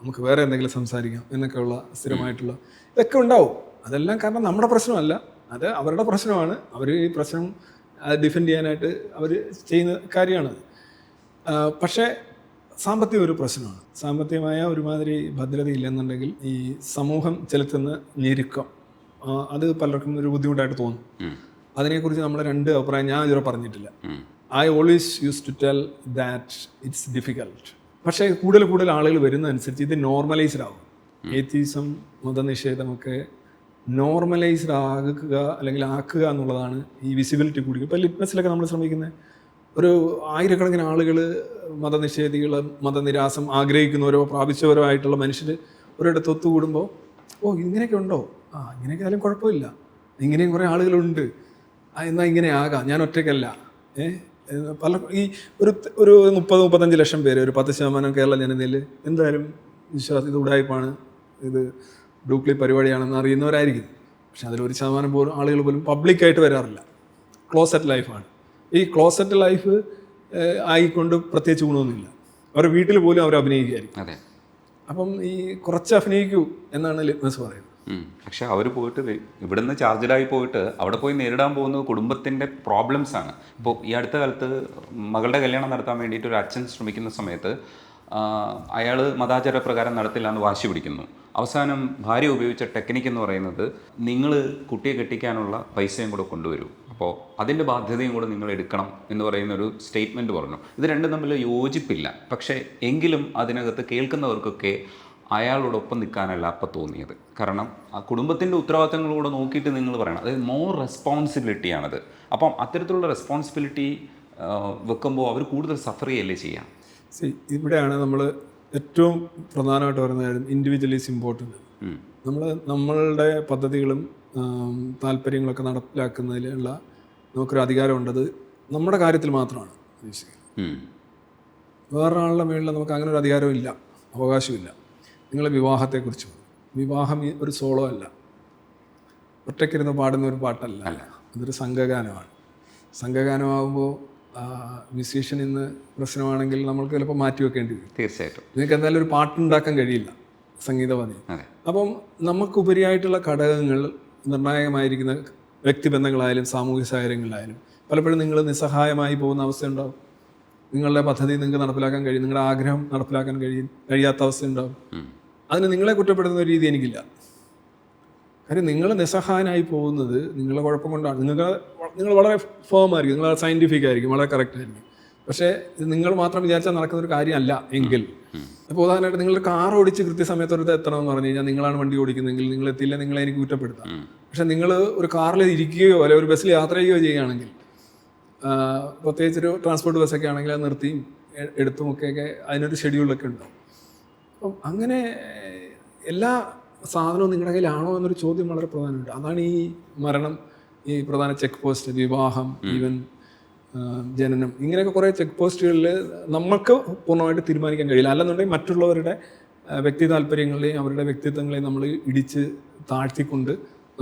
നമുക്ക് വേറെ എന്തെങ്കിലും സംസാരിക്കാം എന്നൊക്കെയുള്ള സ്ഥിരമായിട്ടുള്ള ഇതൊക്കെ ഉണ്ടാവും. അതെല്ലാം കാരണം നമ്മുടെ പ്രശ്നമല്ല, അത് അവരുടെ പ്രശ്നമാണ്. അവർ ഈ പ്രശ്നം ഡിഫെൻഡ് ചെയ്യാനായിട്ട് അവർ ചെയ്യുന്ന കാര്യമാണ്. പക്ഷേ സാമ്പത്തിക ഒരു പ്രശ്നമാണ്. സാമ്പത്തികമായ ഒരുമാതിരി ഭദ്രതയില്ലെന്നുണ്ടെങ്കിൽ ഈ സമൂഹം ചെലുത്തുന്ന ഞെരുക്കം അത് പലർക്കും ഒരു ബുദ്ധിമുട്ടായിട്ട് തോന്നും. അതിനെക്കുറിച്ച് നമ്മൾ രണ്ട് അഭിപ്രായം ഞാൻ ഇതുവരെ പറഞ്ഞിട്ടില്ല. I always use to tell that it's difficult. പക്ഷേ കൂടുതൽ ആളുകൾ വരുന്നതനുസരിച്ച് ഇത് നോർമലൈസ്ഡ് ആകും. ഏത്തീസം, മതനിഷേധമൊക്കെ നോർമലൈസ്ഡ് ആക്കുക അല്ലെങ്കിൽ ആക്കുക എന്നുള്ളതാണ് ഈ വിസിബിലിറ്റി കൂടി. ഇപ്പോൾ ലിറ്റ്മസിലൊക്കെ നമ്മൾ ശ്രമിക്കുന്നത് ഒരു ആയിരക്കണക്കിന് ആളുകൾ മതനിഷേധികൾ, മതനിരാസം ആഗ്രഹിക്കുന്നവരോ പ്രാപിച്ചവരോ ആയിട്ടുള്ള മനുഷ്യർ ഒരിടത്ത് ഒത്തുകൂടുമ്പോൾ ഇങ്ങനെയൊക്കെ ഉണ്ടോ, ഇങ്ങനെയൊക്കെ ആയാലും കുഴപ്പമില്ല, ഇങ്ങനെയും കുറേ ആളുകളുണ്ട്, എന്നാൽ ഇങ്ങനെ ആകാം, ഞാൻ ഒറ്റയ്ക്കല്ല. പല ഈ ഒരു 30-35 ലക്ഷം പേര്, ഒരു 10% കേരള ജനതയിൽ എന്തായാലും ഇത് ഉടായ്പാണ്, ഇത് ഡ്യൂപ്ലി പരിപാടിയാണെന്ന് അറിയുന്നവരായിരിക്കും. പക്ഷെ അതിലൊരു ശതമാനം പോലും ആളുകൾ പോലും പബ്ലിക്കായിട്ട് വരാറില്ല. ക്ലോസറ്റ് ലൈഫാണ്. ഈ ക്ലോസറ്റ് ലൈഫ് ആയിക്കൊണ്ട് പ്രത്യേകിച്ച് ഗുണമൊന്നുമില്ല. അവരുടെ വീട്ടിൽ പോലും അവർ അഭിനയിക്കുകയായിരിക്കും. അപ്പം ഈ കുറച്ച് അഭിനയിക്കൂ എന്നാണ് ലിറ്റ്മസ് പറയുന്നത്. പക്ഷെ അവർ പോയിട്ട് ഇവിടുന്ന് ചാർജഡായി പോയിട്ട് അവിടെ പോയി നേരിടാൻ പോകുന്നത് കുടുംബത്തിൻ്റെ പ്രോബ്ലംസ് ആണ്. ഇപ്പോൾ ഈ അടുത്ത കാലത്ത് മകളുടെ കല്യാണം നടത്താൻ വേണ്ടിയിട്ട് ഒരു അച്ഛൻ ശ്രമിക്കുന്ന സമയത്ത് അയാൾ മതാചാരപ്രകാരം നടത്തില്ല എന്ന് വാശി പിടിക്കുന്നു. അവസാനം ഭാര്യ ഉപയോഗിച്ച ടെക്നിക്ക് എന്ന് പറയുന്നത്, നിങ്ങൾ കുട്ടിയെ കെട്ടിക്കാനുള്ള പൈസയും കൂടെ കൊണ്ടുവരൂ, അപ്പോൾ അതിൻ്റെ ബാധ്യതയും കൂടെ നിങ്ങൾ എടുക്കണം എന്ന് പറയുന്നൊരു സ്റ്റേറ്റ്മെൻറ്റ് പറഞ്ഞു. ഇത് രണ്ടും തമ്മിൽ യോജിപ്പില്ല. പക്ഷേ എങ്കിലും അതിനകത്ത് കേൾക്കുന്നവർക്കൊക്കെ അയാളോടൊപ്പം നിൽക്കാനല്ല അപ്പം തോന്നിയത്. കാരണം ആ കുടുംബത്തിൻ്റെ ഉത്തരവാദിത്തങ്ങളൂടെ നോക്കിയിട്ട് നിങ്ങൾ പറയണം, അതായത് മോർ റെസ്പോൺസിബിലിറ്റിയാണത്. അപ്പം അത്തരത്തിലുള്ള റെസ്പോൺസിബിലിറ്റി വെക്കുമ്പോൾ അവർ കൂടുതൽ സഫർ ചെയ്യല്ലേ ചെയ്യാം. ഇവിടെയാണ് നമ്മൾ ഏറ്റവും പ്രധാനമായിട്ട് പറയുന്ന കാര്യം, ഇൻഡിവിജ്വൽ ഈസ് ഇമ്പോർട്ടൻറ്റ്. നമ്മളുടെ പദ്ധതികളും താല്പര്യങ്ങളൊക്കെ നടപ്പിലാക്കുന്നതിലുള്ള നമുക്കൊരു അധികാരമുണ്ടത് നമ്മുടെ കാര്യത്തിൽ മാത്രമാണ് ഉദ്ദേശിക്കുന്നത്. വേറൊരാളുടെ മേളിൽ നമുക്ക് അങ്ങനെ ഒരു അധികാരവും ഇല്ല, അവകാശമില്ല. നിങ്ങൾ വിവാഹത്തെക്കുറിച്ച് പറഞ്ഞു. വിവാഹം ഒരു സോളോ അല്ല, ഒറ്റയ്ക്കിരുന്ന് പാടുന്ന ഒരു പാട്ടല്ല, അതൊരു സംഘഗാനമാണ്. സംഘഗാനമാകുമ്പോൾ മ്യൂസീഷ്യൻ ഇന്ന് പ്രശ്നമാണെങ്കിൽ നമ്മൾക്ക് ചിലപ്പോൾ മാറ്റി വെക്കേണ്ടി വരും. തീർച്ചയായിട്ടും നിങ്ങൾക്ക് എന്തായാലും ഒരു പാട്ടുണ്ടാക്കാൻ കഴിയില്ല സംഗീതവാദി. അപ്പം നമുക്കുപരിയായിട്ടുള്ള ഘടകങ്ങൾ നിർണായകമായിരിക്കുന്ന വ്യക്തിബന്ധങ്ങളായാലും സാമൂഹിക സാഹചര്യങ്ങളിലായാലും പലപ്പോഴും നിങ്ങൾ നിസ്സഹായമായി പോകുന്ന അവസ്ഥയുണ്ടാവും. നിങ്ങളുടെ പദ്ധതി നിങ്ങൾക്ക് നടപ്പിലാക്കാൻ കഴിയും, നിങ്ങളുടെ ആഗ്രഹം നടപ്പിലാക്കാൻ കഴിയാത്ത അവസ്ഥയുണ്ടാവും. അതിന് നിങ്ങളെ കുറ്റപ്പെടുത്തുന്ന ഒരു രീതി എനിക്കില്ല. കാര്യം നിങ്ങൾ നിസ്സഹായനായി പോകുന്നത് നിങ്ങളുടെ കുഴപ്പം കൊണ്ടാണ്. നിങ്ങൾ വളരെ ഫേം ആയിരിക്കും, നിങ്ങൾ സയൻറ്റിഫിക് ആയിരിക്കും, വളരെ കറക്റ്റ് ആയിരിക്കും. പക്ഷേ ഇത് നിങ്ങൾ മാത്രം വിചാരിച്ചാൽ നടക്കുന്ന ഒരു കാര്യമല്ല എങ്കിൽ, ഇപ്പോൾ ഉദാഹരണമായിട്ട് നിങ്ങളുടെ കാർ ഓടിച്ച് കൃത്യസമയത്തൊരു എത്തണമെന്ന് പറഞ്ഞു കഴിഞ്ഞാൽ നിങ്ങളാണ് വണ്ടി ഓടിക്കുന്നതെങ്കിൽ നിങ്ങൾ എത്തില്ല, നിങ്ങളെ എനിക്ക് കുറ്റപ്പെടുത്താം. പക്ഷെ നിങ്ങൾ ഒരു കാറിൽ ഇരിക്കുകയോ അല്ലെങ്കിൽ ഒരു ബസ്സിൽ യാത്ര ചെയ്യുകയോ ചെയ്യുകയാണെങ്കിൽ, പ്രത്യേകിച്ചൊരു ട്രാൻസ്പോർട്ട് ബസ്സൊക്കെ ആണെങ്കിൽ അത് നിർത്തിയും എടുത്തുമൊക്കെയൊക്കെ അതിനൊരു ഷെഡ്യൂളൊക്കെ ഉണ്ടാവും. അപ്പം അങ്ങനെ എല്ലാ സാധനവും നിങ്ങളുടെ കയ്യിലാണോ എന്നൊരു ചോദ്യം വളരെ പ്രധാനമുണ്ട്. അതാണ് ഈ മരണം, ഈ പ്രധാന ചെക്ക് പോസ്റ്റ്, വിവാഹം, ഈവൻ ജനനം, ഇങ്ങനെയൊക്കെ കുറേ ചെക്ക് പോസ്റ്റുകളിൽ നമുക്ക് പൂർണ്ണമായിട്ട് തീരുമാനിക്കാൻ കഴിയില്ല. അല്ലെന്നുണ്ടെങ്കിൽ മറ്റുള്ളവരുടെ വ്യക്തി താല്പര്യങ്ങളെയും അവരുടെ വ്യക്തിത്വങ്ങളെയും നമ്മൾ ഇടിച്ച് താഴ്ത്തിക്കൊണ്ട്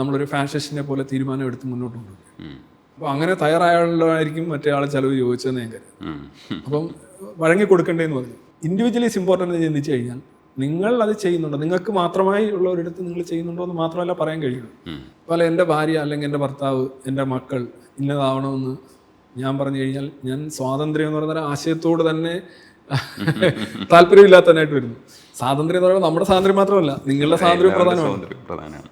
നമ്മളൊരു ഫാഷനെ പോലെ തീരുമാനം എടുത്ത് മുന്നോട്ട് കൊണ്ടുപോകും. അപ്പോൾ അങ്ങനെ തയ്യാറായുള്ളതായിരിക്കും മറ്റേ ആൾ ചിലവ് ചോദിച്ചതെന്ന് ഞാൻ കരുതും. അപ്പം വഴങ്ങി കൊടുക്കേണ്ടതെന്ന് പറഞ്ഞു. ഇൻഡിവിജ്വലീസ് ഇമ്പോർട്ടൻ്റ് എന്ന് ചിന്തിച്ചു കഴിഞ്ഞാൽ നിങ്ങൾ അത് ചെയ്യുന്നുണ്ടോ, നിങ്ങൾക്ക് മാത്രമായി ഉള്ള ഒരിടത്ത് നിങ്ങൾ ചെയ്യുന്നുണ്ടോ എന്ന് മാത്രമല്ല പറയാൻ കഴിയുള്ളൂ. അതുപോലെ എൻ്റെ ഭാര്യ അല്ലെങ്കിൽ എൻ്റെ ഭർത്താവ്, എൻ്റെ മക്കൾ ഇന്നതാവണമെന്ന് ഞാൻ പറഞ്ഞു കഴിഞ്ഞാൽ ഞാൻ സ്വാതന്ത്ര്യം എന്ന് പറയുന്ന ആശയത്തോട് തന്നെ താല്പര്യമില്ലാത്തതിനായിട്ട് വരുന്നു. സ്വാതന്ത്ര്യം എന്ന് പറയുന്നത് നമ്മുടെ സ്വാതന്ത്ര്യം മാത്രമല്ല, നിങ്ങളുടെ സ്വാതന്ത്ര്യം പ്രധാനമാണ്.